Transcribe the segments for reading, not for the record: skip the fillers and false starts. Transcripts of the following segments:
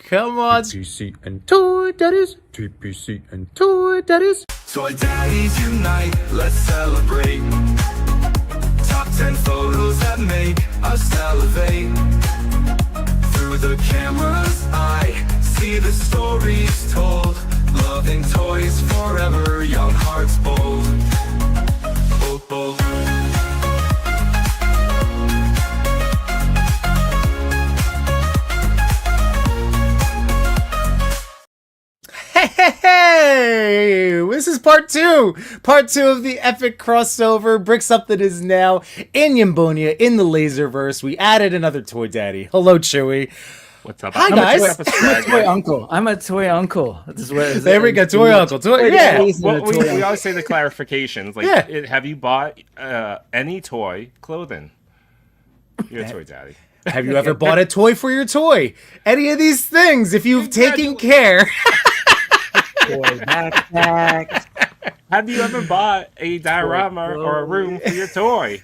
Come on. TPC and Toy Daddies. TPC and Toy Daddies. Toy Daddies unite, let's celebrate. Top 10 photos that make us salivate. Through the camera's eye, see the stories told. Loving toys forever, young hearts bold. Bold, bold. Hey, this is part two of the epic crossover. Brick Something is now in Yimbonia, in the Laserverse. We added another Toy Daddy. Hello, Chewy. What's up? Hi, guys. I'm a toy uncle. I'm a toy uncle. This is where there we go, toy uncle. Yeah. Well, we always say the clarifications. Like, Yeah. have you bought any toy clothing? You're a toy daddy. Have you ever bought a toy for your toy? Any of these things, if you've taken care. toy backpack. Have you ever bought a diorama or a room for your toy?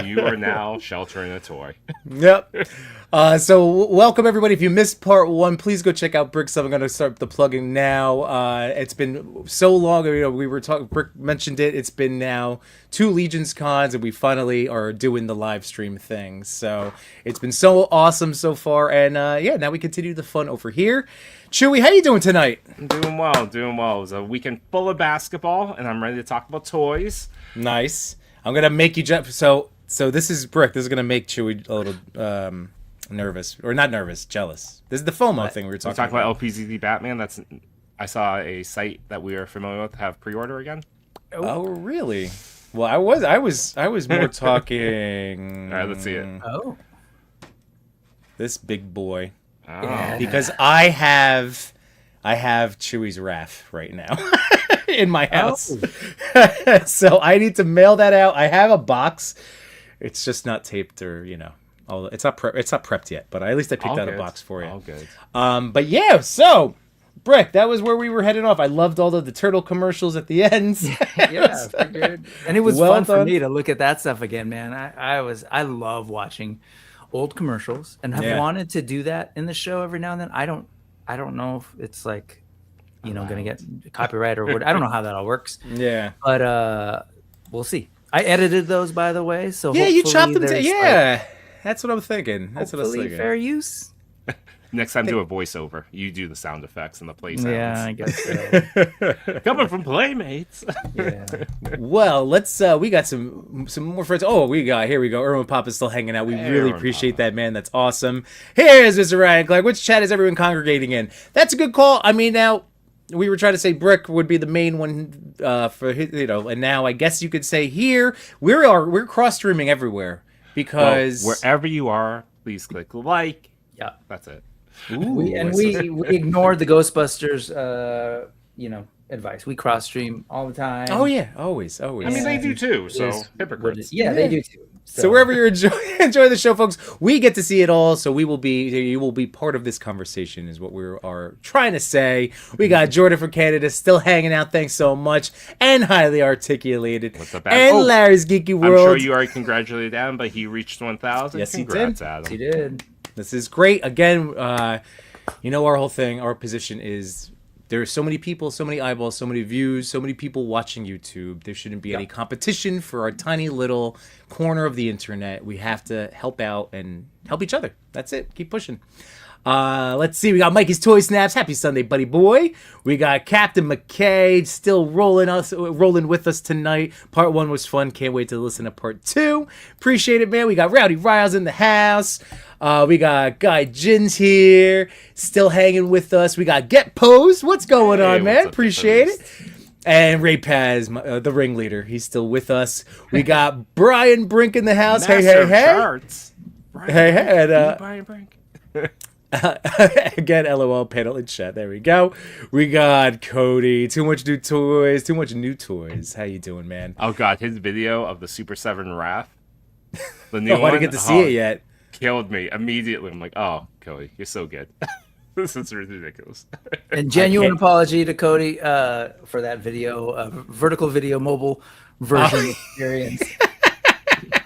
You are now sheltering a toy. Yep. So welcome everybody. If you missed part one, please go check out Brick. So I'm going to start the plugging now. It's been so long. You know, we were talking. Brick mentioned it. It's been now 2 Legions cons, and we finally are doing the live stream thing. So it's been so awesome so far, and yeah, now we continue the fun over here. Chewy, how you doing tonight? I'm doing well. Doing well. It was a weekend full of basketball, and I'm ready to talk about toys. Nice. I'm gonna make you jump. So this is Brick. This is gonna make Chewy a little nervous, or not nervous, jealous. This is the FOMO thing we were talking about. LPZD Batman. I saw a site that we are familiar with have pre-order again. Oh, really? Well, I was more talking. All right, let's see it. Oh, This big boy, Oh. because I have Chewy's wrath right now in my house. So I need to mail that out. I have a box. It's just not taped, or it's not prepped yet. But at least I picked out a box for you. All good. But yeah, so Brick, that was where we were heading off. I loved all of the turtle commercials at the end. yeah, dude. And it was Well fun for done. me to look at that stuff again, man. I love watching old commercials, and have wanted to do that in the show every now and then. I don't know if it's like, gonna get copyright or what. I don't know how that all works. Yeah, but we'll see. I edited those, by the way. So yeah, you chopped them. there's, Yeah, that's what I'm thinking. That's what I was hopefully thinking. fair use. Next time, do a voiceover. You do the sound effects and the play sounds. Yeah, I guess so. Coming from Playmates. Yeah. Well, let's we got some more friends. Oh, here we go. Irwin Pop is still hanging out. We Hey, really Irwin appreciate Papa. that, man. That's awesome. Here's Mr. Ryan Clark. Which chat is everyone congregating in? That's a good call. I mean, now we were trying to say Brick would be the main one for his, and now I guess you could say here we're cross streaming everywhere because wherever you are, please click like. Yeah. That's it. We ignored the Ghostbusters, advice. We cross stream all the time. Oh yeah, always. I mean, they do too. So hypocrites. Yeah, they do too. So wherever you're enjoy the show, folks, we get to see it all. So you will be part of this conversation, is what we are trying to say. We got Jordan from Canada still hanging out. Thanks so much, and highly articulated. What's up, and Adam? Larry's Geeky I'm World. sure you already congratulated Adam, but he reached 1,000. Yes, he Congrats, did. Adam. He did. This is great. Again, our whole thing, our position is there are so many people, so many eyeballs, so many views, so many people watching YouTube. There shouldn't be any competition for our tiny little corner of the internet. We have to help out and help each other. That's it. Keep pushing. Let's see. We got Mikey's Toy Snaps. Happy Sunday, buddy boy. We got Captain McKay still rolling with us tonight. Part 1 was fun. Can't wait to listen to part 2. Appreciate it, man. We got Rowdy Riles in the house. We got Guy Jins here, still hanging with us. We got Get Posed. What's going on, man? Appreciate it. And Ray Paz, the ringleader. He's still with us. We got Brian Brink in the house. Master Hey. Charts. Hey. And, Brian Brink. again, LOL panel in chat. There we go. We got Cody. Too much new toys. How you doing, man? Oh god, his video of the Super 7 Wrath. The new I one. didn't get to see it yet. Killed me immediately. I'm like, oh, Cody, you're so good. This is ridiculous. And genuine apology to Cody for that video, vertical video mobile version experience.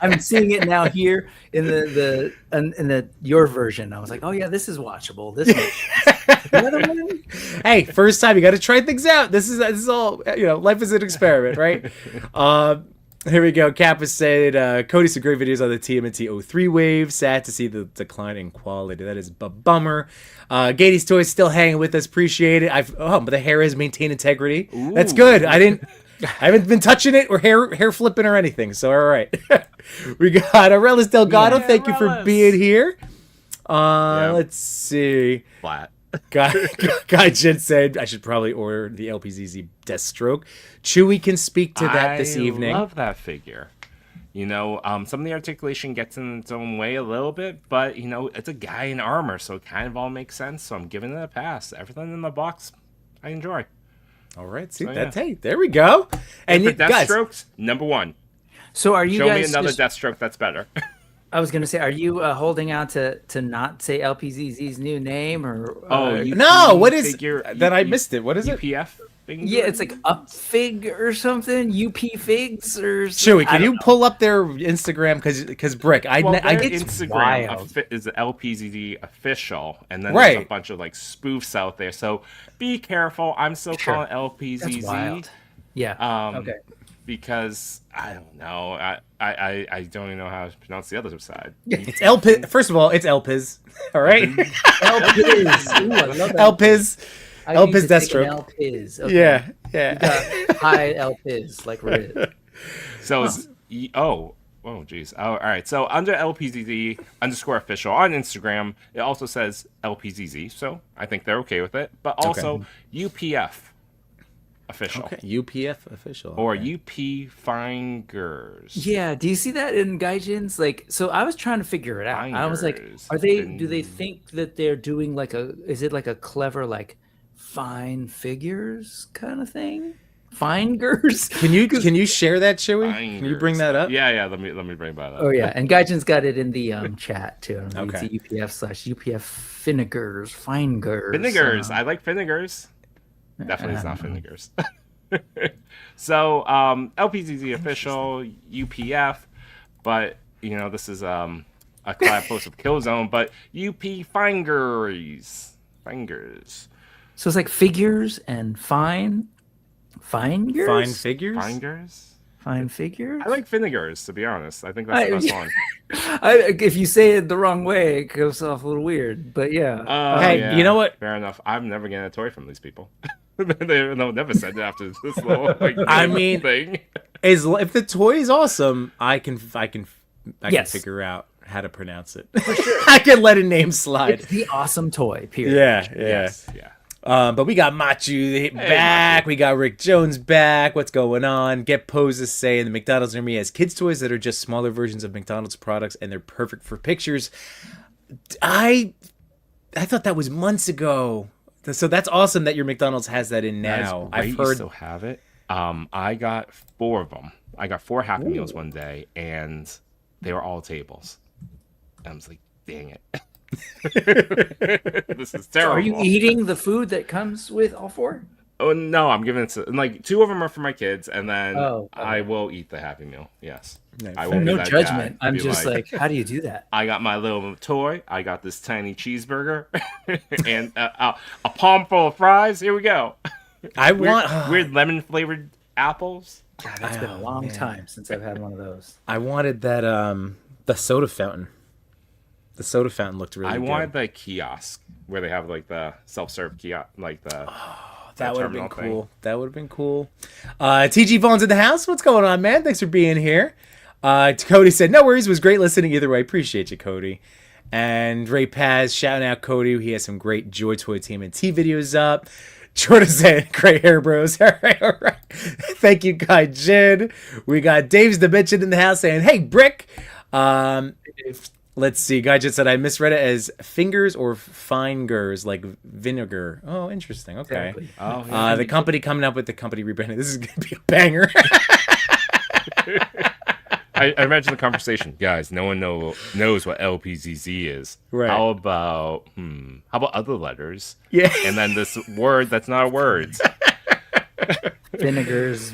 I'm seeing it now here in the your version. I was like, oh yeah, this is watchable. This makes sense. Another one? Hey, first time, you got to try things out. This is all, life is an experiment, right? Here we go. Kappa said, Cody, some great videos on the TMNT 03 wave. Sad to see the decline in quality. That is a bummer. Gatey's Toys still hanging with us. Appreciate it. But the hair has maintained integrity. Ooh. That's good. I haven't been touching it or hair flipping or anything. So, all right. We got Arelis Delgado. Yeah, Thank you for being here. Let's see. Flat. Guy Jin said I should probably order the LPZZ Deathstroke. Chewy can speak to that this evening. I love that figure. Some of the articulation gets in its own way a little bit, but it's a guy in armor, so it kind of all makes sense. So I'm giving it a pass. Everything in the box, I enjoy. All right, see that? Hey, there we go. And for Deathstrokes, number one. So are you Show guys me another Deathstroke that's better. I was gonna say, are you holding out to not say LPZZ's new name or? No, what is that? I missed it. What is it? UPF. Yeah, it's like Up Fig or something. UP Figs or something. Chewy, can you pull up their Instagram? Because Brick, I get Instagram is the LPZZ official, and then there's a bunch of spoofs out there. So be careful. I'm still calling LPZZ. That's wild. Yeah. Okay. Because I don't know. I don't even know how to pronounce the other side. It's Elpiz. First of all, it's Elpiz. All right. Elpiz. Elpiz. Elpiz Deathstroke. Elpiz. Okay. Yeah. Hi Elpiz, like Riz. So it's geez. All right. So under LPZZ_official on Instagram, it also says LPZZ. So I think they're okay with it. But also UPF official. Okay. UPF official. Or UP Fingers. Yeah. Do you see that in Gaijin's? So I was trying to figure it out. I was like, do they think that they're doing is it like a clever fine figures kind of thing? Fingers? Can you share that, Chewy? Can you bring that up? Yeah. Let me bring that up. Oh yeah, and Gaijin's got it in the chat too. Okay. It's UPF/UPF Finegers, Fingers. Finegers. I like Finegers. Definitely it's not Finegers. So LPZZ official, UPF, but this is a collab post with Killzone, but UP Fingers. So it's like figures and fine figures? Fine figures? Fine figures? I like Finegers, to be honest. I think that's the best one. If you say it the wrong way, it goes off a little weird, but yeah. Hey, you know what? Fair enough. I'm never getting a toy from these people. They'll never send it after this little thing. If the toy is awesome, I can figure out how to pronounce it. For sure. I can let a name slide. It's the awesome toy, period. Yeah. Yes, yeah. But we got Machu back. Machu. We got Rick Jones back. What's going on? Get Poses saying the McDonald's near me has kids' toys that are just smaller versions of McDonald's products, and they're perfect for pictures. I thought that was months ago. So that's awesome that your McDonald's has that in now. I've heard you still have it. I got 4 of them. I got 4 Happy Meals one day, and they were all tables. And I was like, dang it. This is terrible. So are you eating the food that comes with all 4? Oh no, I'm giving it to 2 of them are for my kids, and then I will eat the Happy Meal. Yes, I will. No judgment. I'm just like, how do you do that? I got my little toy. I got this tiny cheeseburger and a palm full of fries. Here we go. Weird lemon flavored apples. God, that's been a long time since I've had one of those. I wanted that the soda fountain. The soda fountain looked really good. I wanted the kiosk where they have the self-serve kiosk, that would have been cool. Thing. That would have been cool. TG Vaughn's in the house. What's going on, man? Thanks for being here. Cody said, no worries. It was great listening either way. Appreciate you, Cody. And Ray Paz shouting out Cody. He has some great Joy Toy TMNT videos up. Jordan said, great hair, bros. All right. Thank you, Guy Jin. We got Dave's the Bitchin' in the house saying, hey, Brick. Let's see. Guy just said I misread it as fingers or fingers, like vinegar. Oh, interesting. Okay. Exactly. Oh, yeah. The company coming up with the company rebranding. This is going to be a banger. I imagine the conversation, guys. No one knows what LPZZ is. Right. How about other letters? Yeah. And then this word that's not a word. Vinegars.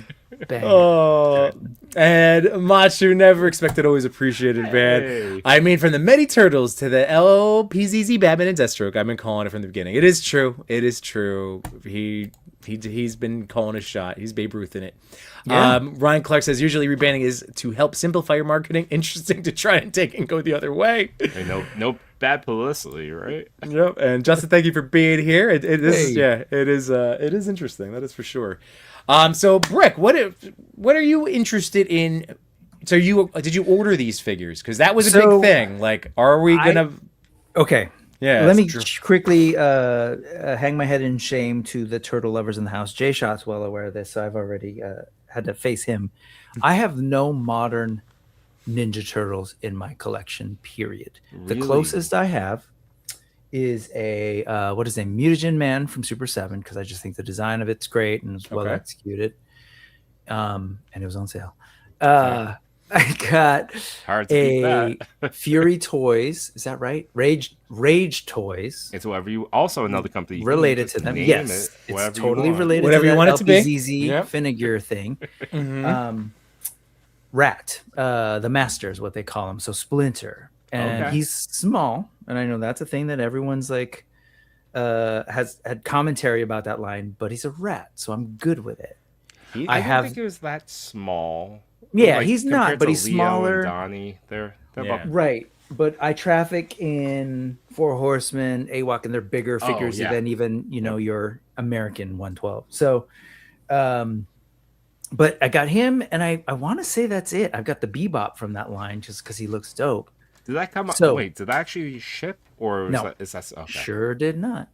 Bang. Oh, and Machu, never expected, always appreciated, man. Hey. I mean, from the Mety Turtles to the LPZZ Batman and Deathstroke, I've been calling it from the beginning. It is true. It is true. He's been calling a shot. He's Babe Ruth in it. Yeah. Ryan Clark says usually rebranding is to help simplify your marketing. Interesting to try and take and go the other way. Hey, no bad publicity, right? Yep. And Justin, thank you for being here. It is Hey. it is interesting. That is for sure. So Brick, what are you interested in? So did you order these figures? Because that was a big thing. Like, are we gonna? Okay. Yeah. Let me quickly hang my head in shame to the turtle lovers in the house. Jay Shot's well aware of this, so I've already had to face him. I have no modern Ninja Turtles in my collection, period. The Really? closest I have is a Mutagen Man from Super 7, because I just think the design of it's great and it's well Okay. executed. And it was on sale. I got Hard to beat a that. Fury Toys. Is that right? Rage Toys. It's whatever you. Also, another company you can Related just to them. name Yes. it, It's whatever you totally want. related Whatever to you that want it to be. LPZZ Yep. Finnegear thing. Mm-hmm. Rat, the master is what they call him. So Splinter, and Okay. he's small, and I know that's a thing that everyone's like has had commentary about that line, but he's a rat, so I'm good with it. I I don't have- think it was that small. Yeah, Like, he's not, compared but to he's Leo smaller. And Donnie, they're Yeah. about Right, but I traffic in Four Horsemen, AWOC, and they're bigger Oh, figures yeah. than even your American 112. So, but I got him, and I want to say that's it. I've got the Bebop from that line just because he looks dope. Did that come? So- Wait, did that actually ship, or No. is that okay? Sure did not.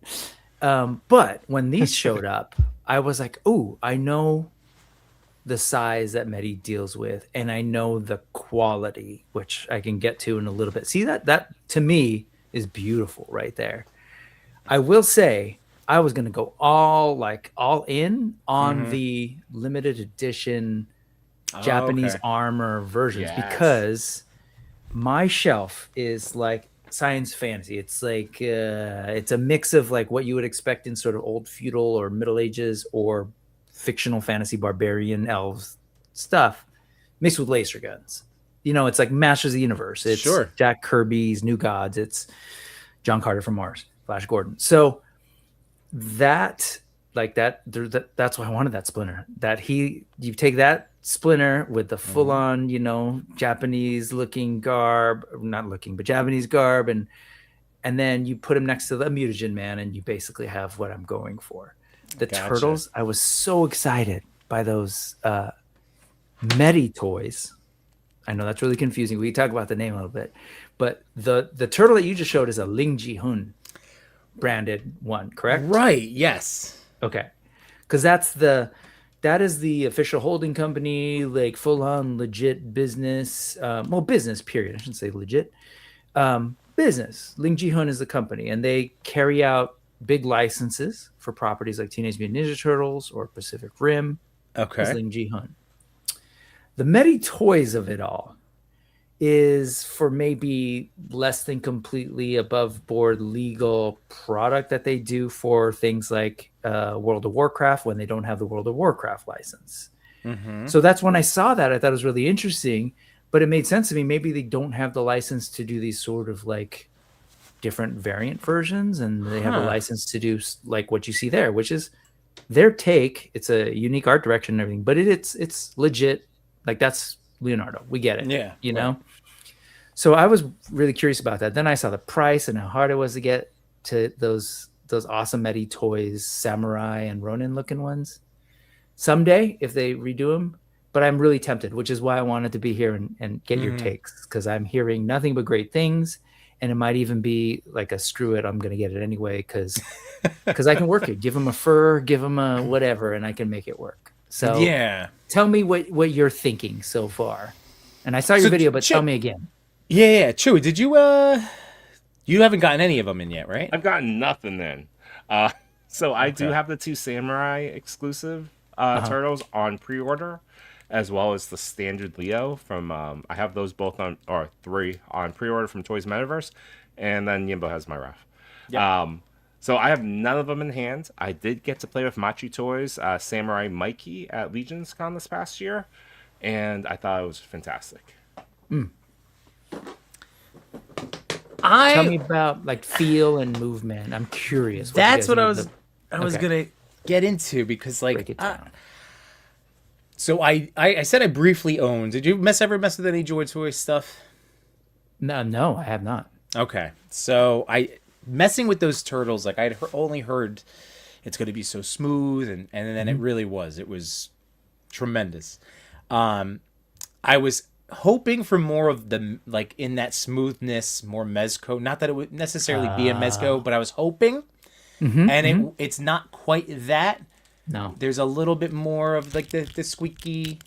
But when these showed up, I was like, "Oh, I know the size that Mety deals with, and I know the quality, which I can get to in a little bit." See, that to me is beautiful right there. I will say I was gonna go all in on the limited edition Japanese okay. armor versions Yes. because my shelf is like science fantasy. It's like it's a mix of like what you would expect in sort of old feudal or Middle Ages or fictional fantasy barbarian elves stuff mixed with laser guns. It's like Masters of the Universe. It's Sure. Jack Kirby's New Gods. It's John Carter from Mars, Flash Gordon. So that's why I wanted that Splinter. You take that Splinter with the full on, Japanese looking garb, not looking, but Japanese garb, and then you put him next to the Mutagen Man, and you basically have what I'm going for. The Gotcha. Turtles, I was so excited by those Mety toys. I know that's really confusing. We can talk about the name a little bit, but the turtle that you just showed is a LingJiHun branded one, correct? Right. Yes. Okay, because that is the official holding company, like full on legit business. Business period. I shouldn't say legit. Business. LingJiHun is the company, and they carry out big licenses for properties like Teenage Mutant Ninja Turtles or Pacific Rim. Is Okay. LingJiHun. The Mety Toys of it all is for maybe less than completely above board legal product that they do for things like World of Warcraft when they don't have the World of Warcraft license. Mm-hmm. So that's when I saw that. I thought it was really interesting, but it made sense to me. Maybe they don't have the license to do these sort of like different variant versions, and they have a license to do like what you see there, which is their take. It's a unique art direction and everything, but it's legit. Like that's Leonardo. We get it. Yeah, You right. know? So I was really curious about that. Then I saw the price and how hard it was to get to those awesome Mety Toys, samurai and Ronin looking ones. Someday, if they redo them, but I'm really tempted, which is why I wanted to be here and get your takes, because I'm hearing nothing but great things, and it might even be like a screw it, I'm going to get it anyway, because I can work it. Give them a fur, give them a whatever, and I can make it work. So Yeah. tell me what you're thinking so far. And I saw your So, video, but Chip- tell me again. Yeah. Chewy, did you you haven't gotten any of them in yet, right? I've gotten nothing then. So I do Okay. have the 2 Samurai exclusive turtles on pre-order, as well as the standard Leo from. I have those both on, or 3 on pre-order from Toys Metaverse, and then Yimbo has my ref. So I have none of them in hand. I did get to play with Machi Toys Samurai Mikey at Legion's Con this past year, and I thought it was fantastic. Tell me about like feel and movement. I'm curious. That's what I was gonna get into, because break like it down. so I said I briefly owned. Did you ever mess with any Joy Toy stuff? No, I have not. Okay, so I messing with those turtles, like I'd only heard it's going to be so smooth, and then it really was. It was tremendous. I was hoping for more of the, like, in that smoothness, more mezco. Not that it would necessarily be a mezco, but I was hoping. It's not quite that. No. There's a little bit more of like the squeaky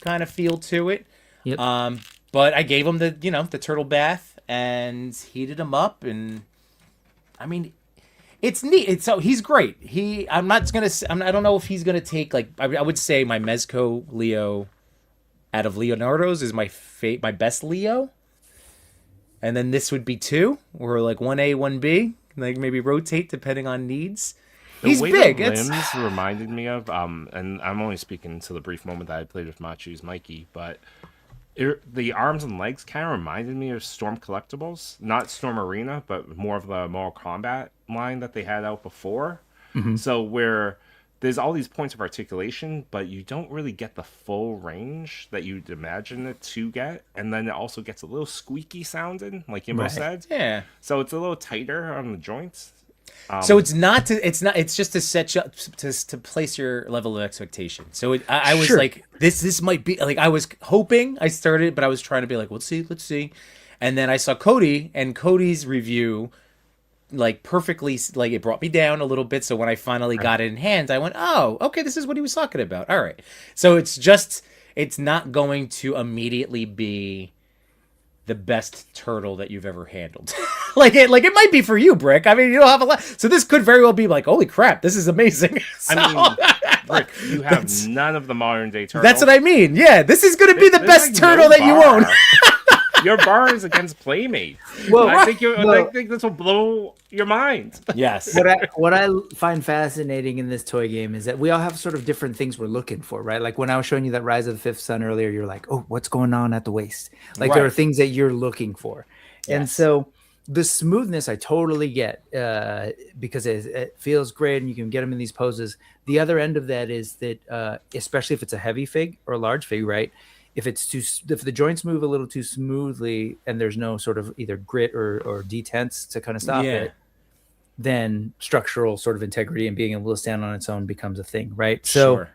kind of feel to it. Yep. But I gave him the turtle bath and heated him up, and I mean, it's neat. So he's great. I don't know if he's gonna take, like, I would say my Mezco Leo out of Leonardo's is my best Leo, and then this would be 2, or like 1A, 1B, like maybe rotate depending on needs. He's big. The limbs reminded me of, and I'm only speaking to the brief moment that I played with Machu's Mikey, but the arms and legs kind of reminded me of Storm Collectibles, not Storm Arena, but more of the Mortal Kombat line that they had out before. So where there's all these points of articulation, but you don't really get the full range that you'd imagine it to get, and then it also gets a little squeaky sounding, like Yimbo said. Yeah. So it's a little tighter on the joints. So it's just to set you up to place your level of expectation. So I was like, this might be, like, I was hoping. I started, but I was trying to be like, let's see. And then I saw Cody's review, like, perfectly, like, it brought me down a little bit. So when I finally got it in hand, I went, oh, okay, this is what he was talking about. All right. So it's not going to immediately be the best turtle that you've ever handled. like it might be for you, Brick. I mean, you don't have a lot, so this could very well be like, holy crap, this is amazing. So, I mean, Brick, you have none of the modern day turtles. That's what I mean. Yeah, this is going to be the best like turtle that you own. Your bar is against Playmates. Well, I think this will blow your mind. Yes. What I find fascinating in this toy game is that we all have sort of different things we're looking for, right? Like when I was showing you that Rise of the Fifth Sun earlier, you're like, oh, what's going on at the waist? Like there are things that you're looking for. Yes. And so the smoothness I totally get because it feels great and you can get them in these poses. The other end of that is that, especially if it's a heavy fig or a large fig, right? If the joints move a little too smoothly and there's no sort of either grit or detents to kind of stop it, then structural sort of integrity and being able to stand on its own becomes a thing, right? So,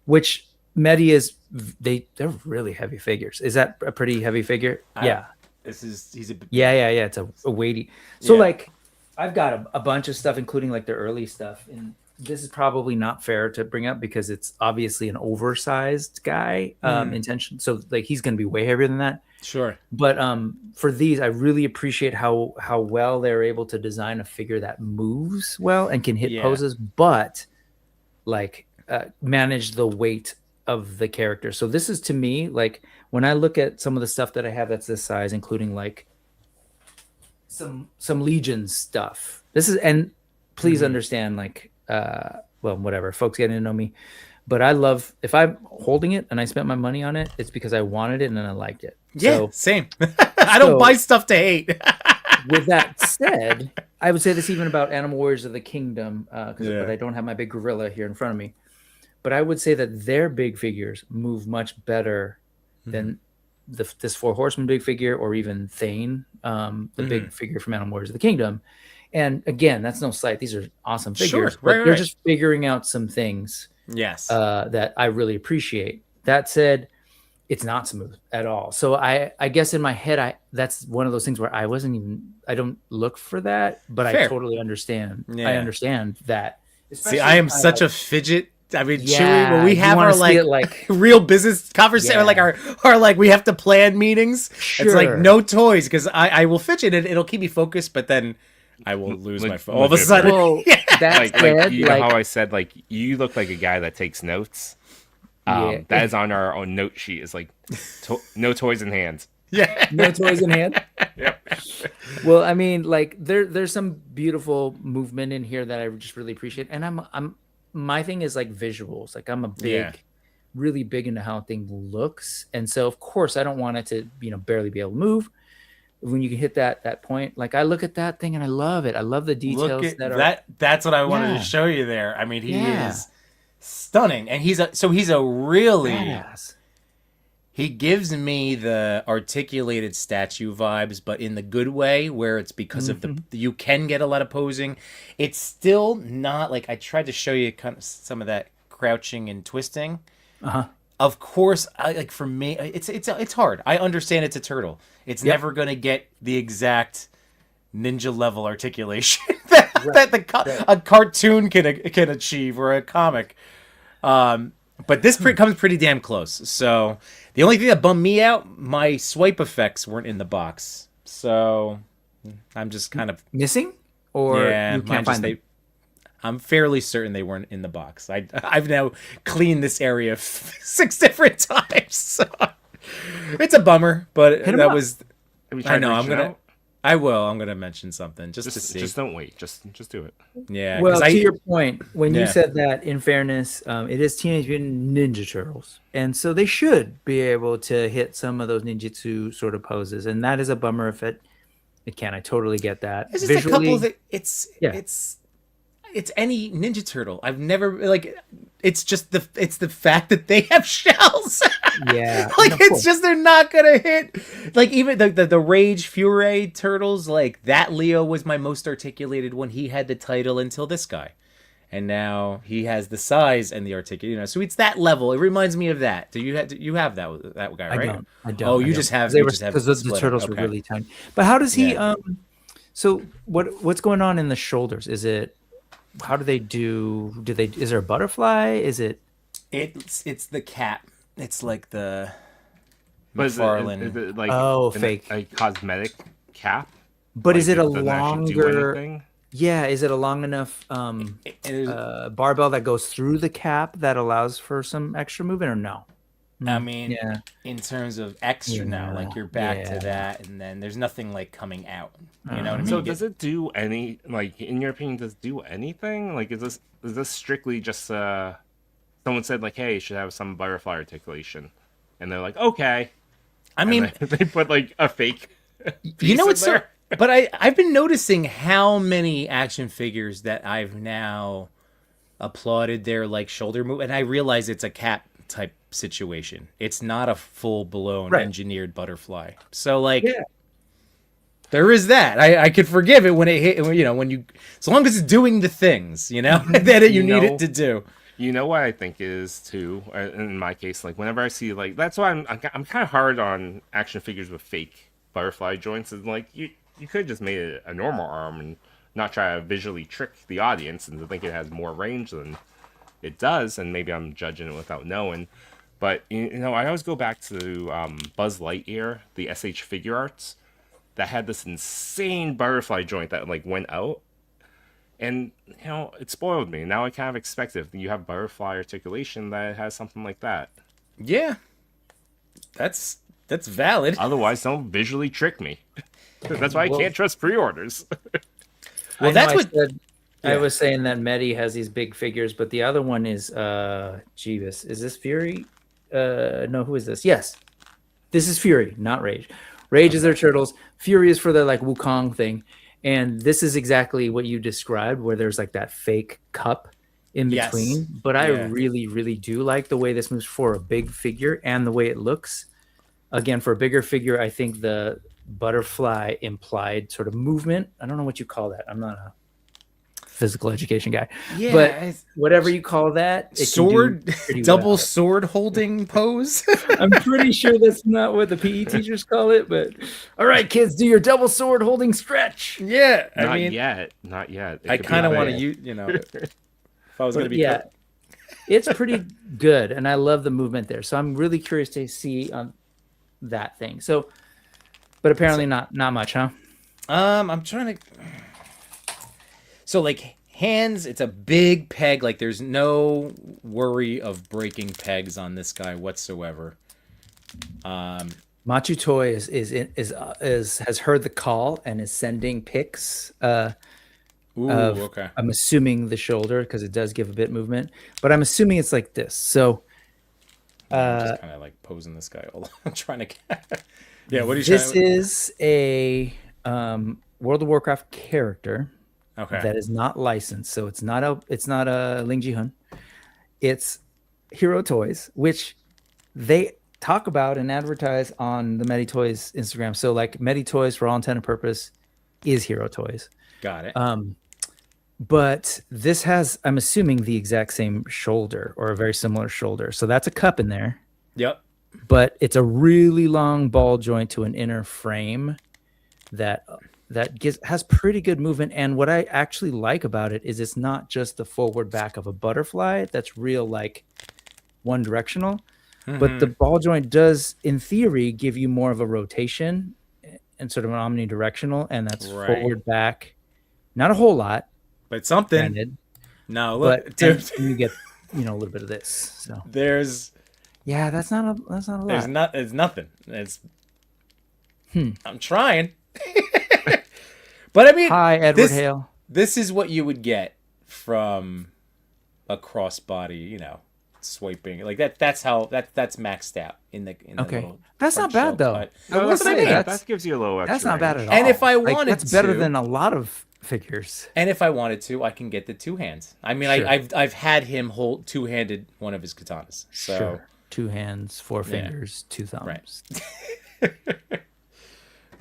which Mety is, they're really heavy figures. Is that a pretty heavy figure? Yeah. He's a It's a weighty. So like, I've got a bunch of stuff, including like the early stuff, and this is probably not fair to bring up because it's obviously an oversized guy intention. So like he's going to be way heavier than that. Sure. But for these, I really appreciate how well they're able to design a figure that moves well and can hit poses, but like manage the weight of the character. So this is, to me, like when I look at some of the stuff that I have that's this size, including like some Legion stuff. This is, and please understand, like, well, whatever, folks getting to know me, but I love, if I'm holding it and I spent my money on it, it's because I wanted it and I liked it. Yeah, so, same. I don't buy stuff to hate. With that said, I would say this even about Animal Warriors of the Kingdom, but I don't have my big gorilla here in front of me. But I would say that their big figures move much better than this Four Horsemen big figure, or even Thane, the big figure from Animal Warriors of the Kingdom. And again, that's no slight. These are awesome figures, but they're just figuring out some things that I really appreciate. That said, it's not smooth at all. So I guess in my head, that's one of those things where I don't look for that, but I totally understand. Yeah. I understand that. See, I am such a fidget. I mean, Chewy, when we have our like real business conversation, like our like we have to plan meetings. It's like no toys, because I will fidget and it'll keep me focused, but then I will lose my phone all of a sudden. Well, that's like you know how I said, like, you look like a guy that takes notes. That is on our own note sheet. It's like no toys in hands. Yeah. No toys in hand. Yep. Well, I mean, like there's some beautiful movement in here that I just really appreciate, and I'm my thing is like visuals. Like I'm a big, really big into how a thing looks, and so of course I don't want it to barely be able to move. When you can hit that point, like I look at that thing and I love it. I love the details That's what I wanted to show you there. I mean, he is stunning, and he's a really badass. He gives me the articulated statue vibes, but in the good way, where it's because of you can get a lot of posing. It's still not like I tried to show you kind of some of that crouching and twisting. Of course, for me, it's hard. I understand it's a turtle. It's never gonna get the exact ninja level articulation that a cartoon can achieve or a comic. But this comes pretty damn close. So the only thing that bummed me out, my swipe effects weren't in the box. So I'm just kind of missing, or you can't find them. I'm fairly certain they weren't in the box. I've now cleaned this area 6 different times. So it's a bummer, but that was. I know. I will. I'm gonna mention something just to see. Just don't wait. Just do it. Yeah. Well, to your point, when you said that, in fairness, it is Teenage Mutant Ninja Turtles, and so they should be able to hit some of those ninjutsu sort of poses, and that is a bummer if it can. I totally get that. It's just a couple of it's any Ninja Turtle. I've never it's just the fact that they have shells. Yeah. It's just they're not gonna hit. Like even the Rage Fury turtles, like that Leo was my most articulated when he had the title until this guy. And now he has the size and the articulate, so it's that level. It reminds me of that. Do you have that guy, right? I don't. Oh, you just have because the turtles were really tiny. But how does he so what's going on in the shoulders? Is it how do they is there a butterfly? Is it it's the cat. It's like the McFarlane. Is it like fake a cosmetic cap? But is it a longer is it a long enough barbell that goes through the cap that allows for some extra movement, or no? I mean, in terms of extra now, like you're back to that, and then there's nothing like coming out. You know what I mean? So does it do any, like, in your opinion, does it do anything? Like, is this strictly just someone said like, hey, you should have some butterfly articulation, and they're like, okay. I mean, they put like a fake. It's so. But I've been noticing how many action figures that I've now applauded their like shoulder move, and I realize it's a cat type situation. It's not a full blown engineered butterfly. So like, there is that. I could forgive it when it hit. When you, as long as it's doing the things, that you need it to do. You know what I think is too, in my case, like whenever I see like, that's why I'm kind of hard on action figures with fake butterfly joints. And like you could just made it a normal arm and not try to visually trick the audience and to think it has more range than it does. And maybe I'm judging it without knowing. But I always go back to Buzz Lightyear, the SH Figure Arts, that had this insane butterfly joint that like went out. And, it spoiled me. Now I kind of expect if you have butterfly articulation that it has something like that. Yeah. That's valid. Otherwise, don't visually trick me. That's why I can't trust pre-orders. Well, that's what... I was saying that Mety has these big figures, but the other one is, Jeebus. Is this Fury? No, who is this? Yes. This is Fury, not Rage. Rage is their turtles. Fury is for their, like, Wukong thing. And this is exactly what you described, where there's like that fake cup in between. Yes. But I really, really do like the way this moves for a big figure and the way it looks. Again, for a bigger figure, I think the butterfly implied sort of movement. I don't know what you call that. I'm not a physical education guy. Yeah, but whatever you call that, sword, double sword holding pose. I'm pretty sure that's not what the PE teachers call it, but all right, kids, do your double sword holding stretch. Yeah, not yet. I kind of want to use, if I was going to be it's pretty good, and I love the movement there. So I'm really curious to see that thing. So, but apparently not much, huh? I'm trying to. So, like, hands, it's a big peg. Like, there's no worry of breaking pegs on this guy whatsoever. Machu Toy is has heard the call and is sending pics. Ooh, Of, okay. I'm assuming the shoulder because it does give a bit movement, but I'm assuming it's like this. So I'm just kind of like posing this guy. All I'm trying to. Yeah, what are you this trying? is a World of Warcraft character Okay. that is not licensed. So it's not a LingJiHun. It's Hero Toys, which they talk about and advertise on the Mety Toys Instagram. So like Mety Toys, for all intent and purpose, is Hero Toys. Got it. But this has, I'm assuming, the exact same shoulder or a very similar shoulder. So that's a cup in there, Yep. but it's a really long ball joint to an inner frame that has pretty good movement. And what I actually like about it is it's not just the forward back of a butterfly that's real like one directional, but the ball joint does, in theory, give you more of a rotation and sort of an omnidirectional, and that's forward back. Not a whole lot, But something. granted, No, look, but dude. then you get a little bit of this. So There's that's not a lot. It's nothing. It's. I'm trying. But I mean, Hi, Edward Hale. This is what you would get from a crossbody, swiping like that. That's maxed out in the Okay, little that's not front bad shell though. cut. I will That's say that gives you a little extra that's not bad range. at all. And if I Like, wanted that's better to- than a lot of figures. And if I wanted to, I can get the two hands. I mean, Sure. I've had him hold two-handed one of his katanas. So Sure, 2 hands, 4 fingers, 2 thumbs. Right.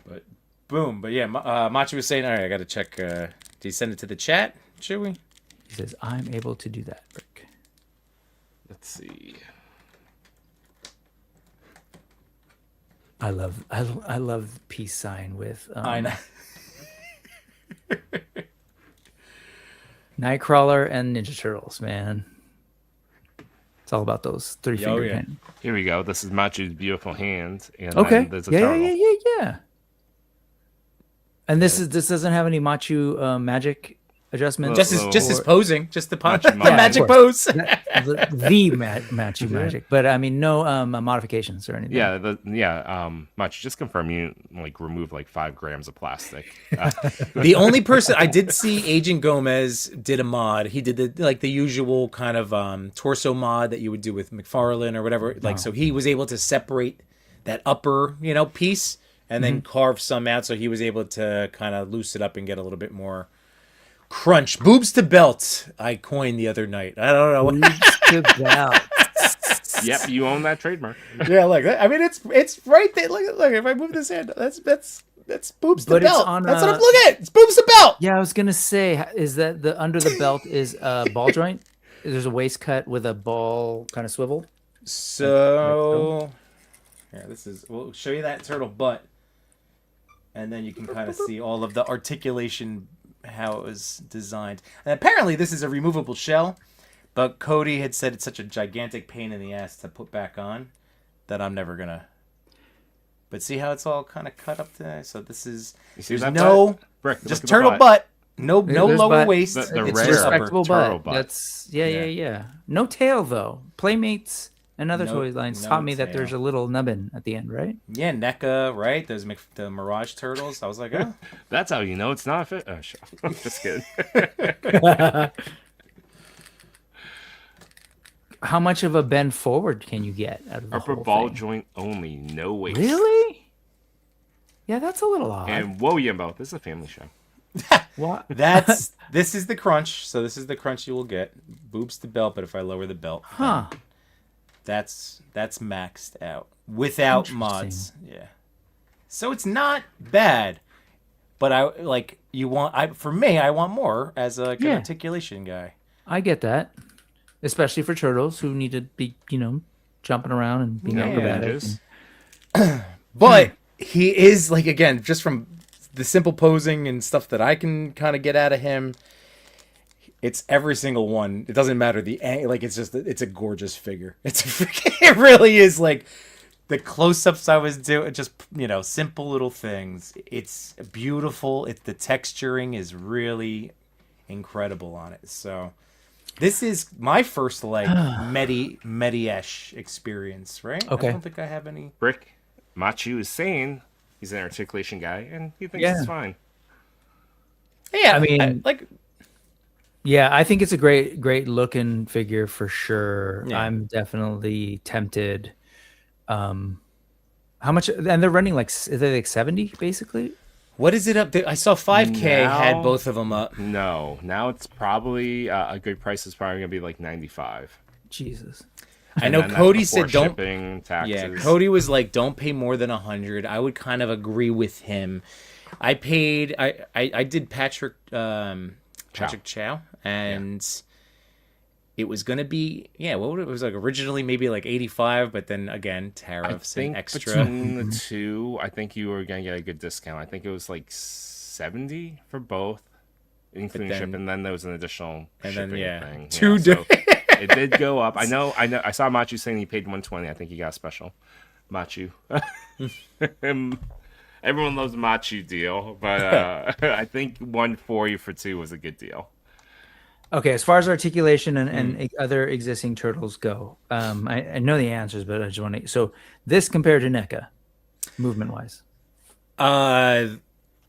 But boom. But yeah, Machi was saying, all right, I got to check. Did he send it to the chat? Should we? He says, "I'm able to do that, Brick." Let's see. I love peace sign with I know. Nightcrawler and Ninja Turtles, man. It's all about those 3 finger yeah. hands. Here we go. This is Machu's beautiful hand, and Okay. then there's a turtle. Yeah. And this doesn't have any Machu magic adjustments. Just his posing, just the Machi the Machi. magic of course. pose. the Machu magic, but I mean no modifications or anything. Yeah, Machu, just confirm you remove 5 grams of plastic. The only person I did see, Agent Gomez did a mod. He did the usual kind of torso mod that you would do with McFarlane or whatever. So he was able to separate that upper piece and then carve some out. So he was able to kind of loose it up and get a little bit more crunch. Boobs to belt, I coined the other night. I don't know. Boobs to belt. Yep, you own that trademark. Yeah, like that. I mean, it's right there. Look, if I move this hand, that's boobs to But it's belt. on That's what a- I'm looking at. It's boobs to belt. Yeah, I was gonna say, is that the under the belt is a ball joint? There's a waist cut with a ball kind of swivel. So, yeah, we'll show you that turtle butt, and then you can kind of see all of the articulation, how it was designed. And apparently, this is a removable shell, but Cody had said it's such a gigantic pain in the ass to put back on that I'm never gonna. But see how it's all kind of cut up there. So this is You see that no butt? Brick, look just at the turtle butt. No There's lower butt. waist. The It's rare just upper. Respectable turtle butt. butt. That's Yeah. yeah. No tail though. Playmates and other No- toy lines no taught me that there's a tail. little nubbin at the end, right? Yeah, NECA, right? Those the Mirage turtles. I was like, oh. That's how you know it's not a fit. Oh, sure. I'm just kidding. How much of a bend forward can you get out of the Upper whole ball thing? joint only, no waist. Really? Yeah, that's a little odd. And whoa, Yimbo, this is a family show. What? This is the crunch. So this is the crunch you will get. Boobs to belt, but if I lower the belt, Huh. that's maxed out without mods. Yeah. So it's not bad, but I for me, I want more as an Yeah. articulation guy. I get that. Especially for turtles who need to be, jumping around and being acrobatic. ninjas. But he is again, just from the simple posing and stuff that I can kind of get out of him. It's every single one. It doesn't matter the angle. It's a gorgeous figure. It really is the close-ups I was doing. Just simple little things. It's beautiful. The texturing is really incredible on it. So this is my first Mety-esh experience, right? Okay. I don't think I have any. Brick, Machu is saying he's an articulation guy, and he thinks it's fine. Yeah, I mean, like, yeah, I think it's a great looking figure for sure. Yeah. I'm definitely tempted. How much? And they're running like, is they like 70 basically? what is it up there? I saw 5K had Now- both of them up. No, now it's probably a good price is probably gonna be like 95. Jesus. I know And that's Cody before said don't. shipping, taxes. Yeah, Cody was like, don't pay more than 100. I would kind of agree with him. I paid. I did Patrick Chow, and it was gonna be what would it was like originally maybe like 85, but then again tariffs and extra. Between the two, I think you were gonna get a good discount. I think it was like 70 for both, including then- shipping. Then there was an additional And shipping then, thing. two So it did go up. I know. I saw Machu saying he paid 120. I think he got a special. Machu. Everyone loves Machu deal, but I think 140 for 2 was a good deal. Okay, as far as articulation and other existing turtles go, I know the answers, but I just want to. So this compared to NECA, movement wise.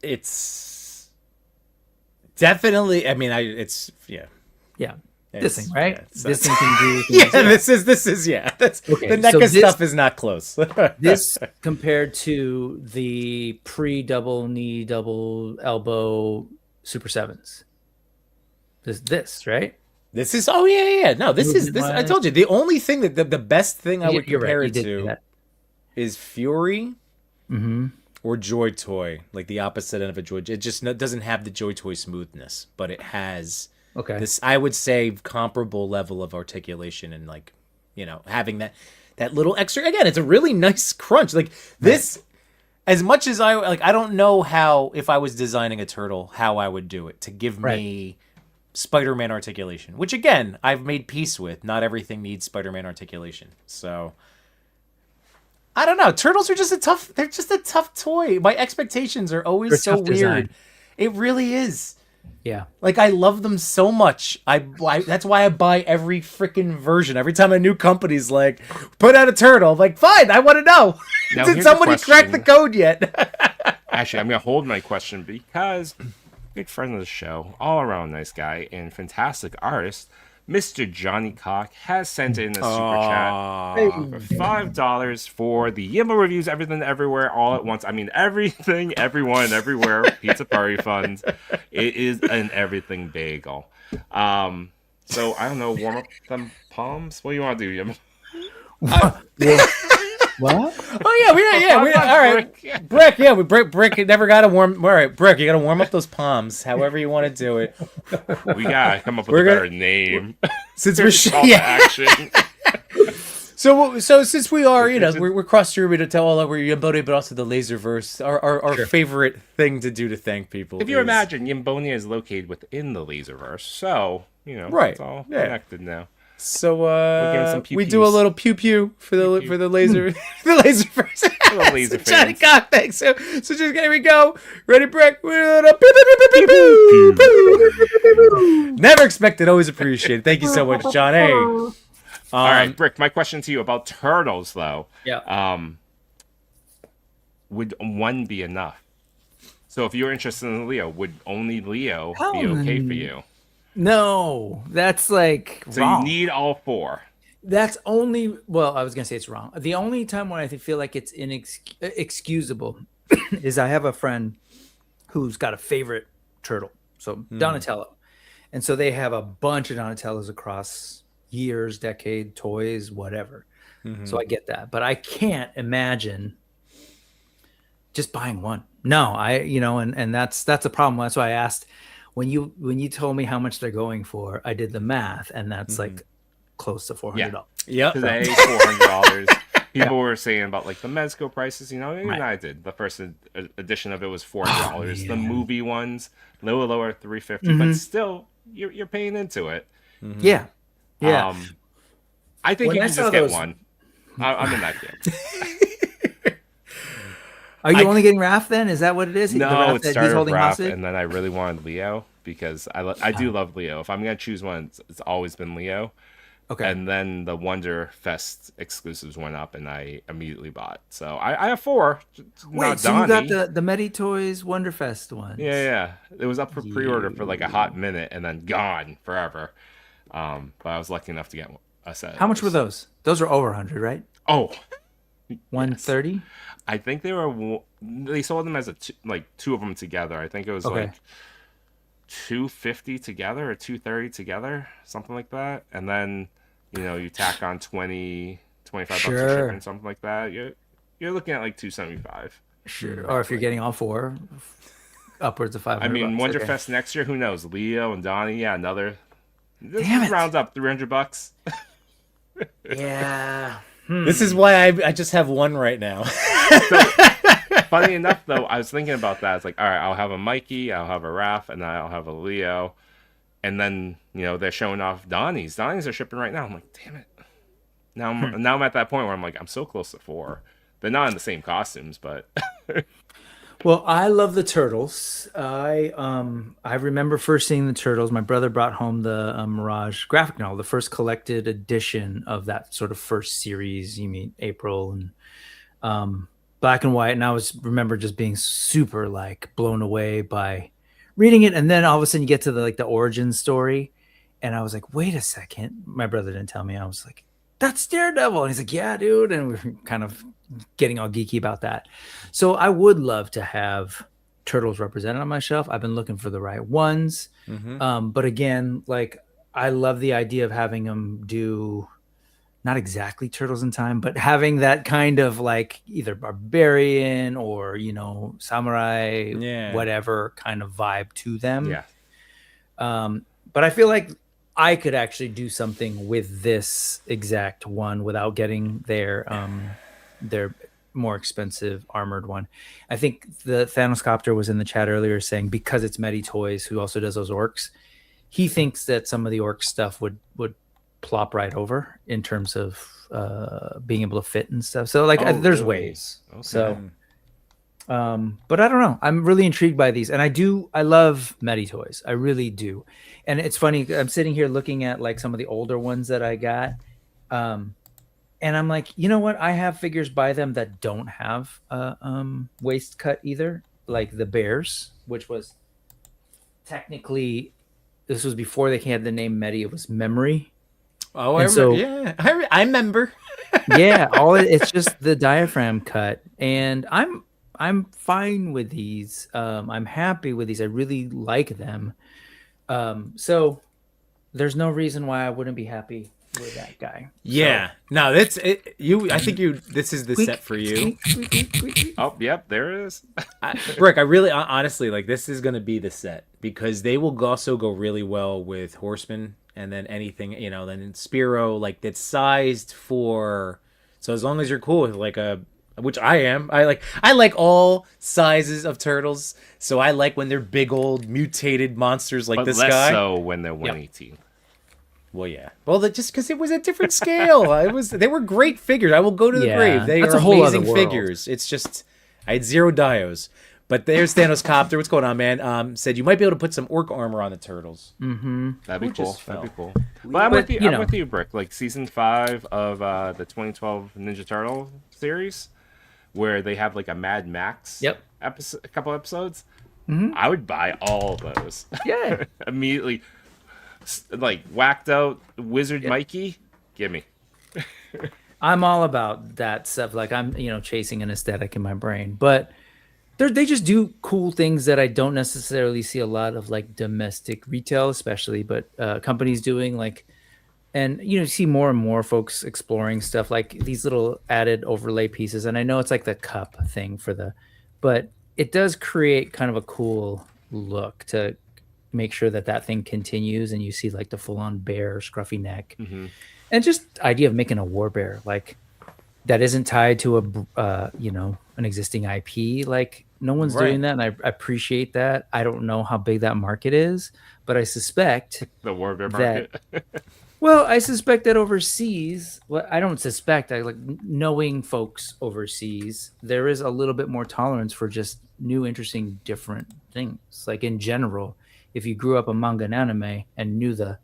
It's definitely. I mean, it's Yeah. It's- This thing, right? yeah, it's- This thing can do things. yeah. This is That's Okay, the so NECA this- stuff is not close. This compared to the pre-double knee, double elbow Super Sevens. This right? This is no, this is this. I Movement-wise. told you the only thing that the best thing I would You're compare right, it you did do to that. is Fury Mm-hmm. or Joy Toy, like the opposite end of a Joy. It just doesn't have the Joy Toy smoothness, but it has Okay. this, I would say, comparable level of articulation and like, having that little extra. Again, it's a really nice crunch. Like this, as much as I don't know how, if I was designing a turtle, how I would do it to give me Spider-Man articulation, which again, I've made peace with. Not everything needs Spider-Man articulation. So I don't know. Turtles are just they're just a tough toy. My expectations are always They're so tough weird. design. It really is. Yeah. Like, I love them so much. That's why I buy every freaking version. Every time a new company's like, put out a turtle, I'm like, fine, I want to know. Now, Did here's a somebody crack the question. code yet? Actually, I'm gonna hold my question because good friend of the show, all around nice guy and fantastic artist, Mr. Johnny Cock has sent in a super chat for $5 for the Yimbo reviews, everything, everywhere, all at once. I mean, everything, everyone, everywhere. Pizza party funds. It is an everything bagel. So I don't know. Warm up them palms. What do you want to do, Yimbo? What? Oh yeah, we all right. Brick, yeah, Brick never got to warm. All right, Brick, you got to warm up those palms, however you want to do it. We gotta come up with We're a gonna- better name. Since we're Call to yeah. action. So since we are, we're cross distributed to tell all over Yimbo, but also the Laserverse, our favorite thing to do to thank people. If you is- imagine, Yimbonia is located within the Laserverse, so Right, it's all yeah. connected now. So giving some we do a pew-pews. little pew pew for the Pew-pew. for the laser the Laserverse. Little laser Johnny fans. Cock, thanks. So just here we go. Ready, Brick? We're gonna pew, pew, pew, pew, pew, pew, pew. Never expected, always appreciated. Thank you so much, John. Hey. All right, Brick. My question to you about turtles, though. Yeah. Would one be enough? So if you're interested in Leo, would only Leo Hell be okay for you? No, that's like So wrong. you need all four. That's only, well, I was gonna say it's wrong. The only time when I feel like it's inexcusable is I have a friend who's got a favorite turtle, so Donatello, and so they have a bunch of Donatellos across years, decade, toys, whatever. So I get that, but I can't imagine just buying one. No, and that's a problem. That's why I asked when you told me how much they're going for. I did the math, and that's like close to $400. Yep. Today, $400. People were saying about like the Mezco prices, even I did. The first edition of it was $400. The movie ones, lower, $350. But still, you're paying into it. Yeah. I think When you I can saw just get those- one. I'm in that game. Are you only getting Raph then? Is that what it is? The No, Raph it that started he's holding with Raph, hostage? and then I really wanted Leo because I do love Leo. If I'm gonna choose one, it's always been Leo. Okay. And then the Wonder Fest exclusives went up, and I immediately bought. So I have 4. Wait, Not so you got Donnie. the Mety Toys Wonderfest ones? Yeah. It was up for pre-order for like a hot minute, and then gone forever. But I was lucky enough to get a set. How much were those? Those are over 100, right? Oh, 130? I think they sold them as like 2 of them together. I think it was like 250 together or 230 together, something like that. And then, you tack on 25 bucks for shipping, something like that. You're looking at like 275. Sure. Or if you're getting all 4, upwards of 500. I mean, bucks. Wonderfest next year, who knows? Leo and Donnie, another. Damn it. Rounds up 300 bucks. Yeah. This is why I just have one right now. Funny enough, though, I was thinking about that. It's like, all right, I'll have a Mikey, I'll have a Raph, and then I'll have a Leo. And then, they're showing off Donnie's. Donnie's are shipping right now. I'm like, damn it. Now I'm at that point where I'm like, I'm so close to 4. They're not in the same costumes, but... Well, I love the Turtles. I remember first seeing the Turtles. My brother brought home the Mirage graphic novel, the first collected edition of that sort of first series. You mean April and black and white, and I remember just being super like blown away by reading it. And then all of a sudden you get to the origin story, and I was like, wait a second. My brother didn't tell me. I was like, that's Daredevil, and he's like, yeah, dude, and we were kind of getting all geeky about that. So I would love to have Turtles represented on my shelf. I've been looking for the right ones. But again, like, I love the idea of having them do not exactly Turtles in Time, but having that kind of like either barbarian or, samurai, whatever kind of vibe to them. Yeah. But I feel like I could actually do something with this exact one without getting their more expensive armored one. I think the Thanos Copter was in the chat earlier saying because it's Mety Toys, who also does those orcs, he thinks that some of the orc stuff would plop right over in terms of being able to fit and stuff. So like there's ways. Okay. So but I don't know. I'm really intrigued by these, and I love Mety Toys. I really do. And it's funny, I'm sitting here looking at like some of the older ones that I got. And I'm like, you know what? I have figures by them that don't have waist cut either, like the Bears, which was technically, this was before they had the name Mety. It was Memory. Oh, I remember. I remember. Yeah, it's just the diaphragm cut, and I'm fine with these. I'm happy with these. I really like them. So there's no reason why I wouldn't be happy with that guy. Yeah. So, no, that's it. I think this is the set for you. Oh, yep, there it is. Brick, I really honestly like this is going to be the set because they will also go really well with Horseman and then anything, then Spiro, like that's sized for. So as long as you're cool with like which I am, I like all sizes of turtles. So I like when they're big old mutated monsters like this guy. But less so when they're 118. Yep. Well, yeah. Well, just because it was a different scale. They were great figures. I will go to the grave. They are amazing figures. It's just I had 0 dios. But there's Thanos Copter. What's going on, man? Said you might be able to put some orc armor on the turtles. Mm-hmm. That'd be cool. But I'm with you, Brick. Like season 5 of the 2012 Ninja Turtle series, where they have like a Mad Max episode, a couple episodes. Mm-hmm. I would buy all of those. Yeah. Immediately. Like whacked out Wizard Mikey, give me. I'm all about that stuff. Like I'm, chasing an aesthetic in my brain, but they just do cool things that I don't necessarily see a lot of like domestic retail, especially, but companies doing like, and you see more and more folks exploring stuff like these little added overlay pieces. And I know it's like the cup thing but it does create kind of a cool look to make sure that thing continues, and you see like the full-on bear, scruffy neck, and just idea of making a war bear like that isn't tied to an existing IP. Like no one's doing that, and I appreciate that. I don't know how big that market is, but I suspect the war bear market. Well, I suspect that overseas. Well, I don't suspect. I like knowing folks overseas. There is a little bit more tolerance for just new, interesting, different things. Like in general. If you grew up a manga and anime and knew the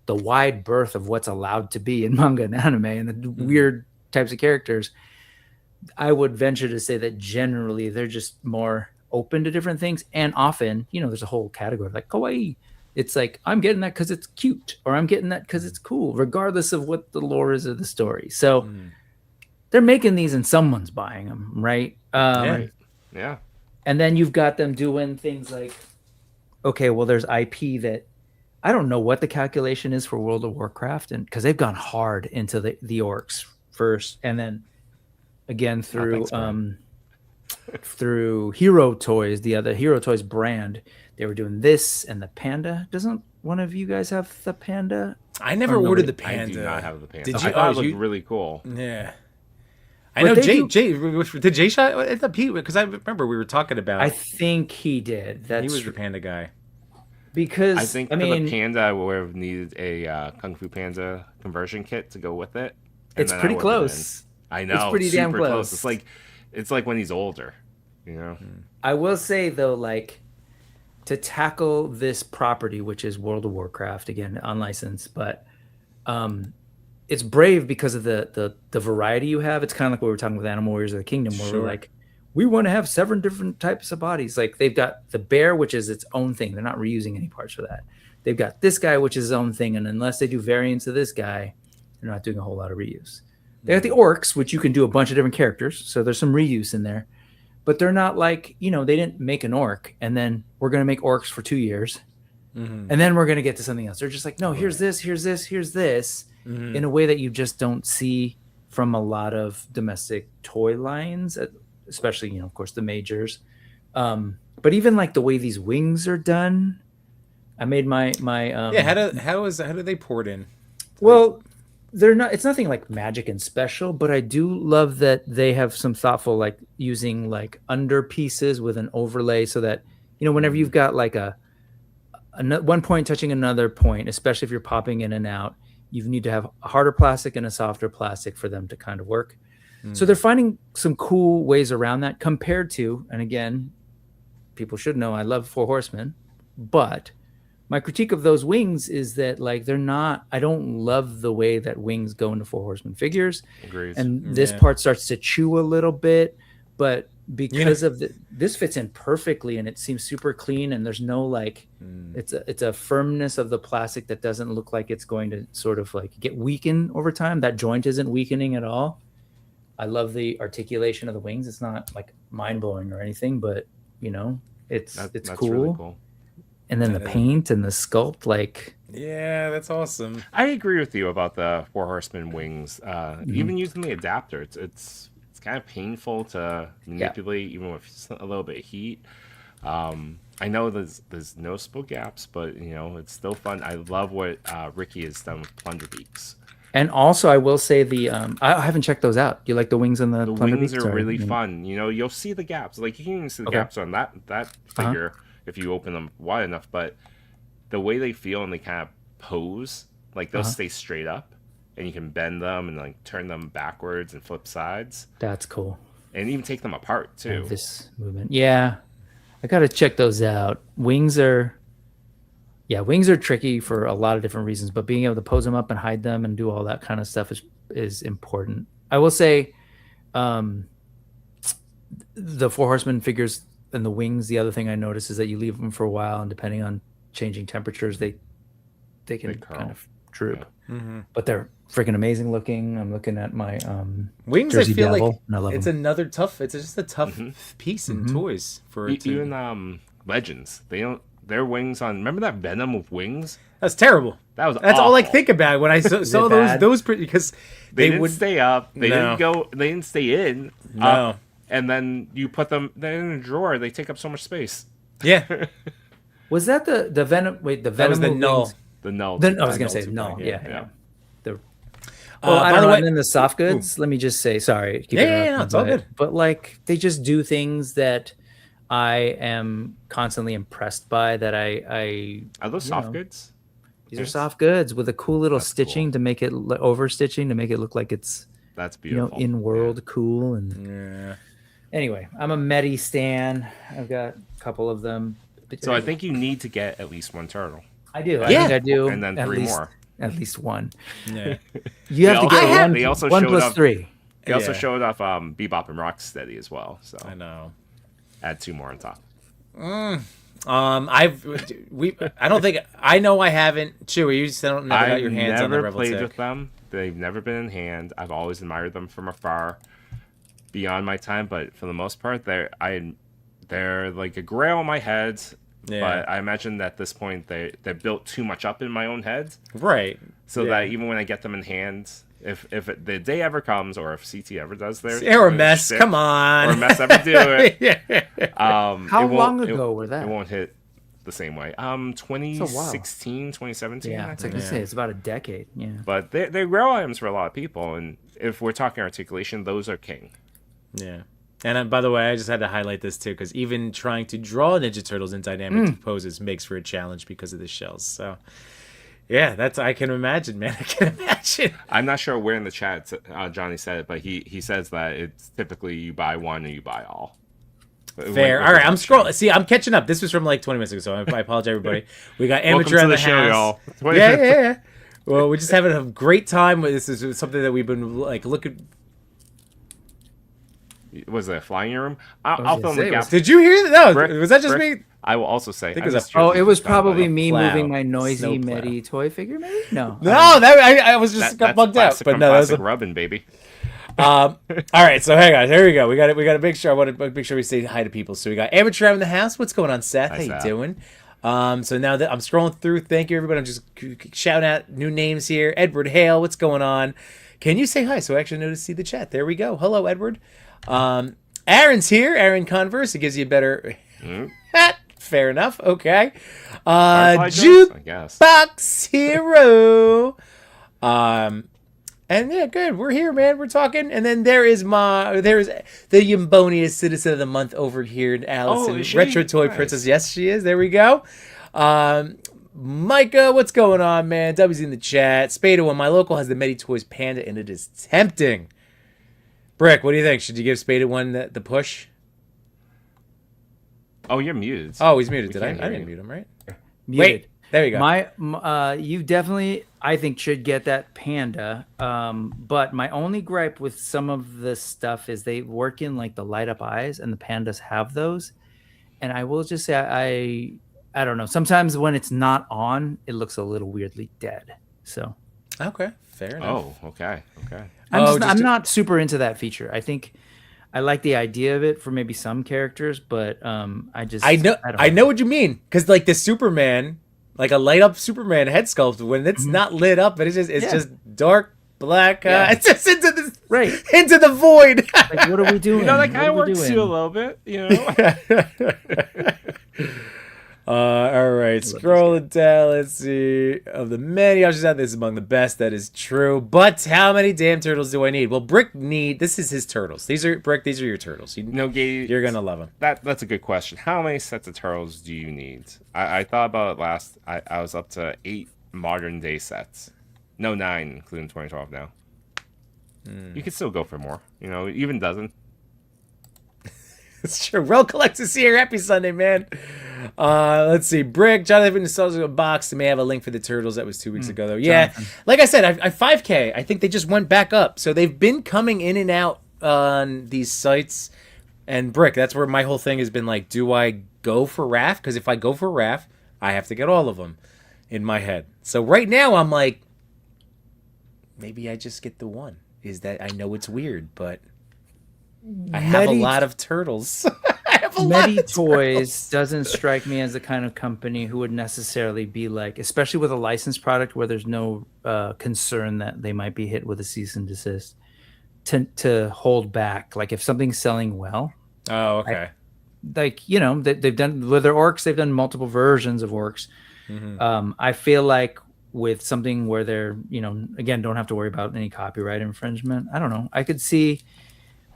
the wide berth of what's allowed to be in manga and anime and the weird types of characters, I would venture to say that generally they're just more open to different things. And often, there's a whole category like kawaii. It's like, I'm getting that because it's cute, or I'm getting that because it's cool, regardless of what the lore is of the story. So they're making these and someone's buying them, right? Yeah. And then you've got them doing things like, okay, well, there's IP that I don't know what the calculation is for World of Warcraft, and because they've gone hard into the orcs first, and then again through through Hero Toys, the other Hero Toys brand, they were doing this and the panda. Doesn't one of you guys have the panda? I never ordered the panda. I do not have the panda. Did you? I thought it looked really cool. Yeah. I know did Jay shot at the Pete, because I remember we were talking about. I think he did. He was the panda guy. Because I think for the panda, I would have needed a Kung Fu Panda conversion kit to go with it. It's pretty close. I know. It's pretty damn close. It's like when he's older, I will say though, like, to tackle this property, which is World of Warcraft, again unlicensed, but it's brave because of the variety you have. It's kind of like what we were talking with Animal Warriors of the Kingdom, where we're like, we want to have 7 different types of bodies. Like, they've got the bear, which is its own thing. They're not reusing any parts for that. They've got this guy, which is his own thing. And unless they do variants of this guy, they're not doing a whole lot of reuse. They got the orcs, which you can do a bunch of different characters. So there's some reuse in there. But they're not like, they didn't make an orc and then we're going to make orcs for 2 years. And then we're going to get to something else. They're just like, no, here's this, here's this, here's this, in a way that you just don't see from a lot of domestic toy lines, especially, of course, the majors. But even like the way these wings are done, I made my how do they pour it in? Well, they're not, it's nothing like magic and special, but I do love that they have some thoughtful, like using like under pieces with an overlay so that, whenever you've got like one point touching another point, especially if you're popping in and out, you need to have a harder plastic and a softer plastic for them to kind of work. So they're finding some cool ways around that compared to, and again, people should know I love Four Horsemen, but my critique of those wings is that, like, I don't love the way that wings go into Four Horsemen figures. Agreed. And this part starts to chew a little bit, but because of this fits in perfectly and it seems super clean and there's no like, it's a firmness of the plastic that doesn't look like it's going to sort of like get weakened over time. That joint isn't weakening at all. I love the articulation of the wings. It's not like mind blowing or anything, but it's cool. Really cool. And then the paint and the sculpt, like, yeah, that's awesome. I agree with you about the Four Horsemen wings. Even using the adapter, it's kind of painful to manipulate, even with a little bit of heat. I know there's noticeable gaps, but it's still fun. I love what Ricky has done with Plunder Beaks. And also, I will say I haven't checked those out. Do you like the wings on the Plunder wings? Beaks? Are really fun. You'll see the gaps. Like, you can even see the gaps on that figure if you open them wide enough. But the way they feel and they kind of pose, like they'll stay straight up, and you can bend them and like turn them backwards and flip sides. That's cool. And even take them apart too. And this movement, yeah, I gotta check those out. Wings are tricky for a lot of different reasons, but being able to pose them up and hide them and do all that kind of stuff is important. I will say, the Four Horsemen figures and the wings. The other thing I noticed is that you leave them for a while, and depending on changing temperatures, they can kind of droop. Yeah. But they're freaking amazing looking. I'm looking at my wings. Jersey I feel Devil, like it's another tough. It's just a tough piece in toys for even Legends. They don't. Their wings on. Remember that Venom with wings? That's terrible. That's awful. All I think about when I saw those because they didn't stay up. They didn't go. They didn't stay in. No. And then you put them in a drawer. They take up so much space. Yeah. Was that the Venom? Wait, the Venom. That was the null. Wings? The null. I was gonna say null. Yeah. Well, I don't know. I'm in the soft goods. Let me just say, sorry. Yeah, it's all good. But like, they just do things that I am constantly impressed by. That are those soft goods? These are soft goods with a cool little stitching to make it over stitching to make it look like it's beautiful. In world cool and Anyway, I'm a Mety stan. I've got a couple of them. So I think you need to get at least one turtle. I do. I think I do. And then at 3 least, more. at least one. Yeah. You have to get one. They also one showed plus up, 3. They also Yeah. showed off Bebop and Rocksteady as well. So I know. add 2 more on top. I don't think I know I haven't. Chewy, you still never got your hands on the never Rebel played Tech. with them. They've never been in hand. I've always admired them from afar, beyond my time. But for the most part, they're like a grail in my head. Yeah. But I imagine that at this point they built too much up in my own head, Right. so that even when I get them in hand, if the day ever comes, or if CT ever does Or a mess. shtick, Come on. or a mess ever do it, Yeah. How long ago were that? It won't hit the same way. 2016, 2017. Yeah, I it's like think. I say, it's about a decade. Yeah. But they're grail items for a lot of people, and if we're talking articulation, those are king. Yeah. And by the way, I just had to highlight this too, because even trying to draw Ninja Turtles in dynamic poses makes for a challenge because of the shells. So, yeah, I can imagine, man. I can imagine. I'm not sure where in the chat Johnny said it, but he says that it's typically you buy one or you buy all. Fair. All right, I'm scrolling. See, I'm catching up. This was from like 20 minutes ago, so I apologize, everybody. We got Amateur on the show, house. y'all. Yeah. Well, we're just having a great time. This is something that we've been like looking. Was it a fly in your room? I'll fill in the gap. Did you hear that? No, Brick, was that just Brick, me? I will also say. think it was Oh, it was probably a me plow. moving my noisy Snowplow. Mety toy figure, maybe? No. No, that I was just got that's bugged out. classic But from no, that was classic rubbing, baby. all right, so hey guys, here we go. We got to make sure. I want to make sure we say hi to people. So we got Amateur in the house. What's going on, Seth? Hi, How you Seth. doing? So now that I'm scrolling through, thank you everybody. I'm just shouting out new names here. Edward Hale, what's going on? Can you say hi? So I actually know to see the chat. There we go. Hello, Edward. Aaron's here. Aaron Converse. It gives you a better. Fair enough. Okay. I guess. Jukebox Hero. And yeah, good. We're here, man. We're talking. And then there is the Yimboniest Citizen of the Month over here, Allison, is she? Retro Toy Nice. Princess. Yes, she is. There we go. Micah, what's going on, man? W's in the chat. Spada One, my local has the Mety Toys Panda, and it is tempting. Brick, what do you think? Should you give Spada One the push? Oh, you're muted. Oh, he's muted. We Did I? can't I hear didn't you. mute him, right? Muted. Wait, there you go. You definitely, I think, should get that Panda. But my only gripe with some of this stuff is they work in like the light up eyes, and the Pandas have those. And I will just say, I don't know. Sometimes when it's not on, it looks a little weirdly dead. So Okay, fair enough. Oh, okay. I'm not super into that feature. I think I like the idea of it for maybe some characters, but I know what you mean, because like the Superman, like a light up Superman head sculpt, when it's not lit up, but it's just dark black. It's just into the void. Like, what are we doing? You know, that kind of What are we works doing? too a little bit, you know? All right, scrolling down. Let's see. Of the many options out, this is among the best. That is true. But how many damn turtles do I need? Well, this is his turtles. These are your turtles. You're gonna love them. That's a good question. How many sets of turtles do you need? I thought about it last. I was up to 8 modern day sets. No, 9, including 2012 now. You could still go for more. You know, even dozen. It's true. Well collected here. Happy Sunday, man. Let's see. Brick, Jonathan installs a box. They may have a link for the turtles. That was 2 weeks ago, though. Yeah, like I said, I 5K. I think they just went back up. So they've been coming in and out on these sites. And Brick, that's where my whole thing has been like, do I go for RAF? Because if I go for RAF, I have to get all of them in my head. So right now I'm like, maybe I just get the one. Is that I know it's weird, but I have a lot of turtles. Mety Toys doesn't strike me as the kind of company who would necessarily be like, especially with a licensed product where there's no concern that they might be hit with a cease and desist, to hold back. Like if something's selling well. Oh, okay. They've done with their orcs, they've done multiple versions of orcs. I feel like with something where they're, again, don't have to worry about any copyright infringement. I don't know. I could see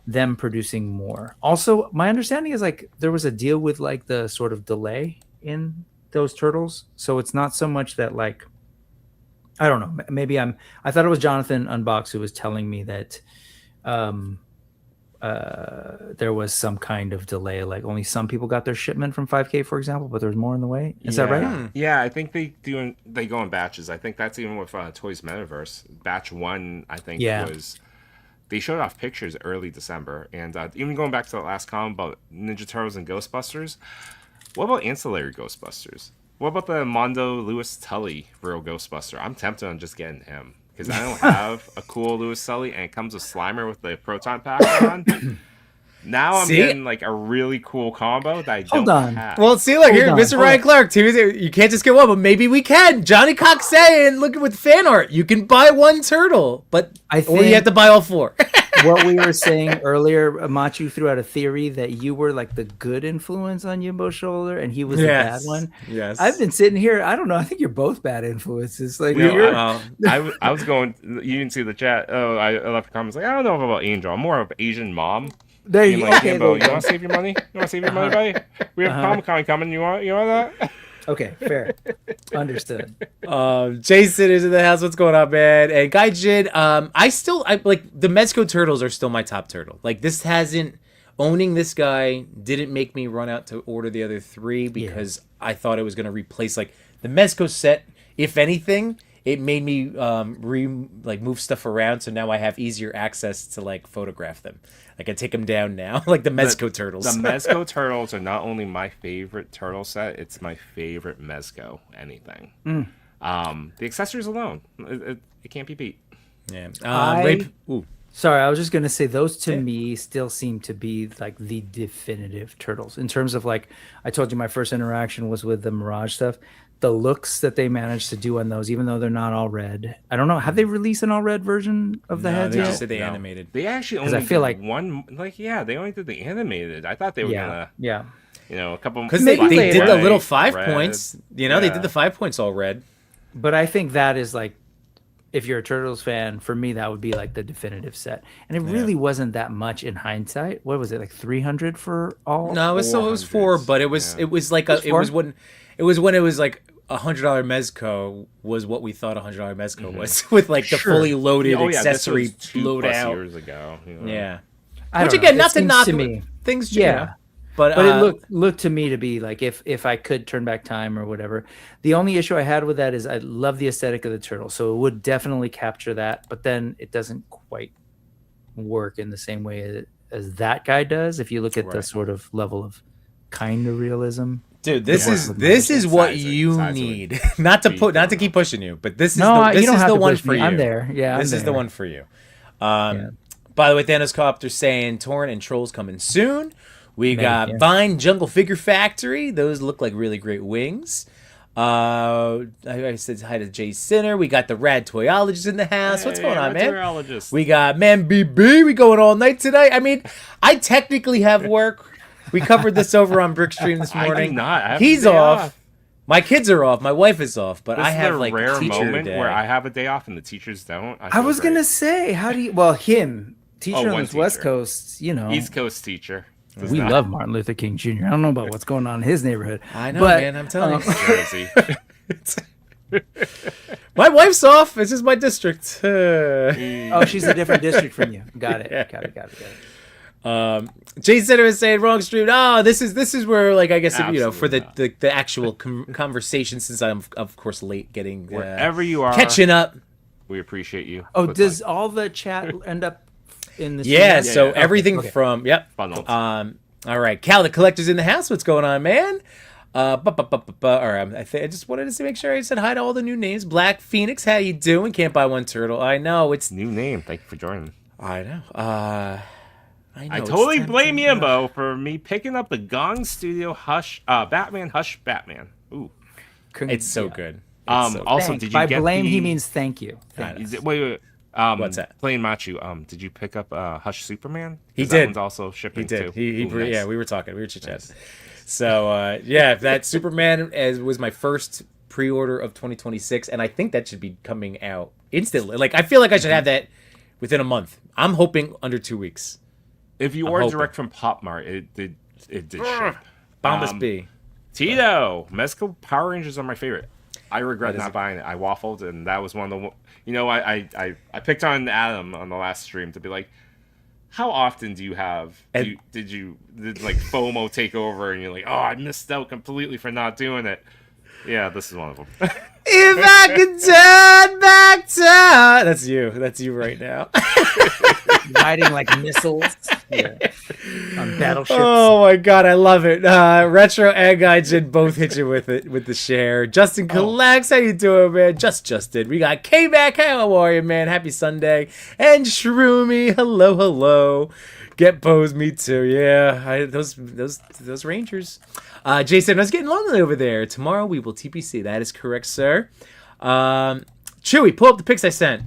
them producing more. Also, my understanding is like there was a deal with like the sort of delay in those turtles. So it's not so much that like, I don't know, maybe I thought it was Jonathan Unbox who was telling me that there was some kind of delay, like only some people got their shipment from 5K, for example, but there's more in the way. Is that right? Yeah, I think they go in batches. I think that's even with Toys Metaverse. Batch 1, I think, was... They showed off pictures early December. And even going back to the last comment about Ninja Turtles and Ghostbusters, what about ancillary Ghostbusters? What about the Mondo Lewis Tully real Ghostbuster? I'm tempted on just getting him. Because I don't have a cool Lewis Tully, and it comes with Slimer with the Proton Pack on. Now I'm getting like a really cool combo that I don't have. Well, see, look here, Mr. Ryan Clark. You can't just get one, but maybe we can. Johnny Cox saying, look with fan art, you can buy one turtle, but or you have to buy all 4. What we were saying earlier, Machu threw out a theory that you were like the good influence on Yimbo's shoulder, and he was the bad one. Yes, I've been sitting here. I don't know. I think you're both bad influences. Like I was going. You didn't see the chat. Oh, I left comments like I don't know about Angel. I'm more of Asian mom. There you go. Okay, Yimbo, you want to save your money? You want to save your money, buddy? We have Comic-Con coming. You want that? Okay, fair. Understood. Jason is in the house. What's going on, man? And Gaijin, I like the Mezco turtles are still my top turtle. Like owning this guy didn't make me run out to order the other 3 because I thought it was going to replace like the Mezco set. If anything, it made me move stuff around, so now I have easier access to like photograph them. Like I take them down now, like the Mezco turtles. The Mezco turtles are not only my favorite turtle set; it's my favorite Mezco anything. The accessories alone, it can't be beat. Yeah. Sorry, I was just gonna say those to me still seem to be like the definitive turtles in terms of like I told you my first interaction was with the Mirage stuff. The looks that they managed to do on those, even though they're not all red. I don't know. Have they released an all red version of the heads they yet? just said they animated. They actually only did one. They only did the animated. I thought they were gonna. Yeah. A couple. Because they did the little 5 points. They did the 5 points all red. But I think that is like, if you're a Turtles fan, for me that would be like the definitive set. And it really wasn't that much in hindsight. What was it, like 300 for all? No, it was 4, but it was like it was when it was like $100 Mezco was what we thought $100 Mezco was, with like the fully loaded accessory loadout years ago. Yeah, which again, not to knock me, things change. But it looked to me to be like if I could turn back time or whatever. The only issue I had with that is I love the aesthetic of the turtle, so it would definitely capture that. But then it doesn't quite work in the same way as that guy does. If you look at the sort of level of kind of realism. Dude, this is what you need. Not to keep pushing you, but this is the one for you. I'm there. Yeah, this is the one for you. By the way, Thanos Copter saying Torrent and Trolls coming soon. We got Vine Jungle Figure Factory. Those look like really great wings. I said hi to Jay Sinner. We got the Rad Toyologist in the house. What's going on, man? Toyologist. We got Man BB. We going all night tonight. I mean, I technically have work. We covered this over on Brickstream this morning. I do not. He's off. My kids are off. My wife is off, but I have like rare teacher moment day. where I have a day off and the teachers don't. I was gonna say, how do you? Well, him teacher on the West Coast, East Coast teacher. We love Martin Luther King Jr. I don't know about what's going on in his neighborhood. I know, man. I'm telling you. My wife's off. It's just my district. Oh, she's a different district from you. Got it. Got it. Jay Center is saying wrong stream. Oh, this is where, like, I guess for the actual conversation, since I'm of course late getting wherever you are catching up. We appreciate you. Oh, does all the chat end up in the so everything from bundles. All right, Cal the Collector's in the house. What's going on, man? All right, I just wanted to make sure I said hi to all the new names. Black Phoenix, how you doing? Can't buy one turtle. I know it's new name. Thank you for joining. I know. I totally blame Yimbo for me picking up the Gong Studio Batman Hush Batman. Ooh, it's so good. Also, did you by get blame? He means thank you. Wait. What's that? Playing Machu. Did you pick up Hush Superman? He did. That one's also shipping too. Nice. Yeah, we were talking. We were chit-chatting. So that Superman was my first pre-order of 2026, and I think that should be coming out instantly. Like, I feel like I should have that within a month. I'm hoping under 2 weeks. If you order direct from Pop Mart, it did ship. Bombas B. Tito, Mezco Power Rangers are my favorite. I regret not buying it. I waffled, and that was one of the. I picked on Adam on the last stream to be like, how often do you have? Did like FOMO take over and you're like, oh, I missed out completely for not doing it? Yeah, this is one of them. If I could turn back time. That's you right now. Riding like missiles on battleships. Oh my god, I love it. Retro and Gaijin both hit you with the share. Justin collects, how you doing, man? Justin. We got K-Back, how are you, man? Happy Sunday. And Shroomy, hello. Get Pose, me too. Yeah, those Rangers. Jason, I was getting lonely over there. Tomorrow we will TPC. That is correct, sir. Chewy, pull up the pics I sent.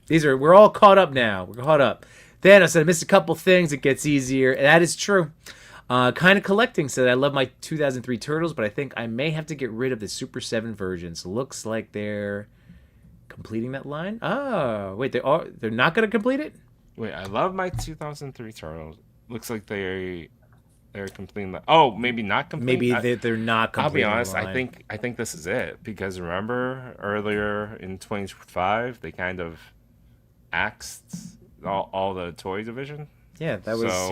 We're all caught up now. We're caught up. Thanos said I missed a couple things. It gets easier. That is true. Kind of collecting said I love my 2003 Turtles, but I think I may have to get rid of the Super 7 versions. Looks like they're completing that line. Oh, wait, they're not going to complete it? Wait, I love my 2003 Turtles. Looks like they're completing that. Oh, maybe not completing. Maybe they're not completing. I'll be honest. The line. I think this is it, because remember earlier in 2025 they kind of axed all the toy division. Yeah, that was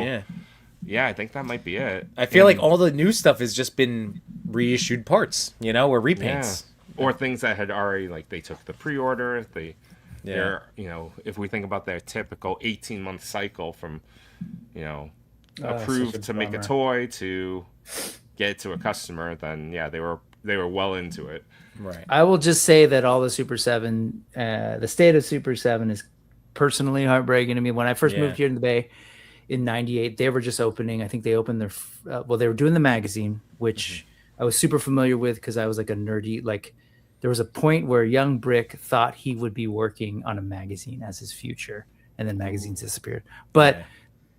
Yeah, I think that might be it. I feel like all the new stuff has just been reissued parts, or repaints. Yeah. Or things that had already, like, they took the pre-order. They're, if we think about their typical 18-month cycle from, approved to make a toy to get it to a customer, then, yeah, they were well into it. Right. I will just say that all the Super 7, the state of Super 7 is personally heartbreaking to me. When I first moved here to the Bay in 98, they were just opening. I think they opened their, they were doing the magazine, which I was super familiar with because I was like a nerdy, like there was a point where young Brick thought he would be working on a magazine as his future, and then magazines disappeared.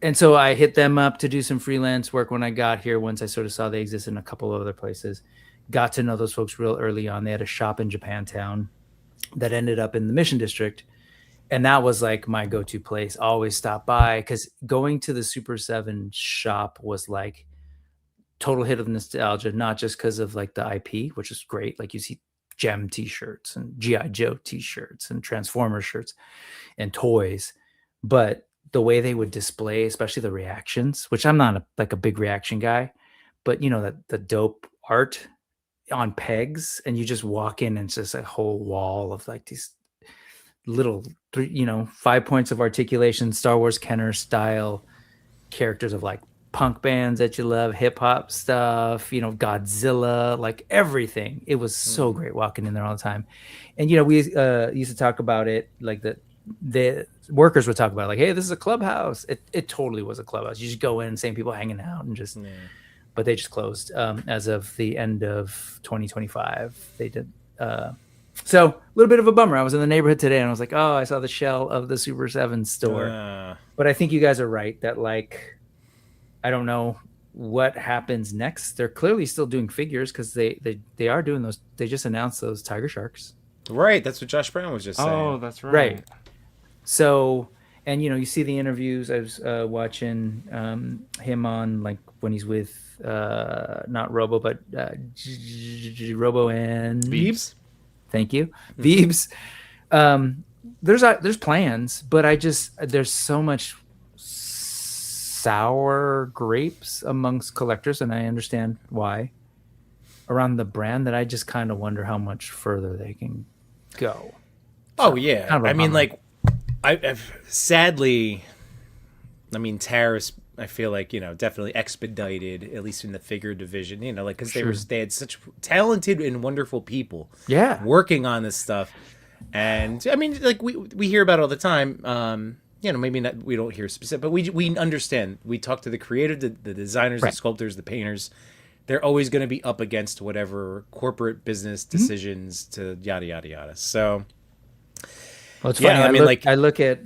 And so I hit them up to do some freelance work when I got here. Once I sort of saw they existed in a couple of other places, got to know those folks real early on. They had a shop in Japantown that ended up in the Mission District. And that was like my go-to place. Always stop by, because going to the Super 7 shop was like total hit of nostalgia, not just because of like the IP, which is great. Like you see Gem t-shirts and G.I. Joe t-shirts and Transformers shirts and toys, but the way they would display, especially the reactions, which I'm not a big reaction guy, but that the dope art on pegs, and you just walk in and it's just a whole wall of like these little 5 points of articulation, Star Wars Kenner style characters of like punk bands that you love, hip hop stuff, Godzilla, like everything. It was so great walking in there all the time. And we used to talk about it, like the workers would talk about it, like, hey, this is a clubhouse. It totally was a clubhouse. You just go in, same people hanging out, and just but they just closed as of the end of 2025. They did so a little bit of a bummer. I was in the neighborhood today and I was like, oh, I saw the shell of the Super 7 store. But I think you guys are right that, like, I don't know what happens next. They're clearly still doing figures because they are doing those. They just announced those Tiger Sharks. Right. That's what Josh Brown was just saying. Oh, that's right. Right. So, and you see the interviews. I was watching him on, like, when he's with not Robo, but Robo and Beebs. Thank you, Beebs. There's plans, but there's so much sour grapes amongst collectors, and I understand why, around the brand, that I just kind of wonder how much further they can go. Oh yeah, I mean, like, I've sadly, tariffs, I feel like, definitely expedited, at least in the figure division, like, because they had such talented and wonderful people working on this stuff. And I mean, like, we hear about it all the time. Maybe not, we don't hear specific, but we understand. We talk to the creator, the designers, the sculptors, the painters. They're always going to be up against whatever corporate business decisions to yada, yada, yada. So, well, it's funny. I look at,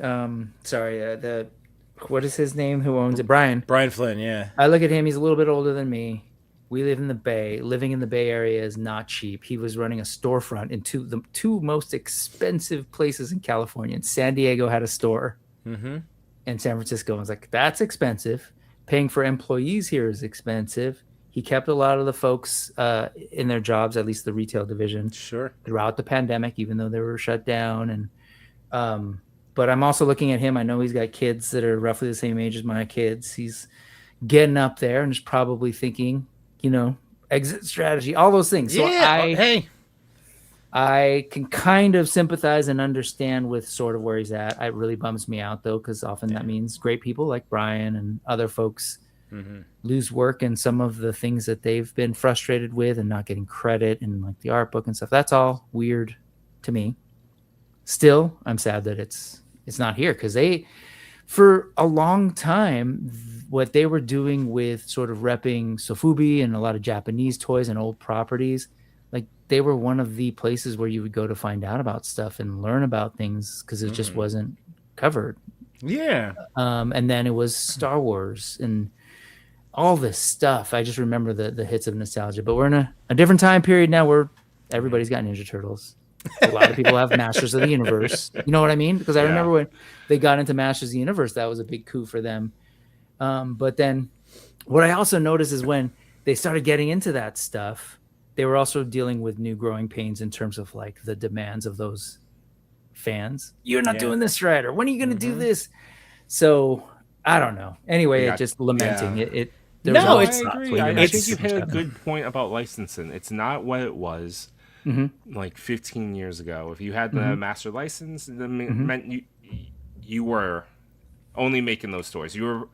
what is his name? Who owns it? Brian Flynn. Yeah. I look at him. He's a little bit older than me. We live in the Bay. Living in the Bay Area is not cheap. He was running a storefront in the two most expensive places in California. And San Diego had a store. Mm-hmm. And San Francisco. I was like, that's expensive. Paying for employees here is expensive. He kept a lot of the folks in their jobs, at least the retail division, throughout the pandemic, even though they were shut down. And but but I'm also looking at him. I know he's got kids that are roughly the same age as my kids. He's getting up there and is probably thinking, exit strategy, all those things. So I can kind of sympathize and understand with sort of where he's at. It really bums me out though, because often that means great people like Brian and other folks lose work and some of the things that they've been frustrated with and not getting credit and like the art book and stuff. That's all weird to me. Still, I'm sad that it's not here, because for a long time, what they were doing with sort of repping Sofubi and a lot of Japanese toys and old properties, like they were one of the places where you would go to find out about stuff and learn about things, because it just wasn't covered. Yeah. And then it was Star Wars and all this stuff. I just remember the hits of nostalgia. But we're in a different time period now where everybody's got Ninja Turtles. A lot of people have Masters of the Universe. You know what I mean? Because I remember when they got into Masters of the Universe, that was a big coup for them. But then what I also noticed is when they started getting into that stuff, they were also dealing with new growing pains in terms of like the demands of those fans. You're not doing this right, or when are you going to do this? So I don't know. Anyway, just lamenting it. I agree. I think you hit a good point about licensing. It's not what it was like 15 years ago. If you had the master license, that meant you were only making those toys. You were,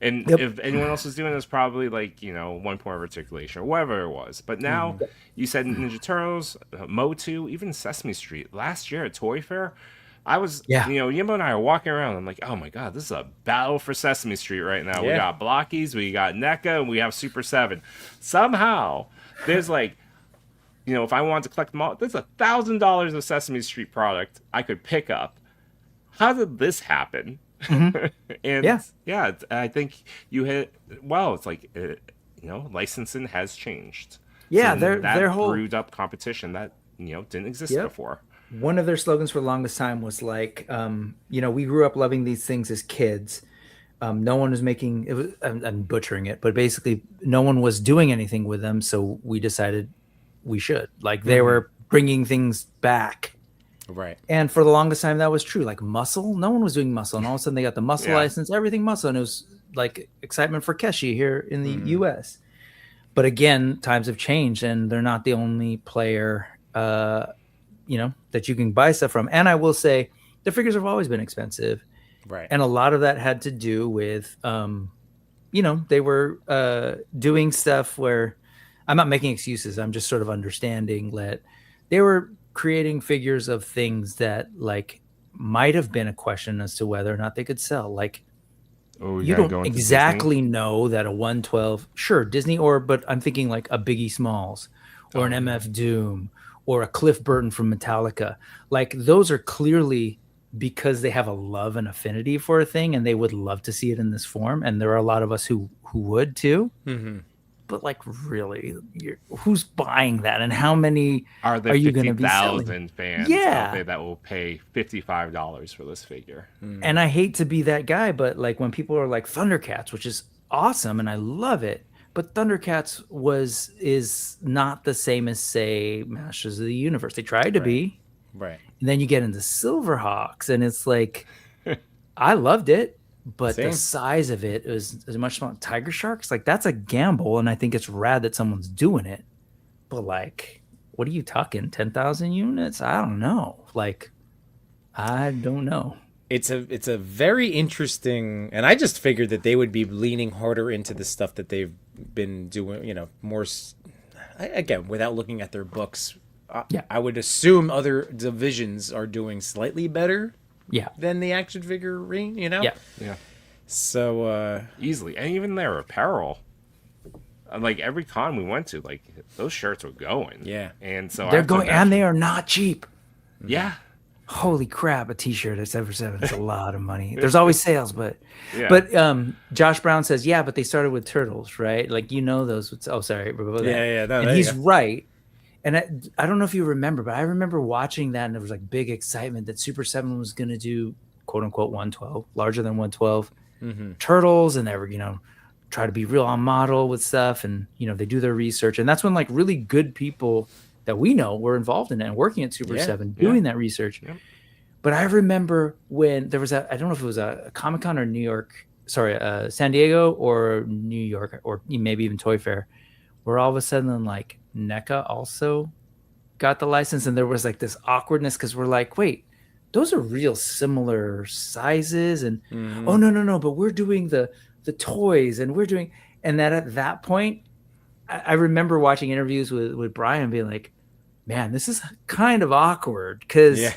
and if anyone else was doing this, probably like 1 point of articulation or whatever it was. But now you said Ninja Turtles, Motu, even Sesame Street. Last year at Toy Fair, I was, Yimbo and I are walking around. I'm like, oh my God, this is a battle for Sesame Street right now. We got Blockies, we got NECA, and we have Super 7. Somehow, there's like, if I wanted to collect them all, there's $1,000 of Sesame Street product I could pick up. How did this happen? And I think you hit, it's like, licensing has changed. Yeah, so their whole brewed up competition that, didn't exist before. One of their slogans for the longest time was like, we grew up loving these things as kids. No one was making it. I'm butchering it, but basically, no one was doing anything with them. So we decided we should. Like they were bringing things back, right? And for the longest time, that was true. Like Muscle, no one was doing Muscle, and all of a sudden they got the Muscle license, everything Muscle, and it was like excitement for Keshi here in the U.S. But again, times have changed, and they're not the only player. That you can buy stuff from. And I will say the figures have always been expensive. Right. And a lot of that had to do with, they were doing stuff where I'm not making excuses. I'm just sort of understanding that they were creating figures of things that like might have been a question as to whether or not they could sell. Like, you don't exactly know that a 112, sure, Disney, but I'm thinking like a Biggie Smalls or an MF Doom or a Cliff Burton from Metallica. Like those are clearly because they have a love and affinity for a thing and they would love to see it in this form. And there are a lot of us who would too. But like really, who's buying that? And how many are you going to be selling? 50,000 fans out there that will pay $55 for this figure. And I hate to be that guy, but like when people are like Thundercats, which is awesome and I love it, but Thundercats is not the same as, say, Masters of the Universe. They tried to be. Right. And then you get into Silverhawks, and it's like, I loved it, but the size of it is much smaller. Tiger Sharks, like, that's a gamble, and I think it's rad that someone's doing it. But, like, what are you talking, 10,000 units? I don't know. Like, I don't know. It's a very interesting, and I just figured that they would be leaning harder into the stuff that they've been doing, more, again, without looking at their books. I would assume other divisions are doing slightly better than the action figure ring, Yeah. So easily. And even their apparel. Like every con we went to, like those shirts were going. Yeah. And so they're going, and they are not cheap. Yeah. Holy crap, a t-shirt at 7 is a lot of money. There's always sales, but Josh Brown says, but they started with turtles, right? Like, those. Sorry. And he's right. And I don't know if you remember, but I remember watching that, and there was like big excitement that Super 7 was going to do, quote unquote, 112, larger than 112 turtles, and they were, try to be real on model with stuff, and they do their research, and that's when like really good people that we know were involved in it and working at Super 7 doing that research. But I remember when there was I don't know if it was a Comic Con or New York, sorry, San Diego or New York, or maybe even Toy Fair, where all of a sudden like NECA also got the license, and there was like this awkwardness because we're like, wait, those are real similar sizes, and oh no, but we're doing the toys, and we're doing, and that at that point, I remember watching interviews with Brian being like, man, this is kind of awkward because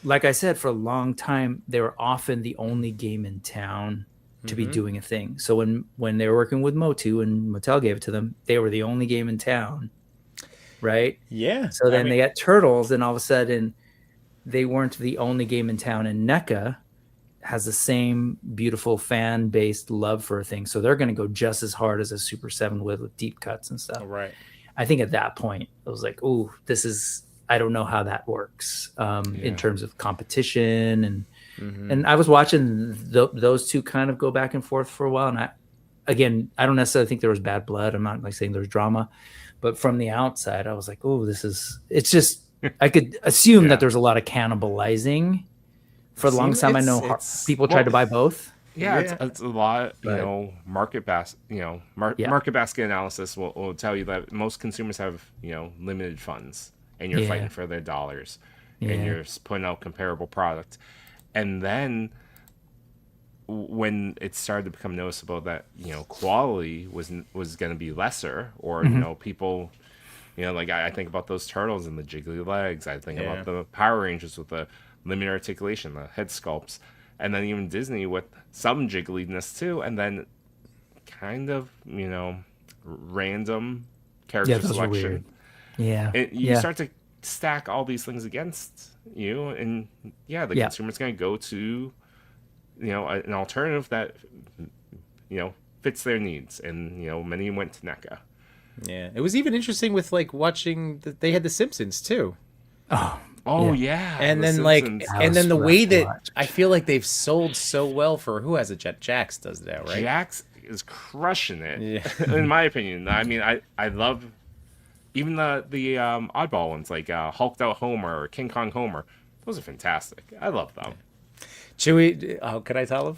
like I said, for a long time they were often the only game in town to be doing a thing. So when they were working with Motu and Mattel gave it to them, they were the only game in town, right? Yeah. So then they got Turtles, and all of a sudden they weren't the only game in town, and NECA has the same beautiful fan-based love for a thing, so they're going to go just as hard as a Super 7 with deep cuts and stuff. Right. I think at that point it was like, oh, this is, I don't know how that works in terms of competition, and I was watching those two kind of go back and forth for a while, and I don't necessarily think there was bad blood. I'm not like saying there's drama, but from the outside I was like, oh, it's just I could assume that there's a lot of cannibalizing. For the longest time, I know people tried to buy both. Yeah, it's a lot. Market basket. Market basket analysis will tell you that most consumers have limited funds, and you're fighting for their dollars, and you're putting out comparable product. And then when it started to become noticeable that quality was going to be lesser, or people, like I think about those turtles and the jiggly legs. I think about the Power Rangers with the limited articulation, the head sculpts, and then even Disney with some jiggliness too, and then kind of random character selection. You start to stack all these things against you, and the consumer's going to go to an alternative that fits their needs, and many went to NECA. Yeah, it was even interesting with like watching they had the Simpsons too. Oh yeah, and then the way that I feel like they've sold so well for who has a Jet. Jax does that, right? Jax is crushing it, in my opinion. I mean, I love even the oddball ones like Hulked Out Homer or King Kong Homer. Those are fantastic. I love them. Chewie, can I tell him?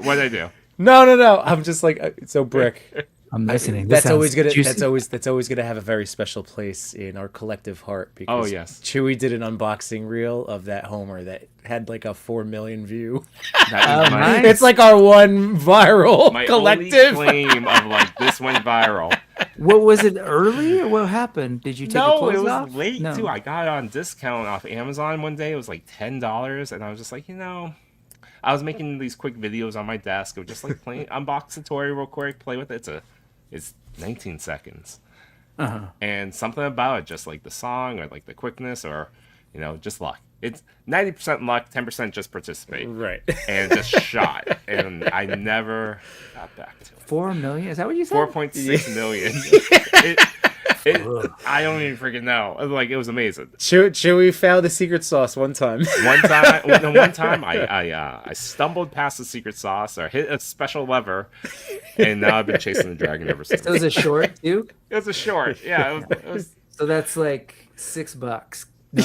What'd I do? No. I'm just like so Brick. I'm listening. That's always gonna have a very special place in our collective heart because Chewie did an unboxing reel of that Homer that had like a 4 million view. It's like our one viral collective. Only claim of like this went viral. What was it early or what happened? Did you take the clothes off? off? No, it was late too. I got it on discount off Amazon one day. It was like $10, and I was just like, I was making these quick videos on my desk of just like playing, unbox the toy real quick, play with it. It's 19 seconds. And something about it, just like the song or like the quickness or, just luck. It's 90% luck, 10% just participate. Right. And just shot. And I never got back to it. 4 million? Is that what you said? 4.6 million. I don't even freaking know. Like, it was amazing. Chewie found the secret sauce one time. One time I stumbled past the secret sauce or hit a special lever, and now I've been chasing the dragon ever since. So it was a short too? It was a short. Yeah. It was... So that's like $6. It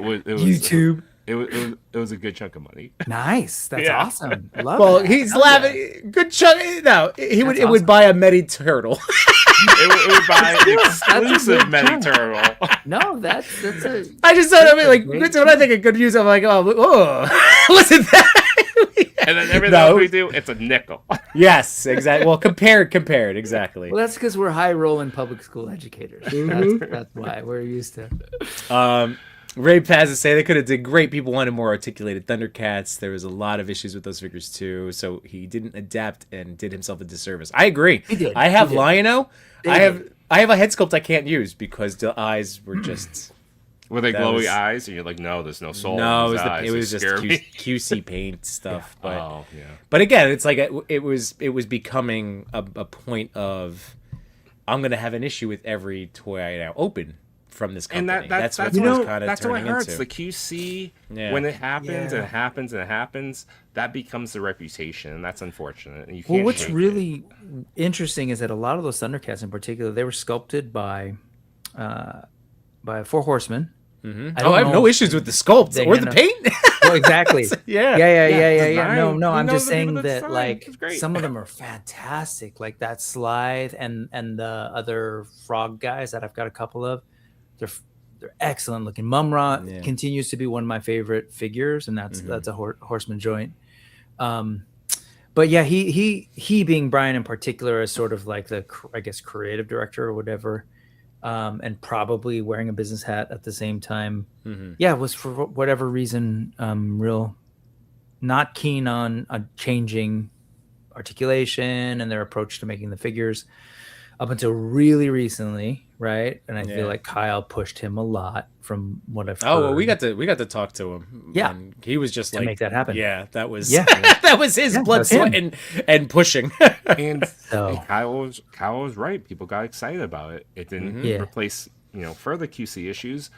was YouTube. It was a good chunk of money. Nice. That's awesome. Love that. He's laughing. Good chunk. No, it would buy a Mety turtle. it would buy an exclusive Mety turtle. No, that's a. I just thought when I think of good use, I'm like, oh, listen to that. And then everything else we do, it's a nickel. Yes, exactly. Well, compared, exactly. Well, that's because we're high rolling public school educators. That's why we're used to. Ray Paz is saying they could have did great. People wanted more articulated Thundercats. There was a lot of issues with those figures too, so he didn't adapt and did himself a disservice. I agree. He did. I have Lion-O. I have a head sculpt I can't use because the eyes were just. Were they glowy eyes? And you're like, no, there's no soul. No, in these eyes. It was just QC paint stuff. Yeah. But again, it's like it was becoming a point of I'm gonna have an issue with every toy I now open from this company. And that's what it hurts. Into. The QC, when it happens and it happens and it happens, that becomes the reputation, and that's unfortunate. And you can't what's really interesting is that a lot of those Thundercats in particular, they were sculpted by by Four Horsemen. Mm-hmm. I have no issues with the sculpt or the paint. Well, exactly. Yeah. No, I'm just saying that that design. like It's great. some of them are fantastic. Like that Slithe and the other frog guys that I've got a couple of. They're excellent looking. Mumra continues to be one of my favorite figures, and that's a Horseman joint. But yeah, he being Brian in particular is sort of like the, I guess, creative director or whatever. And probably wearing a business hat at the same time. Yeah, was for whatever reason real not keen on changing articulation and their approach to making the figures up until really recently, right? And I feel like Kyle pushed him a lot from what I've heard. Oh, well, we got to talk to him. Yeah, and he was just like, make that happen. Yeah, that was that was his blood, sweat, and pushing. And Kyle was right. People got excited about it. It didn't replace further QC issues.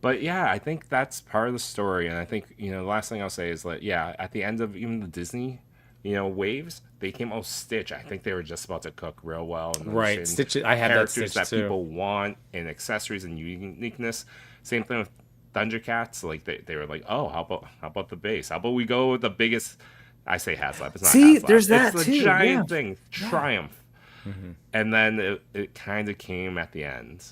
But yeah, I think that's part of the story. And I think the last thing I'll say is that at the end of even the Disney waves, they came Stitch. I think they were just about to cook real well. And right, Stitch. I had characters that people want and accessories and uniqueness. Same thing with Thundercats. Like they were like, oh, how about the base? How about we go with the biggest? I say HasLab. It's not HasLab. There's that it's too. The giant thing, Triumph. And then it kind of came at the end,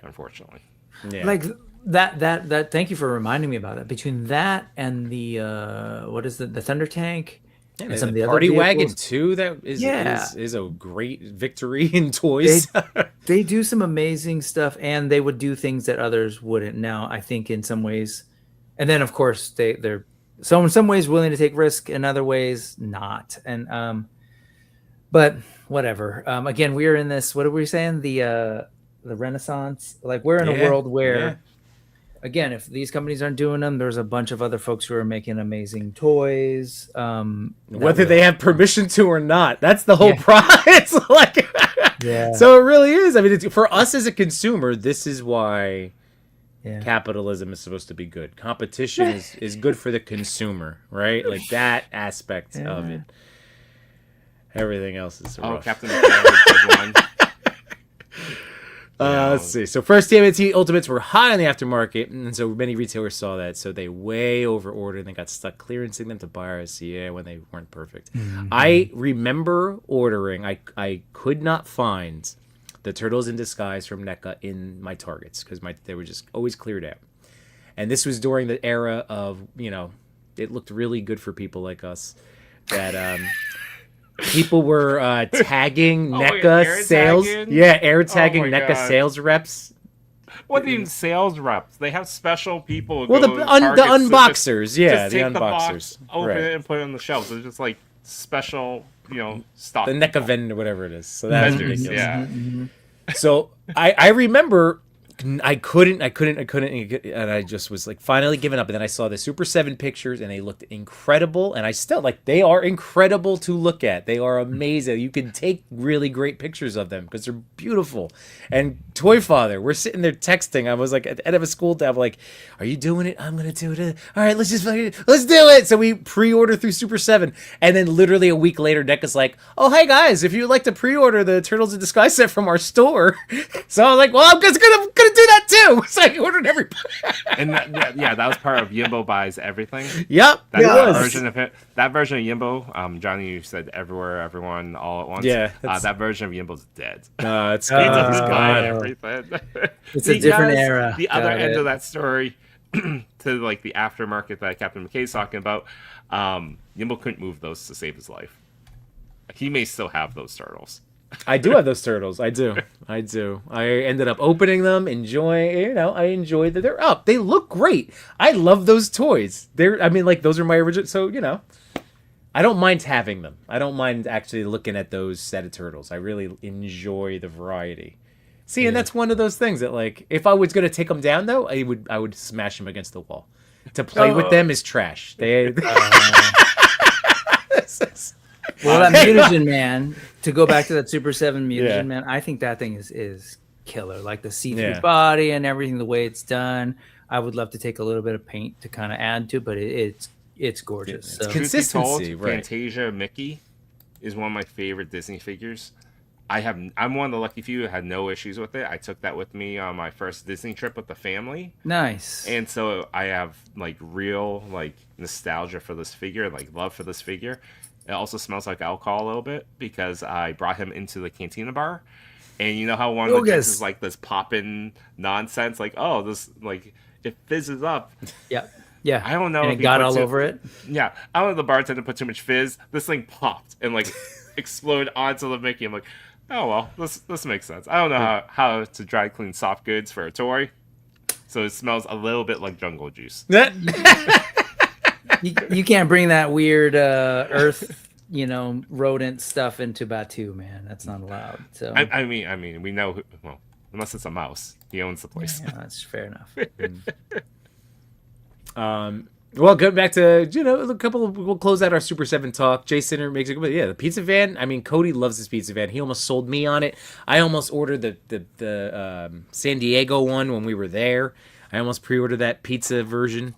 unfortunately. Yeah. Like that. Thank you for reminding me about that. Between that and the what is the Thunder Tank? Yeah, and some of the Party Wagon too. That is a great victory in toys. They do some amazing stuff, and they would do things that others wouldn't. Now, I think in some ways, and then of course they're so in some ways willing to take risk, in other ways not. And but whatever. Again, we are in this. What are we saying? The Renaissance. Like we're in a world where. Again, if these companies aren't doing them, there's a bunch of other folks who are making amazing toys. Whether they have permission to or not, that's the whole prize. Like, so it really is. I mean, for us as a consumer, this is why capitalism is supposed to be good. Competition is good for the consumer, right? Like that aspect of it. Everything else is rough. Captain one. Let's see. So first TMNT Ultimates were hot in the aftermarket, and so many retailers saw that, so they way over ordered and they got stuck clearancing them to buy RSCA when they weren't perfect. I remember ordering. I could not find the Turtles in Disguise from NECA in my Targets because they were just always cleared out. And this was during the era of it looked really good for people like us that. People were tagging NECA sales. Air tagging NECA sales reps. What do you mean sales reps? They have special people. Well, the unboxers. The unboxers. Open it and put it on the shelves. It's just like special, stock. The NECA vendor, whatever it is. So that's ridiculous. So I remember I couldn't, and I just was like finally giving up. And then I saw the Super 7 pictures, and they looked incredible. And I still they are incredible to look at. They are amazing. You can take really great pictures of them because they're beautiful. And Toy Father, we're sitting there texting. I was like at the end of a school day, I'm like, "Are you doing it? I'm gonna do it. All right, let's do it." So we pre-order through Super 7, and then literally a week later, NECA's like, "Oh, hey guys, if you'd like to pre-order the Turtles in Disguise set from our store," so I was like, "Well, I'm just gonna do that too." So I ordered everybody. And that was part of Yimbo Buys Everything. Yep, that version of Yimbo. Johnny, you said everywhere, everyone, all at once. Yeah, that version of Yimbo's dead. It's gone. Everything. It's a different era. The other end of that story, to like the aftermarket that Captain McKay's talking about, Yimbo couldn't move those to save his life. He may still have those turtles. I do have those turtles. I do. I ended up opening them, enjoying. I enjoyed that they're up. They look great. I love those toys. Those are my original. So I don't mind having them. I don't mind actually looking at those set of turtles. I really enjoy the variety. See, and that's one of those things that, like, if I was gonna take them down, though, I would smash them against the wall. To play with them is trash. Well, that Mutagen Man, to go back to that Super 7 Mutagen Man, I think that thing is killer. Like the see-through body and everything, the way it's done. I would love to take a little bit of paint to kind of add to, but it's gorgeous. It's consistency, right? Fantasia Mickey is one of my favorite Disney figures. I'm one of the lucky few who had no issues with it. I took that with me on my first Disney trip with the family. Nice. And so I have like real like nostalgia for this figure, like love for this figure. It also smells like alcohol a little bit because I brought him into the cantina bar. And you know how one of the drinks is like this poppin' nonsense, like, oh, this like it fizzes up. Yeah. Yeah. I don't know And if it got all over it. Yeah. I don't know if the bartender put too much fizz. This thing popped and like exploded onto the Mickey. I'm like, oh well, this makes sense. I don't know how to dry clean soft goods for a toy. So it smells a little bit like jungle juice. You can't bring that weird earth, rodent stuff into Batu, man. That's not allowed. So I mean, we know well, unless it's a mouse, he owns the place. yeah, that's fair enough. Well, going back to a couple. We'll close out our Super 7 talk. Jay Sinner makes a good. Yeah, the pizza van. I mean, Cody loves this pizza van. He almost sold me on it. I almost ordered the San Diego one when we were there. I almost pre-ordered that pizza version.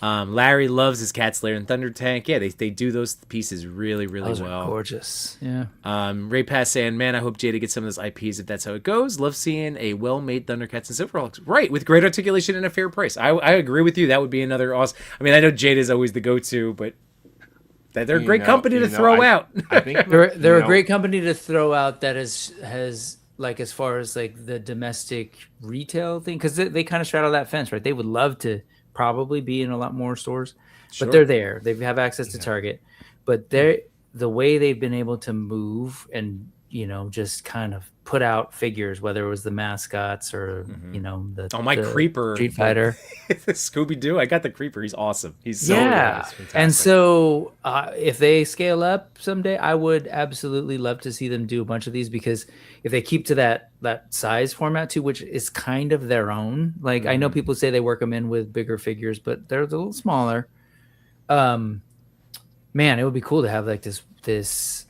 Larry loves his Cat's Lair and Thunder Tank. Yeah, they do those pieces really, really Those well. are gorgeous. Yeah. Ray Pass saying, man, I hope Jada gets some of those IPs if that's how it goes. Love seeing a well-made Thundercats and Silverhawks. Right, with great articulation and a fair price. I agree with you. That would be another awesome. I mean, I know Jada's always the go-to, but they're a great company to throw out. I think They're a great company to throw out that has like as far as like the domestic retail thing, because they kind of straddle that fence, right? They would love to probably be in a lot more stores, Sure. but they're there. They have access to Target, but the way they've been able to move and just kind of put out figures, whether it was the mascots or the Creeper Street Fighter, Scooby Doo. I got the Creeper. He's awesome. He's so yeah. good. And so if they scale up someday, I would absolutely love to see them do a bunch of these, because if they keep to that size format too, which is kind of their own, like I know people say they work them in with bigger figures, but they're a little smaller. Man, it would be cool to have like this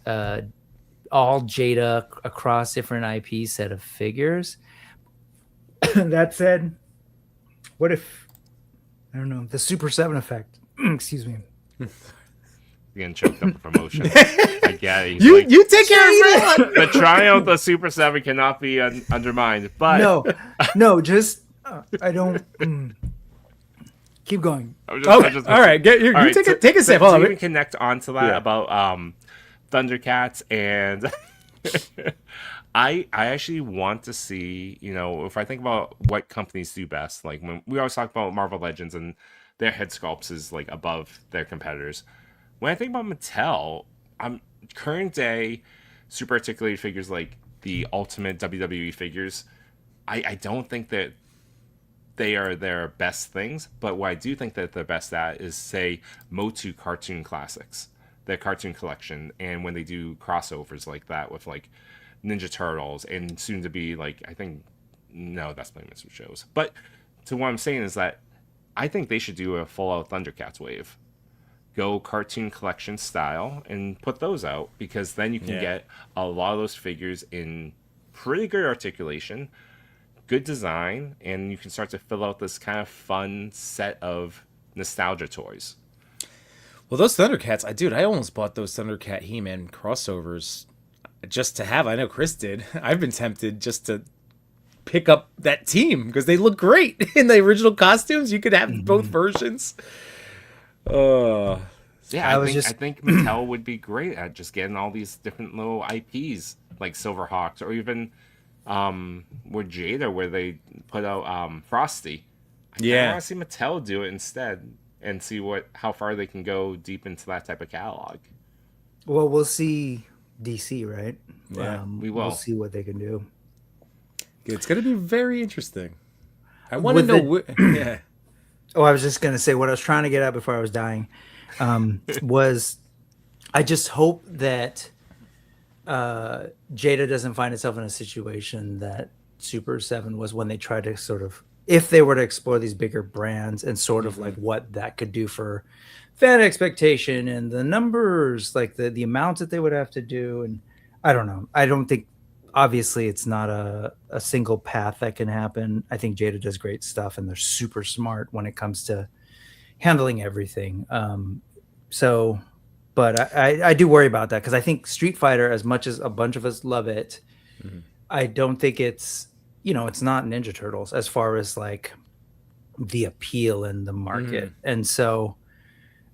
all Jada across different IP set of figures. That said, what if, I don't know, the Super 7 effect? Excuse me. Getting choked up with promotion. I get it. You take care of that. The triumph of Super 7 cannot be undermined. But no, just I don't. Keep going. All right, take a sip. To Hold on. even connect onto that about Thundercats, and I actually want to see, if I think about what companies do best, like when we always talk about Marvel Legends and their head sculpts is like above their competitors. When I think about Mattel, current day super articulated figures like the Ultimate WWE figures, I don't think that they are their best things, but what I do think that they're best at is, say, Motu cartoon classics, their cartoon collection, and when they do crossovers like that with like Ninja Turtles and soon to be like, I think, no, that's playing Mr. Shows. But to what I'm saying is that I think they should do a full-out Thundercats wave. Go cartoon collection style and put those out, because then you can get a lot of those figures in pretty good articulation, good design, and you can start to fill out this kind of fun set of nostalgia toys. Well, those Thundercats, I almost bought those Thundercat He-Man crossovers just to have. I know Chris did. I've been tempted just to pick up that team because they look great in the original costumes. You could have both versions. Yeah, I think Mattel would be great at just getting all these different little IPs like Silverhawks, or even with Jada, where they put out Frosty. I want to see Mattel do it instead and see how far they can go deep into that type of catalog. Well, we'll see DC, right? Yeah, we will. We'll see what they can do. It's going to be very interesting. I want to know. Yeah. Oh, I was just going to say what I was trying to get at before I was dying. Was I just hope that Jada doesn't find itself in a situation that Super 7 was, when they tried to sort of, if they were to explore these bigger brands and sort of like what that could do for fan expectation and the numbers, like the amounts that they would have to do. And I don't know. I don't think, obviously it's not a single path that can happen. I think Jada does great stuff and they're super smart when it comes to handling everything. But I do worry about that, because I think Street Fighter, as much as a bunch of us love it, I don't think it's, it's not Ninja Turtles as far as like the appeal in the market. And so,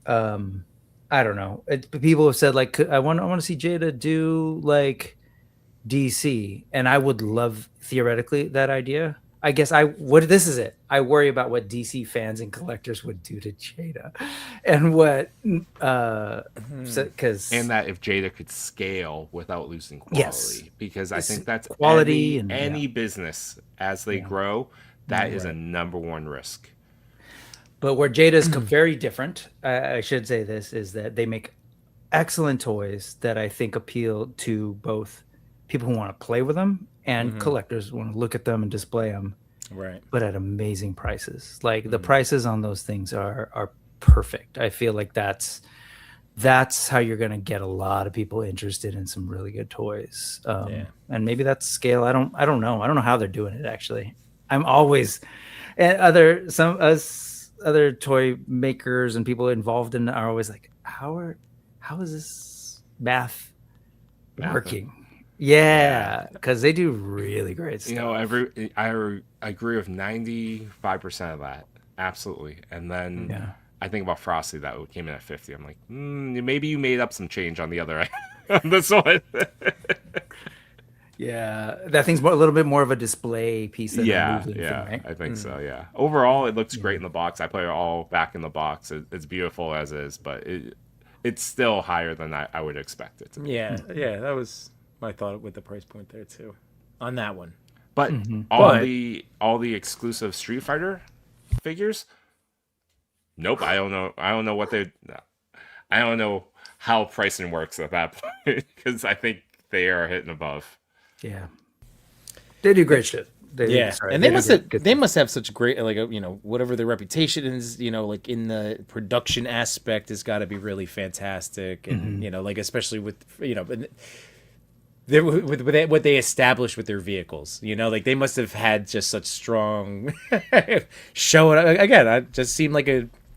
I don't know. People have said like, I want to see Jada do like DC, and I would love theoretically that idea. I guess this is it. I worry about what DC fans and collectors would do to Jada, and what because and that if Jada could scale without losing quality, because I think that's quality any business as they grow, that is a number one risk. But where Jada is very different, I should say this, is that they make excellent toys that I think appeal to both people who want to play with them and collectors who want to look at them and display them. Right. But at amazing prices. Like the prices on those things are perfect. I feel like that's how you're going to get a lot of people interested in some really good toys. And maybe that's scale. I don't know. I don't know how they're doing it actually. I'm always other toy makers and people involved in it are always like, how is this math working? Yeah, because they do really great stuff. I agree with 95% of that, absolutely. And then I think about Frosty that came in at 50. I'm like, maybe you made up some change on the other end on this one. Yeah, that thing's a little bit more of a display piece than a moving thing, right? I think so, yeah. Overall, it looks great in the box. I play it all back in the box. It's beautiful as is, but it's still higher than I would expect it to be. Yeah, that was my thought with the price point there, too, on that one. But all the exclusive Street Fighter figures, nope, I don't know what I don't know how pricing works at that point, because I think they are hitting above. Yeah, they do great shit. And they must have such great, like, whatever their reputation is, like in the production aspect has got to be really fantastic, and like especially with with what they established with their vehicles, like they must have had just such strong show. Again, it just seemed like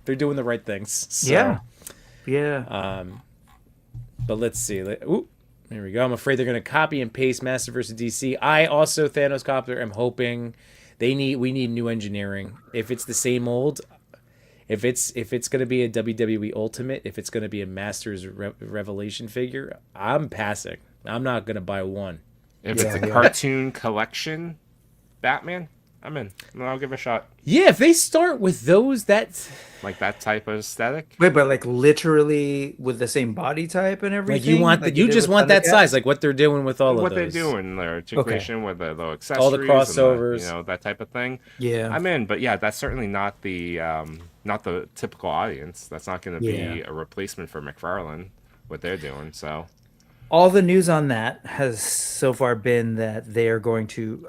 they're doing the right things. So, yeah. But let's see. There we go. I'm afraid they're going to copy and paste Master vs. DC. I also, Thanos Copter, am hoping we need new engineering. If it's the same old, if it's going to be a WWE Ultimate, if it's going to be a Masters Revelation figure, I'm passing. I'm not going to buy one. If it's a cartoon collection Batman, I'm in. I'll give it a shot. Yeah, if they start with those, like that type of aesthetic. Wait, but like literally with the same body type and everything. Like you just want that size, like what they're doing with all of those. What they're doing, their articulation with the accessories, all the crossovers, and that type of thing. Yeah, I'm in. But yeah, that's certainly not the typical audience. That's not going to be a replacement for McFarlane. What they're doing, so. All the news on that has so far been that they are going to.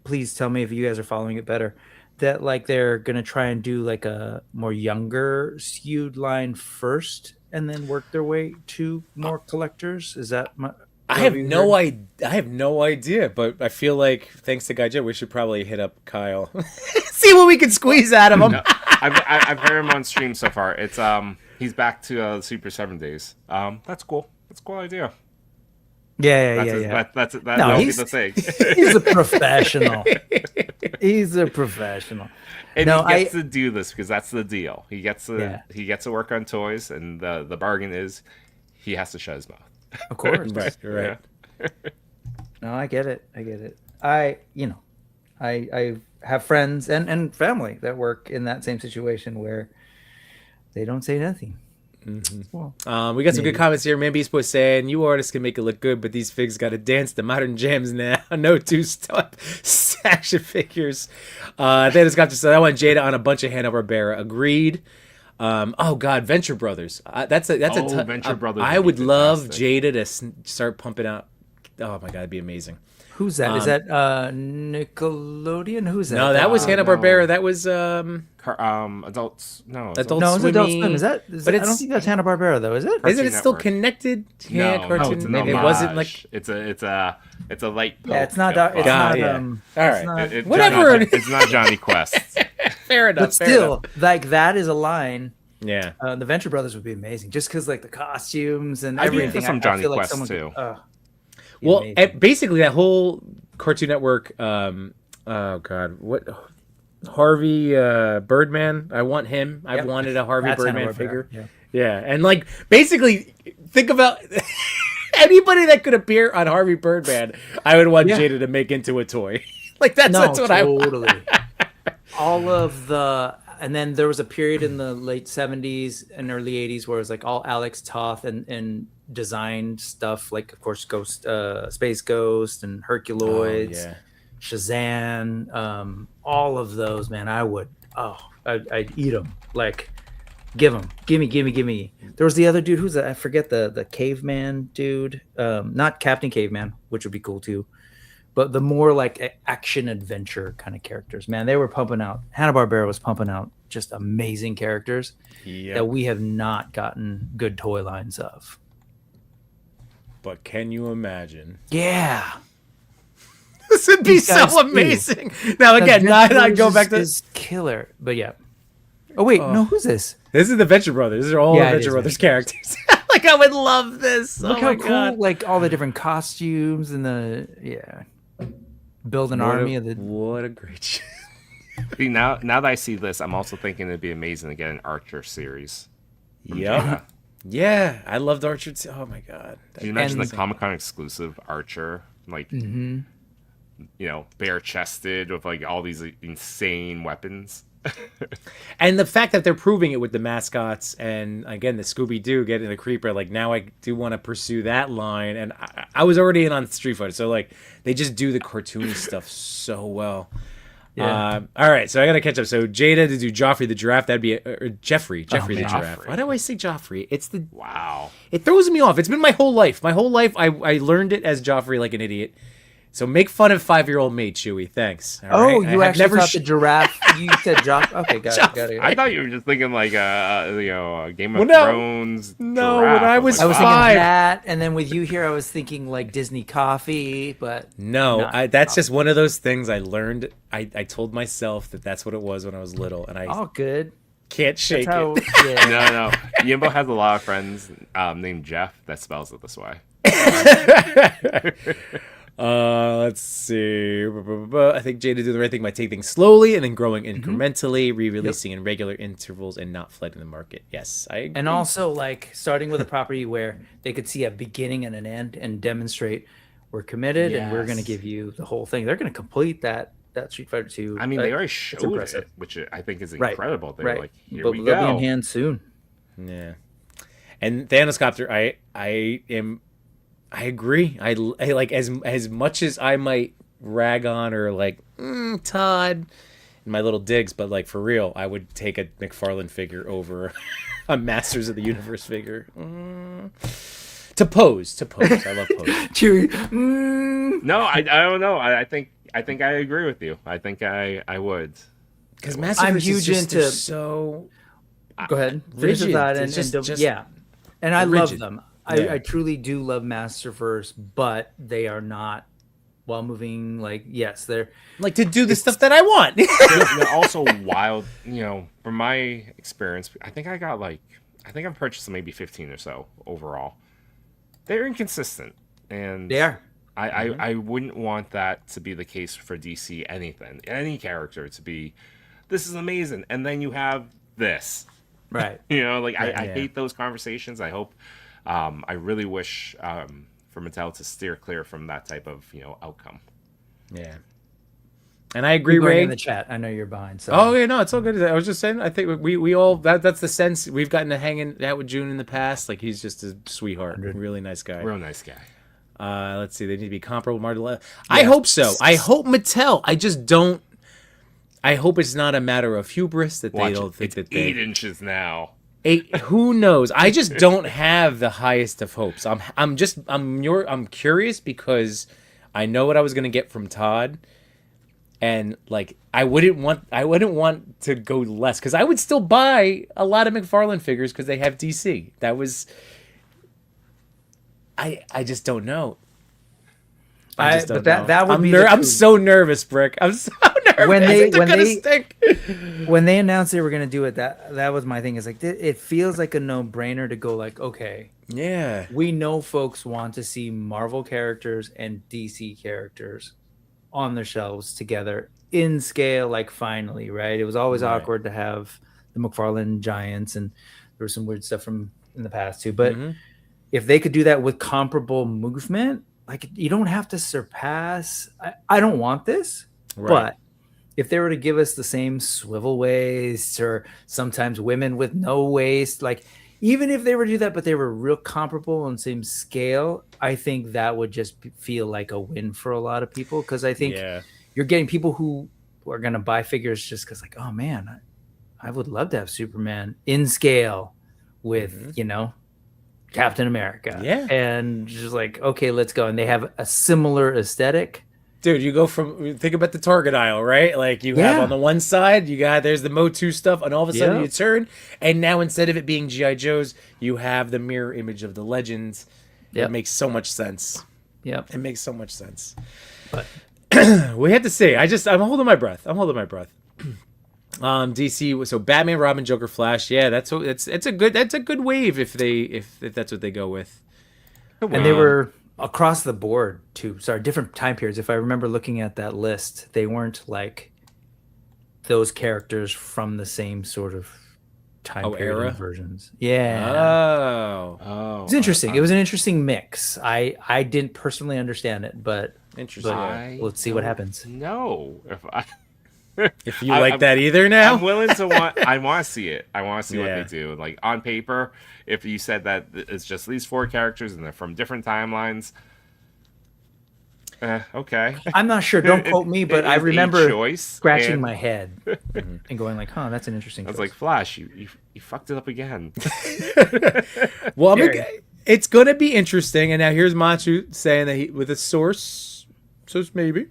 Please tell me if you guys are following it better. That like they're gonna try and do like a more younger skewed line first, and then work their way to more collectors. Is that my? I have no idea, but I feel like thanks to Guy Jet, we should probably hit up Kyle, see what we can squeeze out of him. No, I've heard him on stream so far. It's he's back to Super 7 Days. That's cool. That's a cool idea. Yeah. That'll be the thing. He's a professional. He's a professional. And he gets to do this because that's the deal. He gets to work on toys, and the bargain is he has to shut his mouth. Of course, right. Yeah. No, I get it. I have friends and family that work in that same situation where they don't say nothing. Mm-hmm. Well, we got some good comments here. Mambi's was saying, "You artists can make it look good, but these figs got to dance to modern jams now. No two-step action figures." Then it's got to say, "I want Jada on a bunch of Hanna-Barbera." Agreed. Oh God, Venture Brothers. That's a Venture Brothers. I would love Jada to start pumping out. Oh my God, it'd be amazing. Who's that? Is that Nickelodeon? Who's that? No, that was Hanna-Barbera. No. That was Adults. No, Adult no, it's Swimmy. Adult Swim. Is that? I don't think that's Hanna-Barbera though. Is it? Isn't it still connected? No, Cartoon. Maybe it wasn't like. It's a light. Yeah, it's not. It's not. All right. Whatever. It's not Johnny Quest. Fair enough. But still, like that is a line. Yeah. The Venture Brothers would be amazing, just because like the costumes and I'd be everything. for some Johnny Quest too. Well, amazing. basically that whole Cartoon Network. Oh God, what? Harvey Birdman. I want him. I've Yep. wanted a Harvey That's Birdman Hanna-Barbera, figure. yeah. Yeah, and like basically, think about anybody that could appear on Harvey Birdman. I would want Yeah. Jada to make into a toy. Like that's what I want. totally. All of the, and then there was a period in the late 70s and early 80s where it was like all Alex Toth and designed stuff, like of course Ghost, Space Ghost and Herculoids, Oh, yeah. Shazam, all of those, man. I'd eat them. Like, gimme. There was the other dude, who's that? I forget the caveman dude. Not Captain Caveman, which would be cool too, but the more like action adventure kind of characters. Man, they were pumping out. Hanna-Barbera was pumping out just amazing characters that we have not gotten good toy lines of. But can you imagine? Yeah. This would be These guys so do. amazing. Now again, I go back to is killer, but yeah. Oh wait, no, who's this? this is the Venture Brothers. These are all Yeah, it Venture is Brothers Venture characters. Like I would love this. Look oh how my cool, God. like all the different costumes and build an army of the. What a great show. See, now that I see this, I'm also thinking it'd be amazing to get an Archer series. Yep. Yeah, I loved Archer too. Oh my God. Can you imagine And- the Comic-Con exclusive Archer? Like, Mm-hmm. you know, bare-chested with like all these insane weapons. And the fact that they're proving it with the mascots and again the Scooby-Doo getting the Creeper, like now I do want to pursue that line. And I was already in on Street Fighter, so like they just do the cartoony stuff so well. Yeah. All right, so I gotta catch up. So Jada to do Joffrey the giraffe, that'd be Jeffrey the man. giraffe. Joffrey. Why do I say Joffrey? It's the Wow. it throws me off. It's been my whole life. My whole life I learned it as Joffrey like an idiot. So make fun of 5-year-old me, Chewy. Thanks. All Oh, right? you I have actually never thought the giraffe. You said Joff. Okay, got it. I thought you were just thinking like Game of Well, no. Thrones. No, giraffe. when I was I was like, thinking five. that, and then with you here, I was thinking like Disney coffee, but No, not that's just one of those things I learned. I told myself that that's what it was when I was little, and I all good. can't shake That's how, it. yeah. No. Yimbo has a lot of friends named Jeff that spells it this way. Let's see. I think Jada did the right thing by taking things slowly and then growing incrementally, re-releasing in regular intervals, and not flooding the market. Yes, I agree. And also, like, starting with a property where they could see a beginning and an end and demonstrate we're committed and we're going to Yes. give you the whole thing. They're going to complete that Street Fighter 2. I mean, they already it's showed impressive. it, which I think is Right, incredible. They're right. like, here But we they'll be in go. hand soon. Yeah. And Thanoscopter, I agree. I like as much as I might rag on or like Todd in my little digs, but like for real, I would take a McFarlane figure over a Masters of the Universe figure. To pose. I love pose. Chewy. No, I don't know. I think I agree with you. I think I would. Because Masters I'm is huge just, into- they're so Go ahead. Finish rigid. with that It's just yeah. And I love rigid. them. Yeah. I truly do love Masterverse, but they are not while moving. Like, yes, they're like to do the stuff that I want. They're also wild. You know, from my experience, I think I've purchased maybe 15 or so overall. They're inconsistent, and they are. I wouldn't want that to be the case for DC. Any character to be, this is amazing, and then you have this. Right. You know, like I Yeah. hate those conversations. I hope, I really wish for Mattel to steer clear from that type of outcome. Yeah. And I agree, Going Ray. in the chat. I know you're behind. So. Oh yeah, no, it's all good. I was just saying. I think we all that's the sense we've gotten to hanging out with June in the past. Like he's just a sweetheart, really nice guy. Real nice guy. Let's see, they need to be comparable. Martel. I hope so. I hope Mattel. I just don't. I hope it's not a matter of hubris that Watch they don't it. think It's that they. 8 inches now. Who knows? I just don't have the highest of hopes. I'm curious because I know what I was gonna get from Todd. And like I wouldn't want to go less because I would still buy a lot of McFarlane figures because they have DC. That was I just don't know. I just don't know. That would I'm be. I'm so nervous, Brick. I'm so nervous. when they announced they were gonna do it, that was my thing. Is like it feels like a no-brainer to go like, okay, Yeah. we know folks want to see Marvel characters and DC characters on their shelves together in scale, like finally, right? It was always Right. awkward to have the McFarlane Giants, and there was some weird stuff from in the past too. But if they could do that with comparable movement, like you don't have to surpass. I don't want this, Right. but if they were to give us the same swivel waist or sometimes women with no waist, like even if they were to do that, but they were real comparable and same scale, I think that would just feel like a win for a lot of people. Because I think you're getting people who are going to buy figures just because like, oh man, I would love to have Superman in scale with, Captain America. Yeah. And just like, okay, let's go. And they have a similar aesthetic. Dude, you go from think about the Target aisle, right? Like you have on the one side, there's the Motu stuff, and all of a sudden you turn, and now instead of it being G.I. Joe's, you have the mirror image of the Legends. It makes so much sense. Yep. It makes so much sense. But we have to see. I'm holding my breath. DC. So Batman, Robin, Joker, Flash. Yeah, it's a good wave if that's what they go with. And they were across the board too. Sorry, different time periods. If I remember looking at that list, they weren't like those characters from the same sort of time period era? Versions. Yeah. Oh. It's interesting. It was an interesting mix. I didn't personally understand it, but interesting. Let's see what happens. No, if you like that either now, I'm willing to I want to see it. I want to see what they do. Like on paper, if you said that it's just these 4 characters and they're from different timelines, okay. I'm not sure. Don't quote me, but I remember scratching my head and going like, "Huh, that's an interesting." I was like, "Flash, you fucked it up again." Well, it's gonna be interesting. And now here's Machu saying that with a source. So maybe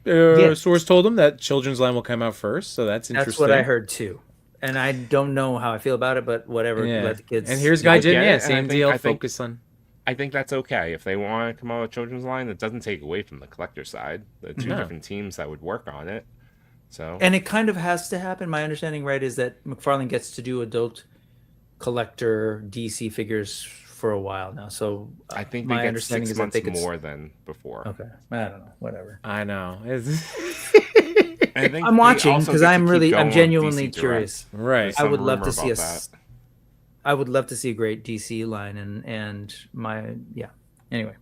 source told him that Children's Line will come out first, so that's interesting. That's what I heard too, and I don't know how I feel about it, but whatever. Let the kids. And here's Gaijin, same deal. Focus on. I think that's okay if they want to come out with Children's Line. It doesn't take away from the collector side. The two different teams that would work on it. So and it kind of has to happen. My understanding, right, is that McFarlane gets to do adult collector DC figures for a while now. So I think my they get understanding 6 is that months they could more than before. Okay, I don't know. Whatever. I know. I'm watching because I'm genuinely curious. Right. I would love to see I would love to see a great DC line and Anyway.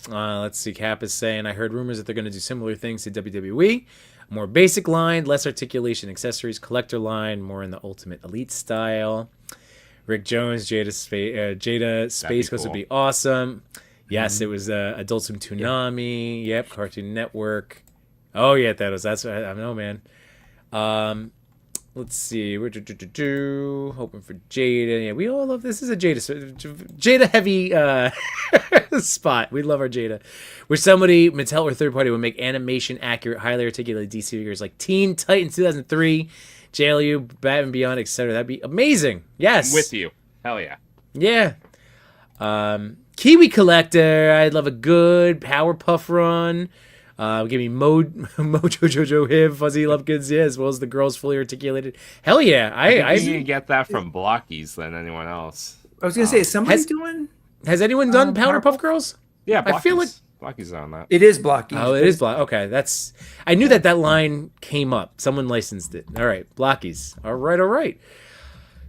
Let's see. Cap is saying, I heard rumors that they're going to do similar things to WWE. More basic line, less articulation accessories, collector line, more in the Ultimate Elite style. Rick Jones, Jada Space Ghost would be awesome. Yes, it was Adult Swim Toonami. Yep, Cartoon Network. Oh, yeah, that's what I know, man. Let's see. Hoping for Jada. Yeah, we all love this. This is a Jada heavy spot. We love our Jada. Where somebody, Mattel or third party, would make animation accurate, highly articulated DC figures like Teen Titans 2003, JLU, Batman Beyond, etc. That'd be amazing. Yes. With you. Hell yeah. Yeah. Kiwi Collector. I'd love a good Powerpuff run. Give me Mojo Jojo Hiv, Fuzzy Lumpkins, as well as the girls fully articulated. Hell yeah. I think you can get that from Blockies than anyone else. I was going to say, is somebody doing? Has anyone done Powerpuff Girls? Yeah, Blockies. I feel like Blockies on that. It is Blockies. Oh, it is Block. Okay, I knew that line came up. Someone licensed it. All right, Blockies. All right.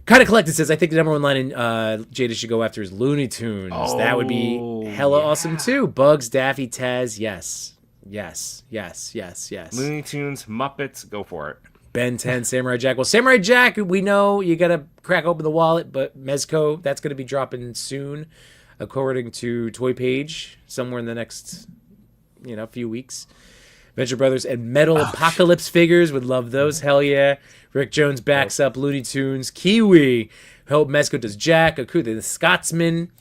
Kind of Collected says, I think the number one line in Jada should go after is Looney Tunes. That would be hella awesome too. Bugs, Daffy, Taz, yes. Looney Tunes, Muppets, go for it. Ben 10, Samurai Jack. Well, Samurai Jack, we know you got to crack open the wallet, but Mezco, that's going to be dropping soon, according to Toy Page, somewhere in the next, few weeks. Venture Brothers and Metal Apocalypse figures, would love those. Hell yeah. Rick Jones backs up Looney Tunes. Kiwi. Hope Mezco does Jack. Akuda, the Scotsman.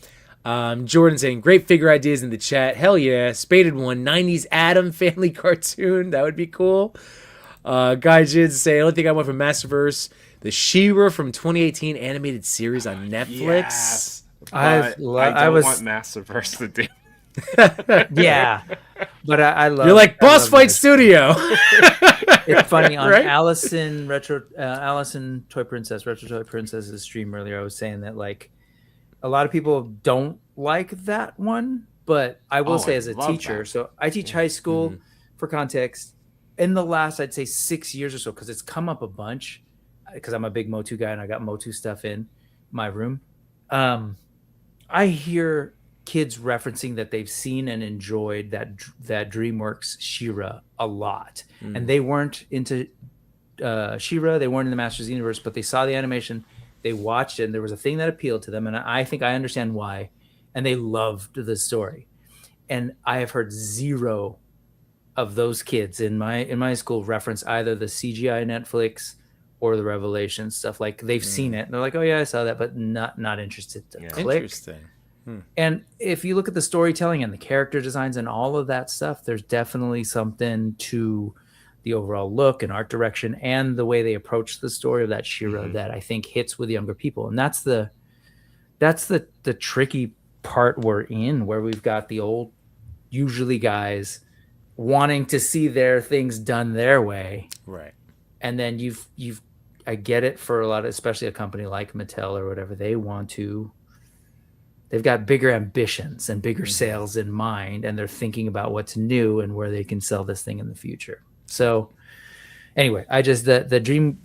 Jordan saying, great figure ideas in the chat. Hell yeah. Spaded one. 90s Adam family cartoon. That would be cool. Gaijin say, I don't think I went from Masterverse. The She-Ra from 2018 animated series on Netflix. Yes, I don't want Masterverse to do. Yeah. But I love You're like Boss Fight Studio. It's funny on Right? Allison Toy Princess, Retro Toy Princess's stream earlier. I was saying that like a lot of people don't like that one, but I will say I as a love teacher, that. so I teach high school for context. In the last, I'd say 6 years or so, because it's come up a bunch, because I'm a big Motu guy and I got Motu stuff in my room. I hear kids referencing that they've seen and enjoyed that DreamWorks She-Ra a lot, and they weren't into She-Ra, they weren't in the Masters of the Universe, but they saw the animation, they watched it, and there was a thing that appealed to them, and I think I understand why, and they loved the story. And I have heard zero of those kids in my school reference either the CGI Netflix or the Revelation stuff. Like they've seen it and they're like, oh yeah, I saw that, but not interested to click. Interesting. And if you look at the storytelling and the character designs and all of that stuff, there's definitely something to the overall look and art direction and the way they approach the story of that She-Ra that I think hits with younger people. And that's the tricky part we're in, where we've got the old, usually guys wanting to see their things done their way. Right. And then I get it for a lot of, especially a company like Mattel or whatever, they've got bigger ambitions and bigger sales in mind, and they're thinking about what's new and where they can sell this thing in the future. So anyway, the dream,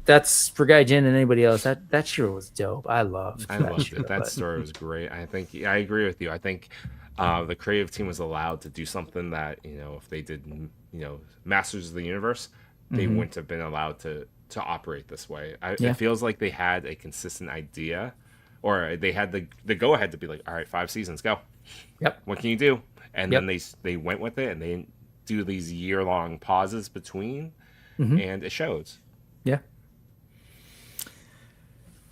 that's for Guy Jin and anybody else. That sure was dope. I loved it. That story was great. I think I agree with you. I think the creative team was allowed to do something that, if they did, Masters of the Universe, they wouldn't have been allowed to operate this way. It feels like they had a consistent idea, or they had the go ahead to be like, all right, 5 seasons, go. Yep. What can you do? And then they went with it, and they didn't do these year-long pauses between, and it shows. Yeah.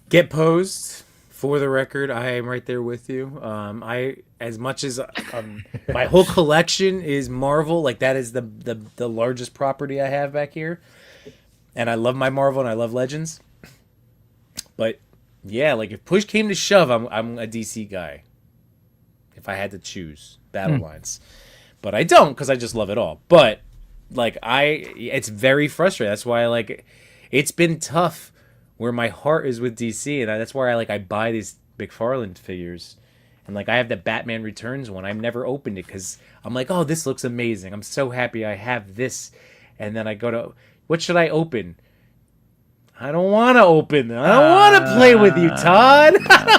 Get posed. For the record, I am right there with you. As much as my whole collection is Marvel, like that is the largest property I have back here, and I love my Marvel and I love Legends. But yeah, like if push came to shove, I'm a DC guy. If I had to choose battle lines, but I don't, because I just love it all. But like it's very frustrating. That's why it's been tough. Where my heart is with DC, and that's why I buy these McFarlane figures, and I have the Batman Returns one. I've never opened it because I'm like, oh, this looks amazing. I'm so happy I have this, and then I go to, what should I open? I don't want to open. I don't want to play with you, Todd.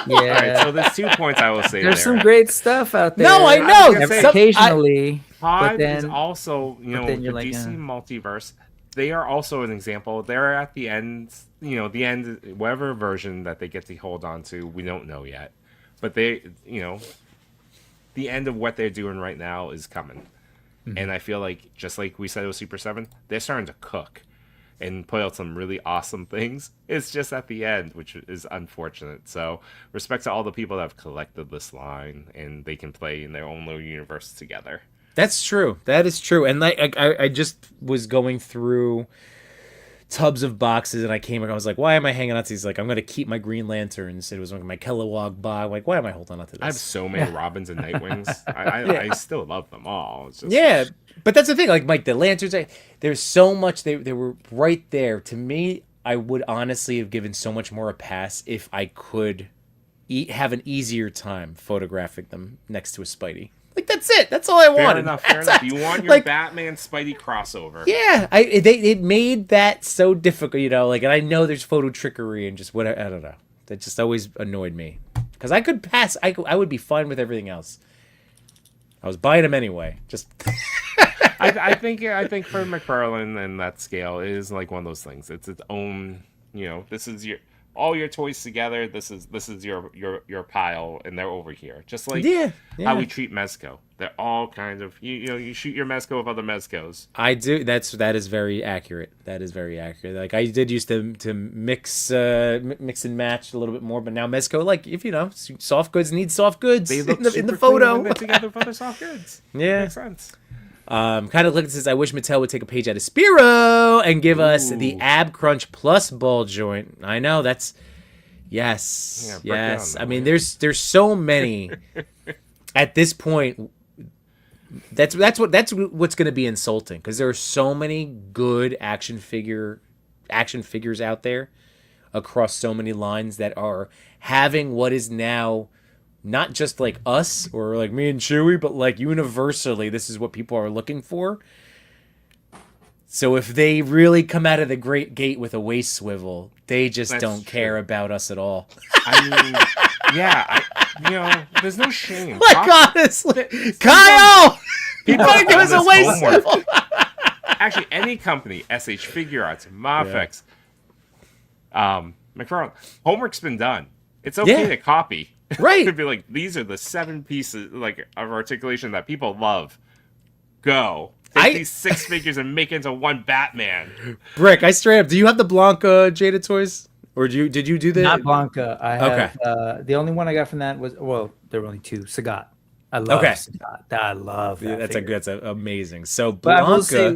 All right, so there's 2 points I will say. There's some great stuff out there. No, I know. Occasionally, Todd but then is also, the DC multiverse. They are also an example. They're at the end, the end, whatever version that they get to hold on to, we don't know yet. But they, the end of what they're doing right now is coming. And I feel like, just like we said with Super 7, they're starting to cook and put out some really awesome things. It's just at the end, which is unfortunate. So respect to all the people that have collected this line, and they can play in their own little universe together. That's true. That is true. And I just was going through tubs of boxes, and I was like, why am I hanging on to these? I'm going to keep my Green Lanterns. It was my Kilowog box. I'm like, why am I holding on to this? I have so many Robins and Nightwings. I still love them all. It's just, yeah, but that's the thing. Mike, the Lanterns, there's so much. They were right there. To me, I would honestly have given so much more a pass if I could have an easier time photographing them next to a Spidey. That's it. That's all I wanted. Fair enough. You want your Batman Spidey crossover. Yeah, it made that so difficult, and I know there's photo trickery and just whatever. I don't know. That just always annoyed me, because I could pass. I would be fine with everything else. I was buying them anyway. Just. I think for McFarlane and that scale, it is one of those things. It's its own. This is all your toys together. This is your pile, and they're over here. Just like how we treat Mezco. They're all kind of you shoot your Mezco with other Mezcos. I do. That is very accurate. That is very accurate. I did used to mix and match a little bit more, but now Mezco, if soft goods need soft goods, they look in the photo. They're together for other soft goods. Yeah, makes sense. Kind of look at this. I wish Mattel would take a page out of Spiro and give us the Ab Crunch Plus ball joint. I know that's yes. I mean, there's so many at this point. That's what's going to be insulting, because there are so many good action figures out there across so many lines that are having what is now not just like us or like me and Chewy, but like universally, this is what people are looking for. So if they really come out of the great gate with a waist swivel, they just don't care about us at all. I mean, yeah, there's no shame. Like, honestly, Kyle! People want to give us a waist swivel? Actually, any company, SH Figure Arts, Mafex, McFarlane, homework's been done. It's okay to copy. Right. To be like, these are the 7 pieces like of articulation that people love. Go. Take these 6 figures and make into one Batman. Brick, I straight up. Do you have the Blanca Jada toys, or did you do the? Not Blanca. I have. The only one I got from that was there were only 2. Sagat. I love Sagat. I love that. That's amazing. So But Blanca. I will say,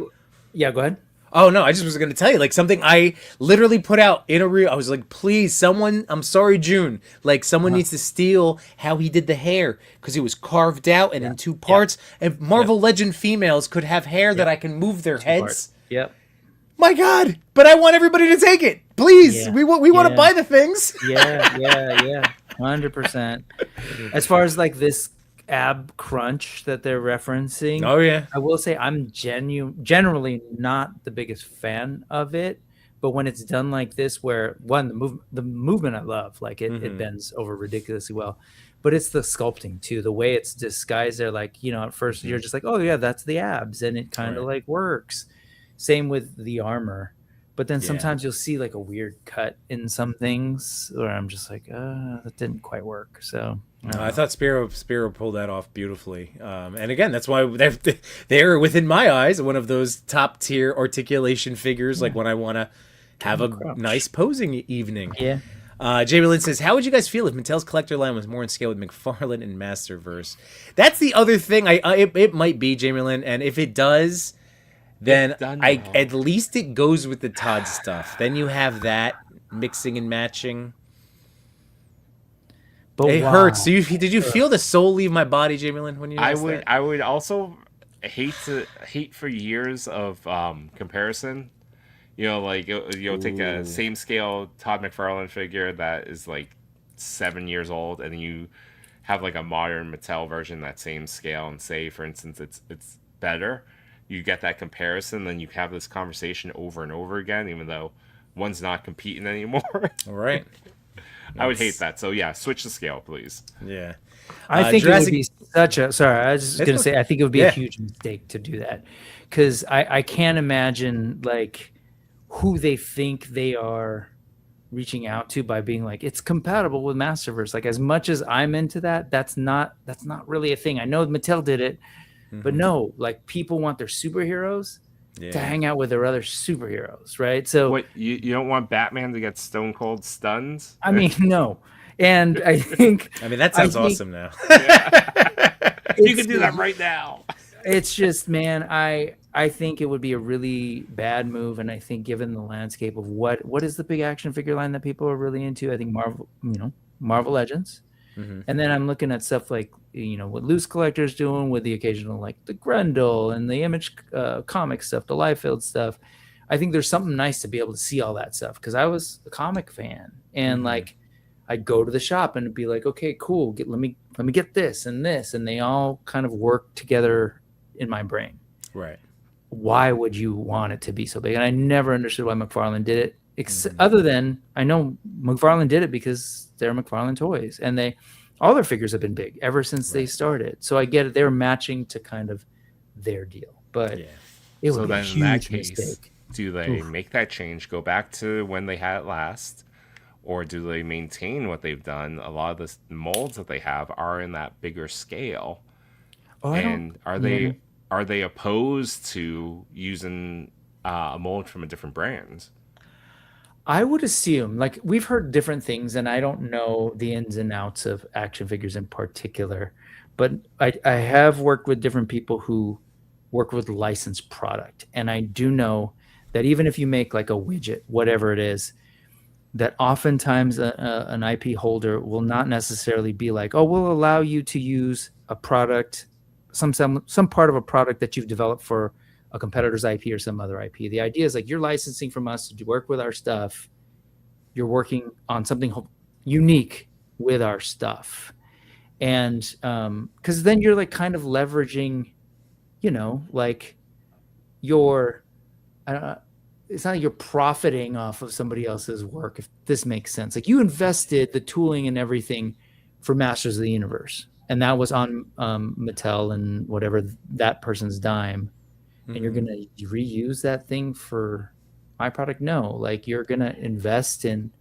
yeah, go ahead. Oh no, I just was going to tell you like something I literally put out in a reel. I was like, please, someone. I'm sorry, June. Like someone needs to steal how he did the hair, because it was carved out and in 2 parts. And Marvel Legend females could have hair that I can move their heads. Yep. My God! But I want everybody to take it, please. We want to buy the things. Yeah, 100%. As far as like this ab crunch that they're referencing, I will say I'm generally not the biggest fan of it, but when it's done like this, where the movement I love, like it bends over ridiculously well, but it's the sculpting too, the way it's disguised. They're like, at first you're just like, oh yeah, that's the abs, and it kind of like works. Same with the armor, but then sometimes you'll see like a weird cut in some things where I'm just like, that didn't quite work. So I thought Spiro pulled that off beautifully, and again, that's why they're within my eyes one of those top tier articulation figures. Like when I want to have a nice posing evening. Jamie Lynn says, how would you guys feel if Mattel's collector line was more in scale with McFarlane and Masterverse? That's the other thing. It might be, Jamie Lynn, and if it does, then at least it goes with the Todd stuff. Then you have that mixing and matching. But it hurts. Did you feel the soul leave my body, Jamie Lynn, when you? I would also hate for years of comparison. Like you'll take a same scale Todd McFarlane figure that is like 7 years old, and then you have like a modern Mattel version that same scale, and say, for instance, it's better. You get that comparison, then you have this conversation over and over again, even though one's not competing anymore. All right. I would hate that. So yeah, switch the scale, please. Yeah. I think it would be I was just going to say, I think it would be a huge mistake to do that, because I can't imagine like who they think they are reaching out to by being like, it's compatible with Masterverse. Like, as much as I'm into that, that's not really a thing. I know Mattel did it, but no, like people want their superheroes to hang out with their other superheroes, right? So what, you don't want Batman to get stone cold stuns? I mean, no. And I think that sounds awesome now. You can do that right now. It's just, man, I think it would be a really bad move, and I think given the landscape of what is the big action figure line that people are really into, I think Marvel Legends. And then I'm looking at stuff like, what Loose Collector's doing with the occasional, like the Grendel and the Image comic stuff, the Liefeld stuff. I think there's something nice to be able to see all that stuff, because I was a comic fan, and like I'd go to the shop and be like, okay, cool, let me get this and this, and they all kind of work together in my brain. Right. Why would you want it to be so big? And I never understood why McFarlane did it. Other than I know McFarlane did it because they're McFarlane toys, and all their figures have been big ever since they started. So I get it; they're matching to kind of their deal. But it would be a huge mistake. Do they make that change, go back to when they had it last, or do they maintain what they've done? A lot of the molds that they have are in that bigger scale, and are they opposed to using a mold from a different brand? I would assume, like, we've heard different things, and I don't know the ins and outs of action figures in particular, but I have worked with different people who work with licensed product, and I do know that even if you make like a widget, whatever it is, that oftentimes an IP holder will not necessarily be like, oh, we'll allow you to use a product some part of a product that you've developed for a competitor's IP or some other IP. The idea is like you're licensing from us to work with our stuff. You're working on something unique with our stuff. And because then you're like kind of leveraging, like it's not like you're profiting off of somebody else's work, if this makes sense. Like you invested the tooling and everything for Masters of the Universe, and that was on Mattel and whatever that person's dime. And you're going to reuse that thing for my product? No, like you're going to invest in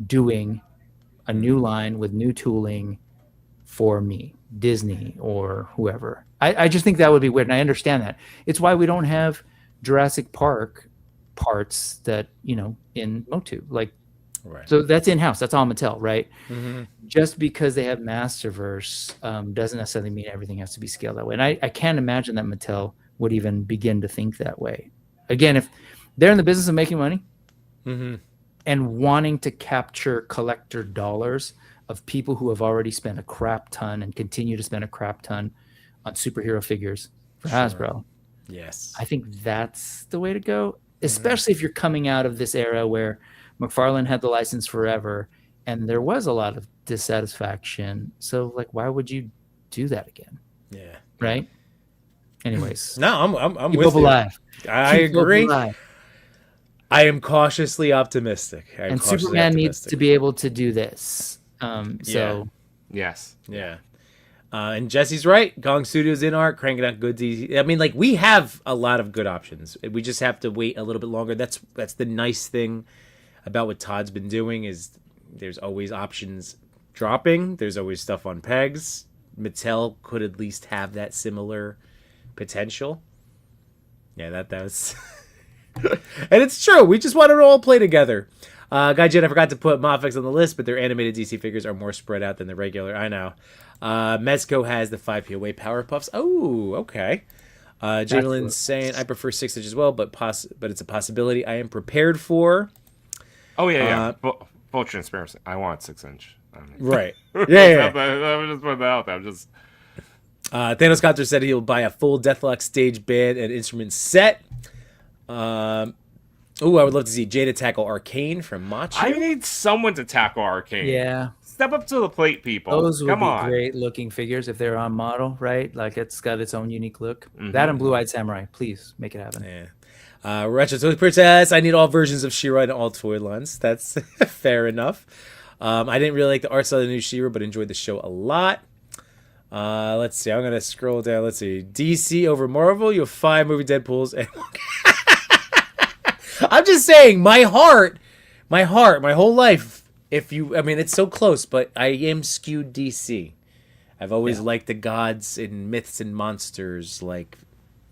doing a new line with new tooling for me, Disney or whoever. I just think that would be weird. And I understand that. It's why we don't have Jurassic Park parts that, in Motu. Like, right. So that's in-house. That's all Mattel, right? Just because they have Masterverse doesn't necessarily mean everything has to be scaled that way. And I can't imagine that Mattel would even begin to think that way. Again, if they're in the business of making money and wanting to capture collector dollars of people who have already spent a crap ton and continue to spend a crap ton on superhero figures for Hasbro. Yes. I think that's the way to go, especially if you're coming out of this era where McFarlane had the license forever and there was a lot of dissatisfaction. So like, why would you do that again? Yeah. Right. Anyways, no, I'm keep with hope you. Alive. I Keep hope agree. alive. I am cautiously optimistic. And Superman needs to be able to do this. So Yes. Yeah. And Jesse's right. Gong Studios in art, cranking out good DC. I mean, like, we have a lot of good options. We just have to wait a little bit longer. That's the nice thing about what Todd's been doing is there's always options dropping. There's always stuff on pegs. Mattel could at least have that similar potential. Yeah, that was... And it's true. We just want to all play together. Guy Jen, I forgot to put Mafex on the list, but their animated DC figures are more spread out than the regular. I know. Mezco has the 5 POA Power Puffs. Oh, okay. Jamelin's saying, I prefer 6-inch as well, but it's a possibility I am prepared for. Oh, yeah. Full transparency. I want 6-inch. Right. Yeah. I'm just putting that out there. I'm just... Thanos Cotter said he'll buy a full Deathlock stage band and instrument set. I would love to see Jada tackle Arcane from Macho. I need someone to tackle Arcane. yeah, Step up to the plate, people. those would Come be on. great looking figures if they're on model, right? Like it's got its own unique look. That and Blue Eyed Samurai, please make it happen. Yeah. Retro Toy Princess, I need all versions of She-Ra and all toy lines. That's fair enough. I didn't really like the art style of the new She-Ra, but enjoyed the show a lot. Let's see. I'm going to scroll down. Let's see. DC over Marvel. You have 5 movie Deadpools. And I'm just saying, my whole life, it's so close, but I am skewed DC. I've always liked the gods and myths and monsters, like,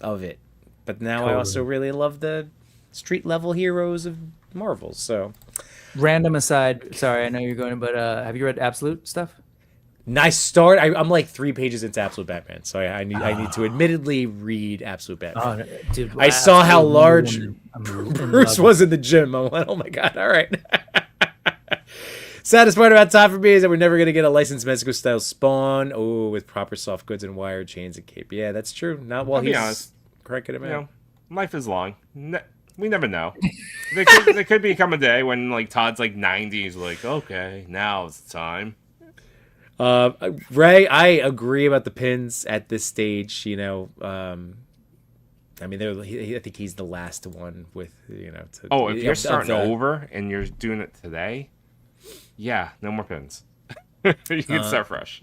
of it. But now I also really love the street level heroes of Marvel, so. Random aside, sorry, I know you're going, but have you read Absolute stuff? I'm like 3 pages into Absolute Batman, so I need to admittedly read Absolute Batman. Oh, dude, I saw how large Bruce was in the gym. I went, oh my god, all right. Saddest part about Todd for me is that we're never going to get a licensed Mexico style Spawn. Oh, with proper soft goods and wire chains and cape. Yeah, that's true. Not while he's honest. cranking him out. Life is long. We never know. there could become a day when like Todd's like 90. He's like, okay, now's the time. Ray, I agree about the pins at this stage. I think he's the last one with If you're starting over and you're doing it today, yeah, no more pins. You can start fresh.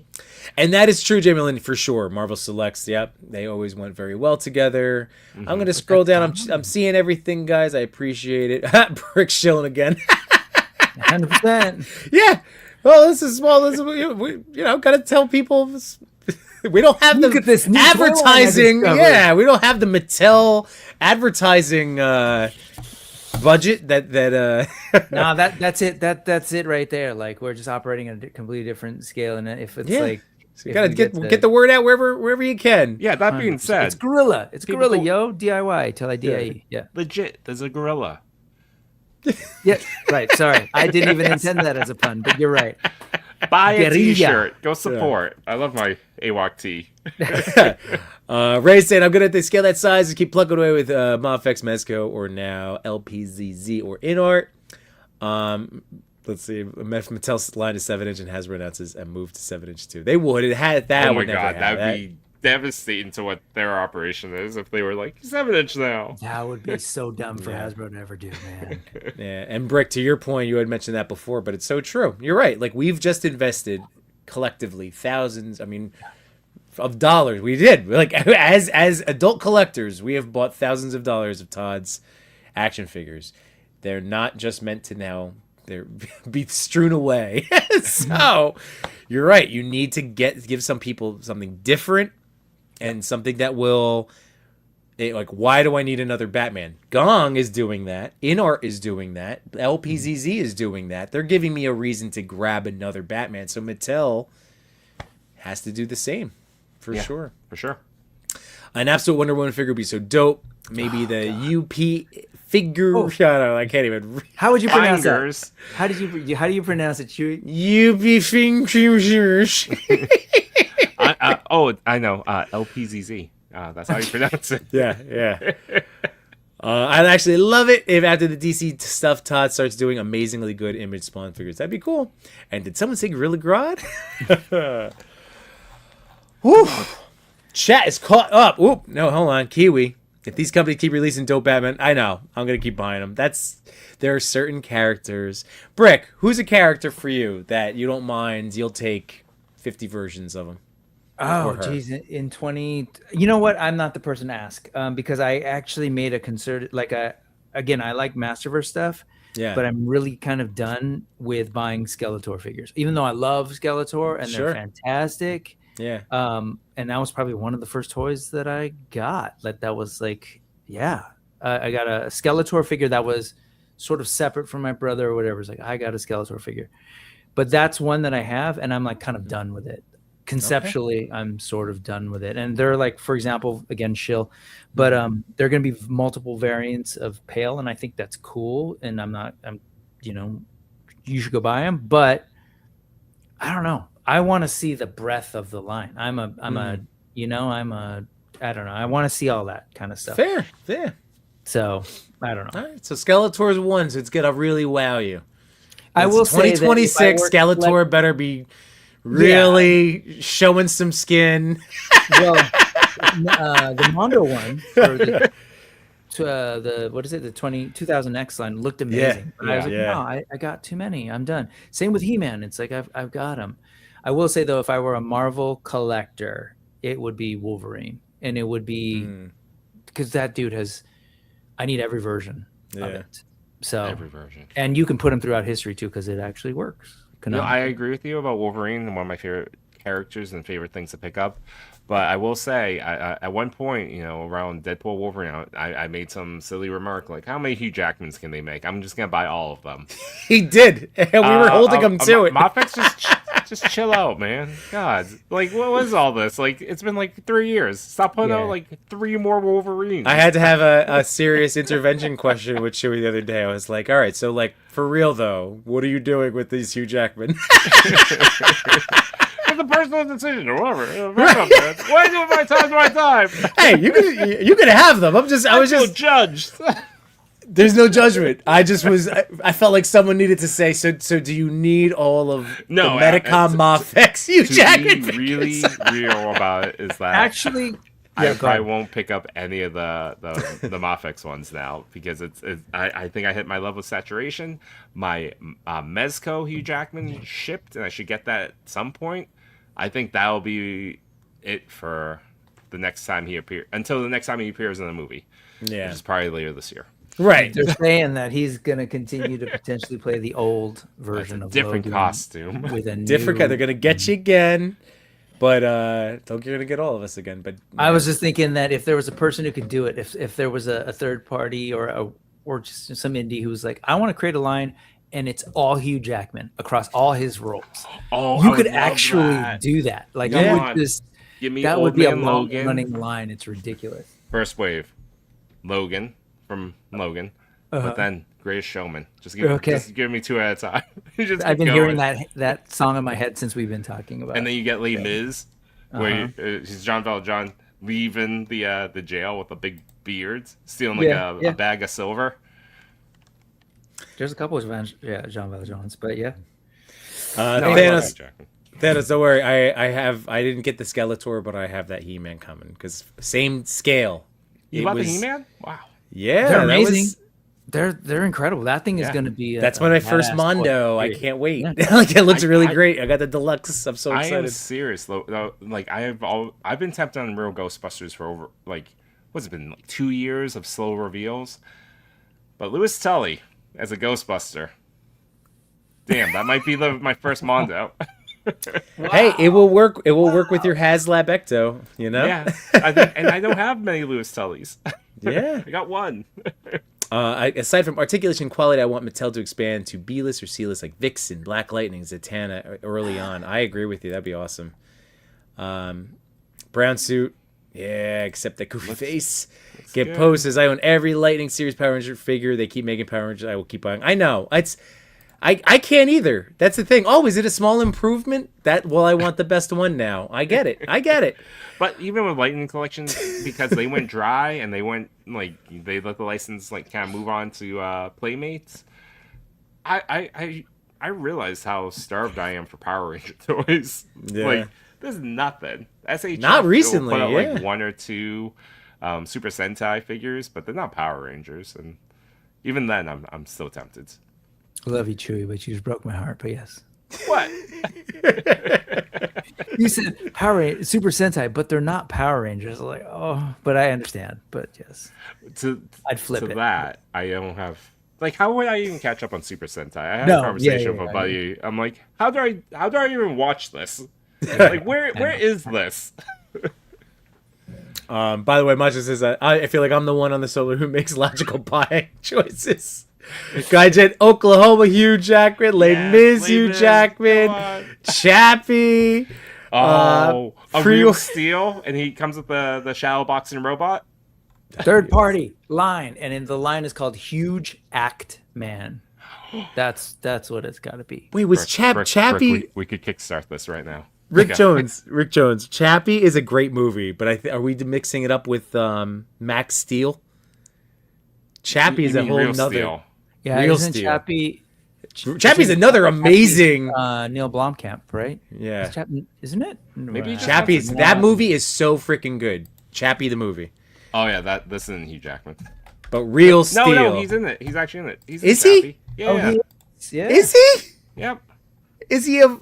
And that is true, Jamie Lynn, for sure. Marvel Selects, yep, they always went very well together. I'm going to scroll down. I'm seeing everything, guys. I appreciate it. Brick shilling again. 100%. Yeah. Well, this is small. We got to tell people we don't have Look at this new advertising. toy I discovered. Yeah, we don't have the Mattel advertising budget that. No, that's it. That's it right there. Like we're just operating at a completely different scale, and if it's like, so you got to get the word out wherever you can. Yeah, that being said, it's guerrilla. It's people guerrilla, yo. DIY till I DIE. Yeah. legit, there's a gorilla. Yeah. Right. Sorry, I didn't even intend that as a pun, but you're right. Buy a Guerrilla. T-shirt. Go support. I love my AWOC T. Ray saying, I'm gonna scale that size and keep plugging away with Mofex, Mezco, or now LPZZ or InArt. Let's see. Mattel's line is 7-inch and Hasbro announces and moved to 7-inch too. They would. It had that. Oh my would never god, have that'd be devastating to what their operation is if they were like 7-inch now. That would be so dumb for Hasbro to ever do, man. Yeah, and Brick, to your point, you had mentioned that before, but it's so true. You're right. Like, we've just invested collectively thousands, of dollars. We did. Like, as adult collectors, we have bought thousands of dollars of Todd's action figures. They're not just meant to now be strewn away. So you're right. You need to give some people something different and something that will, like, why do I need another Batman? Gong is doing that. InArt is doing that. LPZZ is doing that. They're giving me a reason to grab another Batman. So Mattel has to do the same for sure. For sure. An absolute Wonder Woman figure would be so dope. Maybe the UP figure. Shut up! I can't even. How would you pronounce Fingers. that? How do you pronounce it? UP fingers. I know. LPZZ. That's how you pronounce it. Yeah. I'd actually love it if after the DC stuff, Todd starts doing amazingly good Image Spawn figures. That'd be cool. And did someone say Gorilla Grodd? Whew. Chat is caught up. Oop, no, hold on. Kiwi. If these companies keep releasing dope Batman, I know. I'm going to keep buying them. There are certain characters. Brick, who's a character for you that you don't mind? You'll take 50 versions of them. Oh, geez. In 20... You know what? I'm not the person to ask because I actually made a concerted... Again, I like Masterverse stuff, but I'm really kind of done with buying Skeletor figures. Even though I love Skeletor and they're fantastic... Yeah. And that was probably one of the first toys that I got. I got a Skeletor figure that was sort of separate from my brother or whatever. It's like, I got a Skeletor figure. But that's one that I have, and I'm like kind of done with it. Conceptually, I'm sort of done with it. And they're like, for example, again, shill, but there are going to be multiple variants of Pale, and I think that's cool. And you should go buy them. But I don't know. I want to see the breadth of the line. I don't know. I want to see all that kind of stuff. Fair. So I don't know. All right, so Skeletor's one, so it's gonna really wow you. I will say 2026 Skeletor better be really showing some skin. Well, the Mondo one for the what is it? The 2000X line looked amazing. Yeah, I was like, no, I got too many. I'm done. Same with He-Man. It's like I've got them. I will say though, if I were a Marvel collector, it would be Wolverine, and it would be because that dude has. I need every version of it. So every version, and you can put them throughout history too, because it actually works. No, I agree with you about Wolverine, one of my favorite characters and favorite things to pick up. But I will say, at one point, around Deadpool Wolverine, I made some silly remark like, "How many Hugh Jackmans can they make? I'm just gonna buy all of them." He did, and we were holding him to it. Mofex, just chill out, man. God, like, what was all this? Like, it's been like 3 years. Stop putting out like 3 more Wolverines. I had to have a serious intervention question with Chewie the other day. I was like, "All right, so like for real though, what are you doing with these Hugh Jackman?" It's a personal decision or whatever. Why do my time? Hey, you could have them. I was just judged. There's no judgment. I felt like someone needed to say. So do you need all of the Medicom Mofex Hugh Jackman? To be really real about it is that actually. I probably won't pick up any of the Mofex ones now because I think I hit my level of saturation. My Mezco Hugh Jackman shipped, and I should get that at some point. I think that'll be it for the next time he appears, until the next time he appears in a movie. Yeah, which is probably later this year. Right. They're saying that he's going to continue to potentially play the old version of different Logan costume with a different. They're going to get you again. But you're gonna get all of us again. But I was just thinking that if there was a person who could do it, if there was a third party or just some indie who was like, I want to create a line and it's all Hugh Jackman across all his roles. Oh, you could actually do that. Like you would just that would be a long running line. It's ridiculous. First wave, Logan from Logan, but then Greatest Showman. Just give me 2 at a time. I've been hearing that song in my head since we've been talking about. And then you get Les Mis, where he's John Valjean leaving the jail with a big beard, stealing like a bag of silver. There's a couple of Jean Valjeans, but yeah. Thanos, don't worry. I didn't get the Skeletor, but I have that He-Man coming because same scale. You bought the He-Man? Wow. Yeah, they're amazing. They're incredible. That thing is going to be. That's my first Mondo. I can't wait. Like it looks really great. I got the deluxe. I'm so excited. I am serious though. Like I've been tapped on real Ghostbusters for over what's it been 2 years of slow reveals, but Louis Tully as a Ghostbuster. Damn, that might be my first Mondo. Wow. Hey, it will work. It will work with your HasLab Ecto. You know. Yeah, and I don't have many Louis Tullys. Yeah, I got one. Aside from articulation quality, I want Mattel to expand to B-list or C-list like Vixen, Black Lightning, Zatanna early on. I agree with you. That'd be awesome. Brown suit. Yeah, except that goofy face. Get Poe says, I own every Lightning series Power Ranger figure. They keep making Power Rangers. I will keep buying. I know. I can't either. That's the thing. Oh, is it a small improvement? I want the best one now. I get it. But even with Lightning collections, because they went dry and they went they let the license kind of move on to Playmates. I realized how starved I am for Power Ranger toys. Yeah. There's nothing. SHF not recently. Put out one or two Super Sentai figures, but they're not Power Rangers, and even then, I'm still tempted. I love you, Chewy, but you just broke my heart. But yes. What? You said Super Sentai, but they're not Power Rangers. Like, but I understand. But yes, I'd flip it. That I don't have. How would I even catch up on Super Sentai? I had a conversation with a buddy. I'm like, how do I even watch this? Where is this? By the way, Macha says I feel like I'm the one on the solo who makes logical buying choices. Guy did Oklahoma, Hugh Jackman, Les Mis, Hugh Jackman, Chappie. A real steal, and he comes with the shadow boxing robot. Third party line, and in the line is called Huge Act Man. That's what it's got to be. Wait, was Chappie? We could kickstart this right now. Rick Jones. Chappie is a great movie, but are we mixing it up with Max Steel? Chappie is a whole nother. Steel. Yeah, Real isn't Steel. Chappie's another amazing. Neil Blomkamp, right? Yeah, isn't it? Maybe Chappie's that movie is so freaking good. Chappie the movie. Oh yeah, this isn't Hugh Jackman. But Real Steel. No, he's in it. He's actually in it. Is he? Yeah. Yeah. Is he? Yep. Is he a?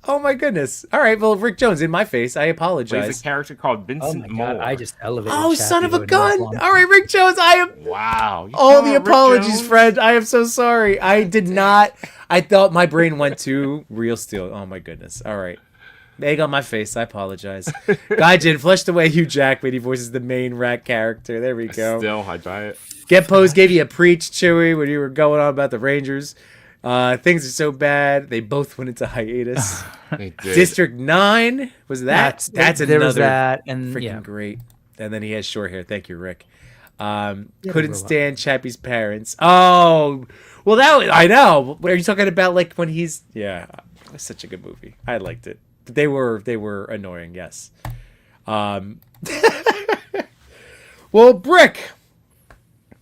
Oh my goodness! All right, well, Rick Jones in my face. I apologize. He's a character called Vincent Moore. I just elevated. Oh, Chappie son of a with gun! Neil Blomkamp. All right, Rick Jones. I am. Wow. All the apologies, friend. I am so sorry. I did not. I thought my brain went to Real Steel. Oh my goodness! All right. Egg on my face. I apologize. Gaijin fleshed away Hugh Jackman. He voices the main rat character. There we go. Still, I buy it. Get Pose gave you a preach, Chewy, when you were going on about the Rangers. Things are so bad. They both went into hiatus. They did. District 9 was that? That's there another was that, and freaking great. And then he has short hair. Thank you, Rick. Couldn't stand Chappie's parents. Oh, well, I know. Are you talking about when he's? Yeah, that's such a good movie. I liked it. But they were annoying. Yes. Well, Brick.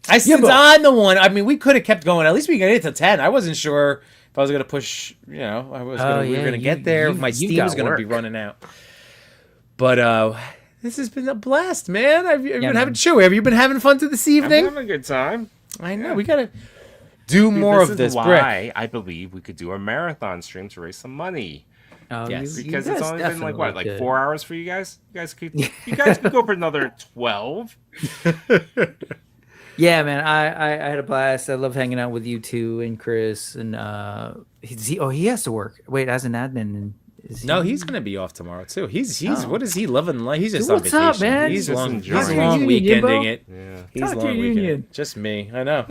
Since I'm the one, I mean, we could have kept going. At least we get it to 10. I wasn't sure if I was going to push, we were going to get there. My Steam was going to be running out. But this has been a blast, man. Have you been having Chewy? Have you been having fun this evening? I'm having a good time. I know. We got to do more of this, why Brick. I believe we could do a marathon stream to raise some money. Yes. Because it's only been 4 hours for you guys? You guys could go for another 12. Yeah, man, I had a blast. I love hanging out with you two and Chris. And he has to work. Wait, as an admin, No, he's gonna be off tomorrow too. He's what is he loving life? He's just Dude, on vacation. What's up, man? He's long Union, weekending Yimbo. it. Yeah. He's long weekending. Just me. I know.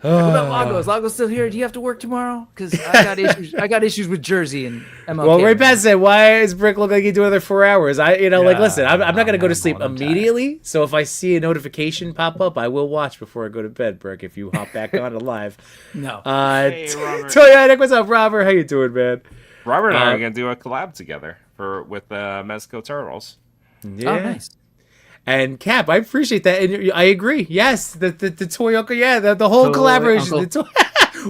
What about Lagos? Lagos still here? Do you have to work tomorrow? Because I got issues. I got issues with Jersey and MLK. Well, Ray Pat said, "Why is Brick look like he do another 4 hours?" Listen, I'm not gonna go to sleep immediately. So if I see a notification pop up, I will watch before I go to bed. Brick, if you hop back on live. No. Hey, Robert. Toy, what's up, Robert? How you doing, man? Robert and I are gonna do a collab together with the Mezco Turtles. Yeah. Oh, nice. And Cap, I appreciate that, and I agree. Yes, the Toy Uncle, yeah, the whole Toy collaboration. Uncle.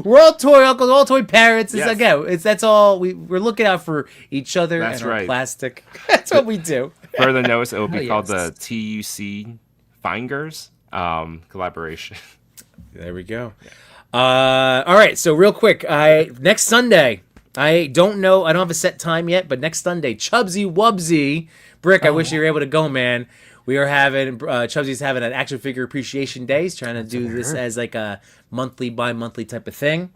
We're all Toy Uncles, all Toy Parents. It's Yes. again, that's all we're looking out for each other. That's and our right. plastic. That's what we do. Further notice, it will be Oh, called yes. the TUC Fingers collaboration. There we go. All right, so real quick, next Sunday. I don't know. I don't have a set time yet, but next Sunday, Chubsy Wubsy, Brick. I wish you were able to go, man. We are having Chubsy's having an action figure appreciation day. He's trying to do this as like a monthly, bi-monthly type of thing,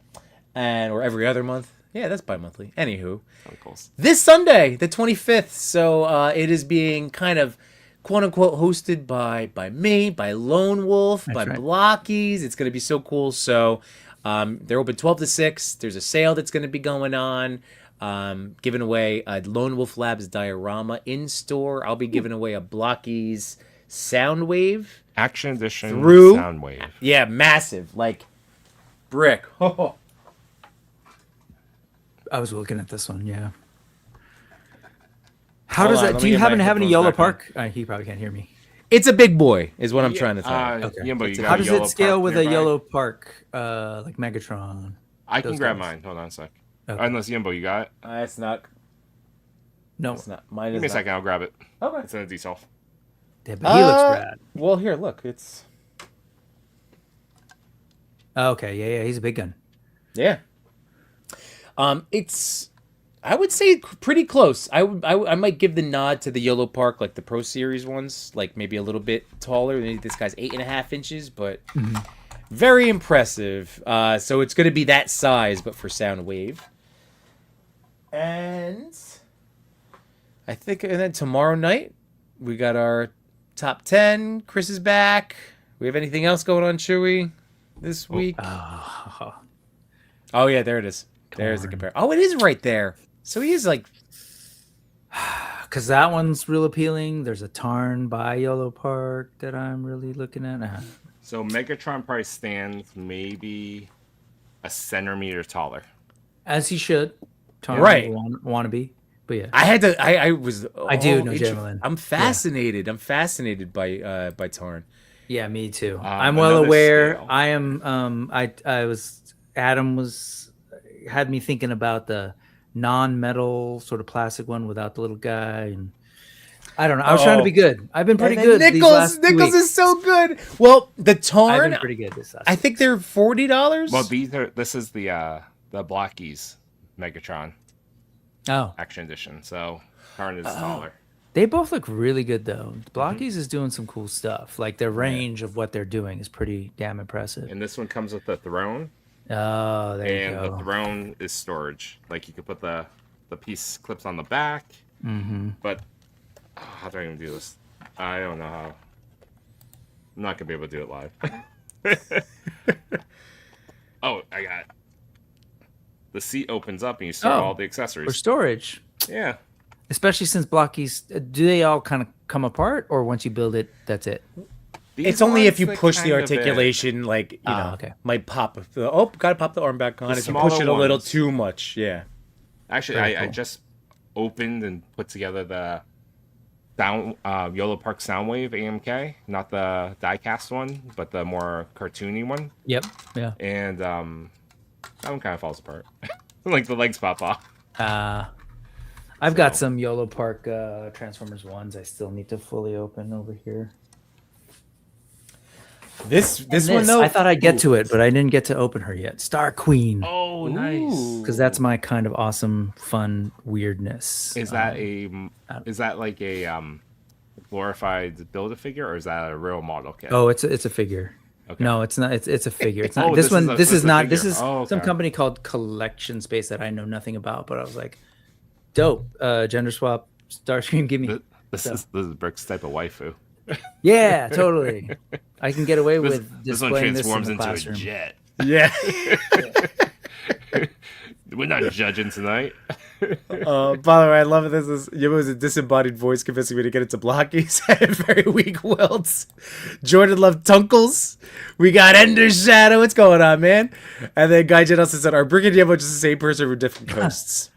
or every other month. Yeah, that's bi-monthly. Anywho, Uncles. this Sunday, the 25th. So it is being kind of quote unquote hosted by me, by Lone Wolf, by right. Blockies. It's gonna be so cool. So they're open 12 to 6. There's a sale that's gonna be going on. Giving away a Lone Wolf Labs diorama in store. I'll be giving away a Blockies Soundwave. Action Edition Through- Soundwave. Yeah, massive, like Brick. I was looking at this one. Yeah. How Hold does on, that? let Do me you get happen my to have any headphones Yellow back on. Park? He probably can't hear me. It's a big boy, is what I'm trying to tell you. Okay. Yimbo, you How got does Yellow it scale Park with nearby? a Yellow Park, like Megatron? I can those grab guys? mine. Hold on a sec. Okay. Unless Yimbo, you got it. It's not. No, It's not. Mine Give is me a not. second. I'll grab it. Okay. It's in a detail. yeah, but he looks rad. Well, here, look. It's Oh, okay, yeah, he's a big gun. yeah. It's. I would say pretty close. I might give the nod to the Yellow Park, like the Pro Series ones, like maybe a little bit taller. Maybe this guy's 8.5 inches, but very impressive. So it's going to be that size, but for Soundwave. And I think, and then tomorrow night we got our top 10. Chris is back. We have anything else going on, Chewy, this week? Oh yeah, there it is. There's the compare. Oh, it is right there. So he is like, Because that one's real appealing. There's a Tarn by Yellow Park that I'm really looking at. So Megatron probably stands maybe a centimeter taller. As he should. Tarn Right. Want to be. But yeah. I had to. I was. I do know inter- Javelin. I'm fascinated. I'm fascinated by Tarn. Yeah, me too. I'm well another aware. scale. I am. I was. Adam had me thinking about the non-metal sort of plastic one without the little guy, and I don't know. I was trying to be good. I've been pretty And then good. these Nichols. last 2 Nichols weeks. is so good. Well, the I've Tarn. been pretty good this last. I think they're $40. Well, this is the Blockies Megatron Oh, Action Edition. So Tarn is taller. they both look really good though. Blockies is doing some cool stuff. Like their range of what they're doing is pretty damn impressive. And this one comes with the throne. Oh, there And you the go. throne is storage. Like you could put the piece clips on the back. Mm-hmm. But how do I even do this? I don't know how. I'm not gonna be able to do it live. Oh, I got it. The seat opens up and you store Oh, all the For accessories. storage, Yeah. especially since Blockies, do they all kind of come apart, or once you build it, that's it? These It's only if ones, you they push the kind of, articulation, like you know, okay. might pop. Oh, gotta pop the arm back on. The If you push smaller it a little ones. too much, yeah. Actually, Very I cool. just opened and put together the Yellow Park Soundwave AMK, not the diecast one, but the more cartoony one. Yep. Yeah. And that one kind of falls apart. Like the legs pop off. I've got some YOLO Park Transformers ones I still need to fully open over here. This one though, I thought I'd get to it, but I didn't get to open her yet. Star Queen. Oh, nice. Because that's my kind of awesome, fun weirdness. Is that like a glorified Build-A-Figure, or is that a real model kit? Oh, it's a figure. Okay. No, it's not. It's a figure. It's not. Oh, this one. this This is is a not. figure. This is Oh, some okay. company called Collection Space that I know nothing about. But I was like, dope. Gender swap. Starscream. Give me. This is Brick's type of waifu. Yeah, totally. I can get away This, with this one displaying this in transforms the into classroom. a jet. yeah. We're not judging tonight. By the way, I love it. This is Yimbo's a disembodied voice convincing me to get into blockies. I have very weak wilts. Jordan loved Tunkles. We got Ender Shadow. What's going on, man? And then Guy Jen also said, "Are Brick and Yimbo just the same person from different coasts?"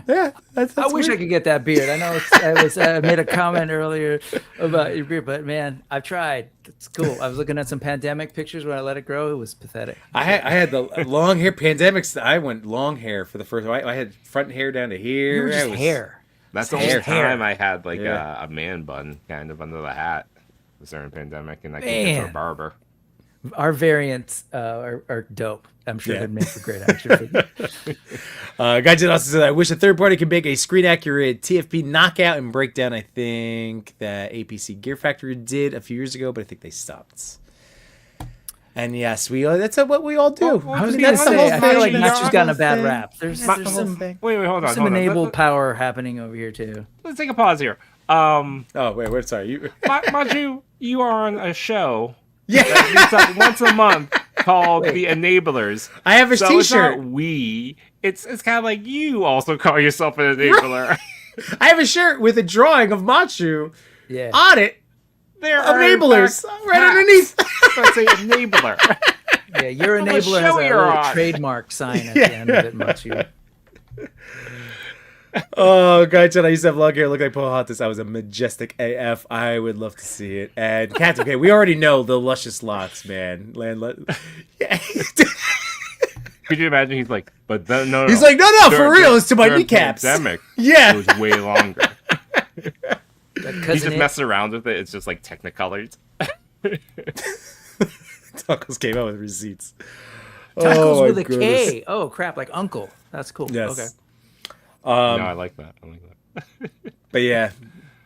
Yeah, that's I wish I weird. could get that beard. I know I made a comment earlier about your beard, but man, I've tried. It's cool. I was looking at some pandemic pictures when I let it grow. It was pathetic. I had the long hair. Pandemics. I went long hair for the first. I had front hair down to here. You were just I was- hair. That's the Hair. only time I had like Yeah. a man bun kind of under the hat. Was during pandemic, and I couldn't get to a Man. barber. Our variants are dope. I'm sure Yeah. they'd make for great action figures. Guy did also said, I wish a third party could make a screen accurate TFP knockout and breakdown. I think that APC Gear Factory did a few years ago, but I think they stopped. And yes, that's what we all do. Well, I was to be gonna honest, say, I feel like thing. Nacho's gotten a bad thing. rap. There's That's the whole some thing. Wait, hold on. some hold on. enabled power happening over here too. Let's take a pause here. Oh wait, sorry. You. Maju, you are on a show Yeah, that meets up once a month called The Enablers. I have his So it's T-shirt. not we. It's kind of like you also call yourself an enabler. I have a shirt with a drawing of Machu Yeah. on it. There are Enablers in fact right hats underneath. that say enabler. Yeah, your From the enabler has show a you're little on. trademark sign at the end of it, Machu. Oh, God, I used to have long hair, look like Pocahontas. I was a majestic AF. I would love to see it. And Cat's okay. We already know the luscious locks, man. Yeah. Could you imagine? He's like, but then, no. He's like, no, for During- real. It's to my during kneecaps. Pandemic, Yeah. it was way longer. That He cousin just messing around with it. It's just like Technicolors. Tacos came out with receipts. Tacos Oh, with my a goodness. K. Oh crap, like uncle. That's cool. Yes. Okay. No, I like that. But yeah,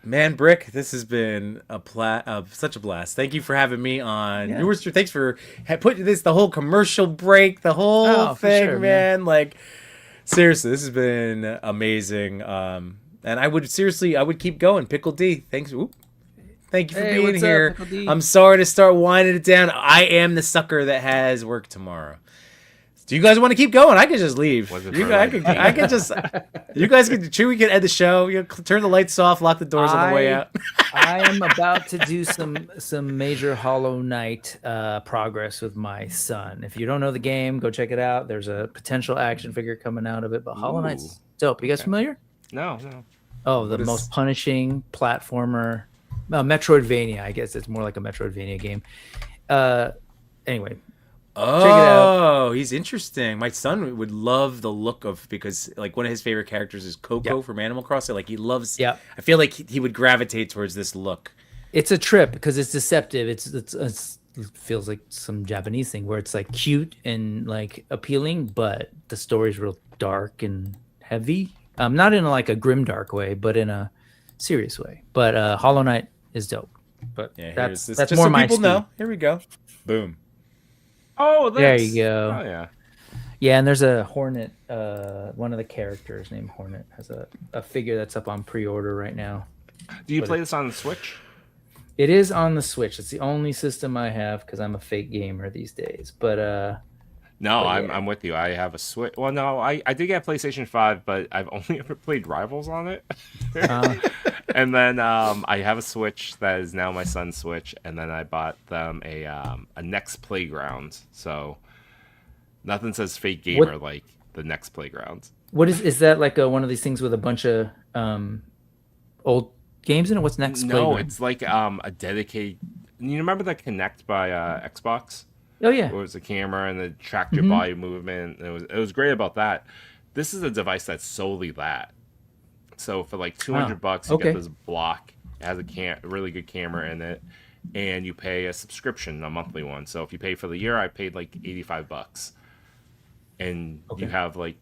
man, Brick, this has been such a blast. Thank you for having me on. Yeah. Thanks for putting the whole commercial break, the whole Oh, for thing, sure, man. Like, seriously, this has been amazing. And I would keep going. Pickle D, thanks. Whoop. Thank you for Hey, being what's up, here. Pickle D? I'm sorry to start winding it down. I am the sucker that has work tomorrow. Do you guys want to keep going? I could just leave. Was it You for guys, like- I could just. You guys could. We could end the show. You know, turn the lights off, lock the doors on the way out. I am about to do some major Hollow Knight progress with my son. If you don't know the game, go check it out. There's a potential action figure coming out of it, but Hollow Knight's dope. You guys familiar? No. Oh, the most punishing platformer, Metroidvania. I guess it's more like a Metroidvania game. Anyway, Oh, he's interesting. My son would love the look of because like one of his favorite characters is Coco Yep. from Animal Crossing. Like he loves. Yep. I feel like he would gravitate towards this look. it's a trip because it's deceptive. It feels like some Japanese thing where it's like cute and like appealing, but the story's real dark and heavy. Not in like a grim dark way, but in a serious way. But Hollow Knight is dope. But Yeah, that's just more so my people speed. know. Here we go. Boom. Oh, There that's... you go. Oh, yeah. Yeah, and there's a Hornet. One of the characters named Hornet has a figure that's up on pre-order right now. Do you But play this on the Switch? It is on the Switch. It's the only system I have because I'm a fake gamer these days. But No, But I'm yeah. I'm with you. I have a Switch. Well, no, I did get a PlayStation 5, but I've only ever played Rivals on it. And then I have a Switch that is now my son's Switch, and then I bought them a Next Playground. So nothing says fake gamer like the Next Playground. what is that like one of these things with a bunch of old games in it? What's next? No, Playground? it's like a dedicated. You remember the Kinect by Xbox? Oh yeah. Where it was a camera and it tracked your body movement. It was great about that. This is a device that's solely that. So for like $200, you okay. get this block. It has a really good camera in it, and you pay a subscription, a monthly one. So if you pay for the year, I paid like $85, and you have like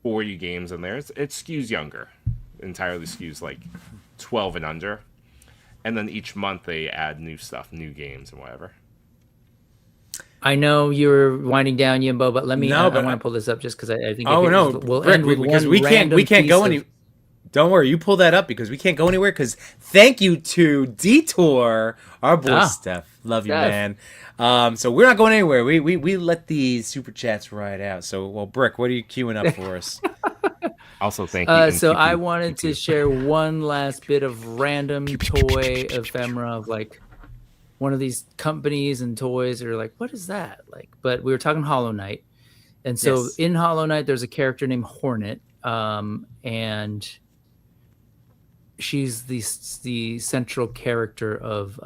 40 games in there. It skews younger, entirely skews like 12 and under, and then each month they add new stuff, new games and whatever. I know you're winding down, Yimbo, but let me. No, I but want to pull this up just because I think. Oh no, we'll Rick, end with because one we can't random go piece any. of- Don't worry, you pull that up because we can't go anywhere. Because thank you to Detour, our boy Steph. Love you, Steph. man. So we're not going anywhere. We let the super chats ride out. So well, Brick, what are you queuing up for us? Also, thank you. So I wanted to share one last bit of random toy ephemera of like one of these companies and toys that are like, what is that? Like, but we were talking Hollow Knight. And so Yes. in Hollow Knight, there's a character named Hornet. and she's the central character of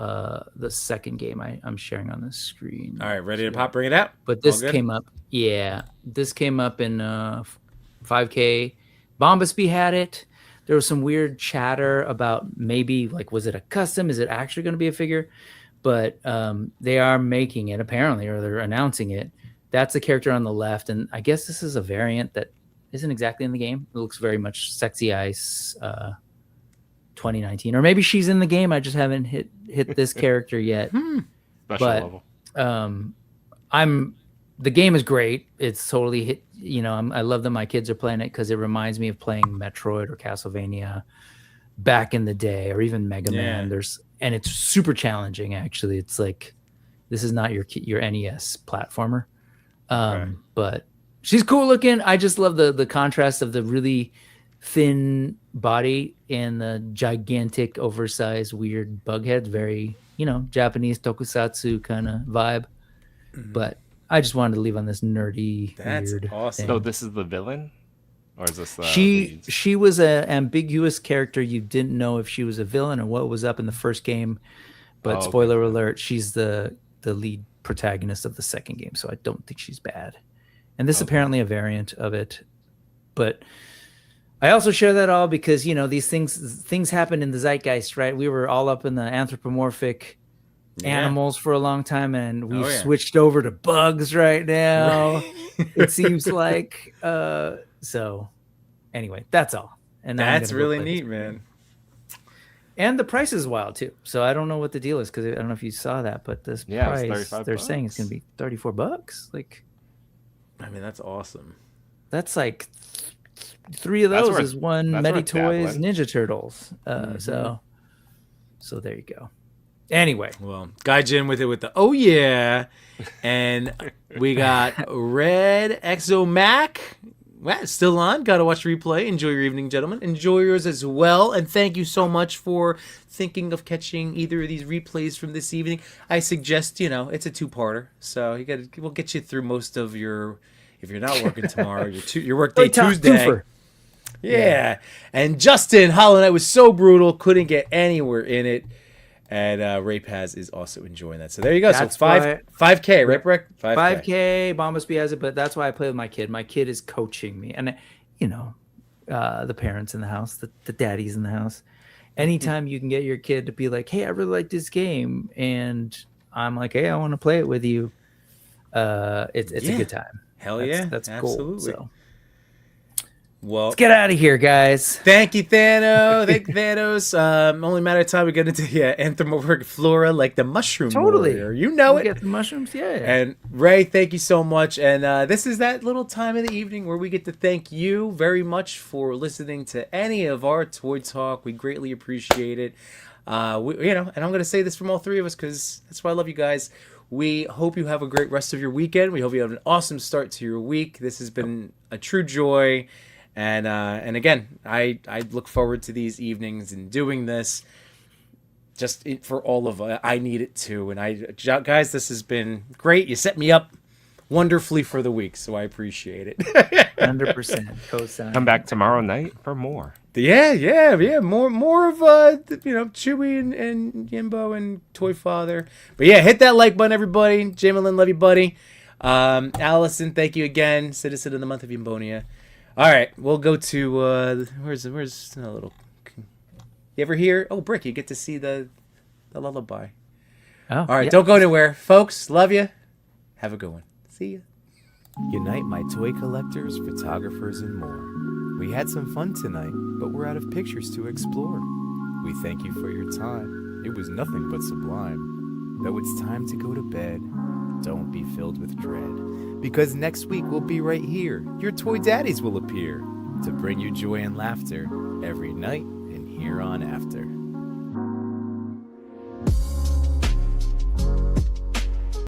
the second game I'm sharing on the screen. All right, ready to pop? Bring it out. But this came up. Yeah, this came up in 5K. Bombasby had it. There was some weird chatter about maybe like, was it a custom? Is it actually going to be a figure? But they are making it apparently, or they're announcing it. That's the character on the left, and I guess this is a variant that isn't exactly in the game. It looks very much Sexy Ice 2019, or maybe she's in the game. I just haven't hit this character yet. Special level. The game is great. It's totally hit. I love that my kids are playing it because it reminds me of playing Metroid or Castlevania back in the day, or even Mega Man. And it's super challenging. Actually, it's like this is not your NES platformer. But she's cool looking. I just love the contrast of the really thin body and the gigantic, oversized, weird bug head. Very, Japanese tokusatsu kind of vibe. But I just wanted to leave on this nerdy, weird awesome. thing. So this is the villain, or is this the she was an ambiguous character. You didn't know if she was a villain or what was up in the first game. But spoiler alert, she's the lead protagonist of the second game, so I don't think she's bad. And this is apparently a variant of it. But I also share that all because these things happen in the zeitgeist, right? We were all up in the anthropomorphic animals for a long time, and we've switched over to bugs right now. It seems like so anyway, that's all. And that's really neat, man. And the price is wild too. So I don't know what the deal is, because I don't know if you saw that, but this price they're saying it's gonna be $34. Like, I mean, that's awesome. That's like 3 of those is one Mety Toyz Ninja Turtles. So there you go. Anyway, well, Gaijin with the and we got Red Exo Mac. Well, still on. Got to watch replay. Enjoy your evening, gentlemen. Enjoy yours as well. And thank you so much for thinking of catching either of these replays from this evening. I suggest, it's a 2-parter. So we'll get you through most of your, if you're not working tomorrow, your workday Tuesday. Twofer. Yeah. And Justin, Hollow Knight was so brutal. Couldn't get anywhere in it. And Ray Paz is also enjoying that. So there you go. That's so 5K, right, Brick? 5K. Bombasby has it, but that's why I play with my kid. My kid is coaching me. And, the parents in the house, the daddies in the house. Anytime you can get your kid to be like, hey, I really like this game. And I'm like, hey, I want to play it with you. It's a good time. Hell yeah. That's absolutely. Cool. So. Well, let's get out of here, guys. Thank you, Thanos. Thank you, Thanos. Only matter of time we get into anthropomorphic flora, like the mushroom warrior. You know it. Get the mushrooms, yeah. And Ray, thank you so much. And this is that little time of the evening where we get to thank you very much for listening to any of our Toy Talk. We greatly appreciate it. And I'm going to say this from all 3 of us because that's why I love you guys. We hope you have a great rest of your weekend. We hope you have an awesome start to your week. This has been a true joy. And again, I look forward to these evenings and doing this just for all of us. I need it too. And guys, this has been great. You set me up wonderfully for the week, so I appreciate it. 100% co-sign. Come back tomorrow night for more. Yeah. More of Chewy and Yimbo and Toy Father. But yeah, hit that like button, everybody. Jamelin, love you, buddy. Allison, thank you again. Citizen of the month of Yimbonia. All right, we'll go to where's a little. You ever hear? Oh, Brick, you get to see the lullaby. Oh, all right, don't go anywhere, folks. Love you. Have a good one. See ya. Unite my toy collectors, photographers, and more. We had some fun tonight, but we're out of pictures to explore. We thank you for your time. It was nothing but sublime. Though it's time to go to bed, don't be filled with dread. Because next week we'll be right here. Your toy daddies will appear to bring you joy and laughter every night and here on after.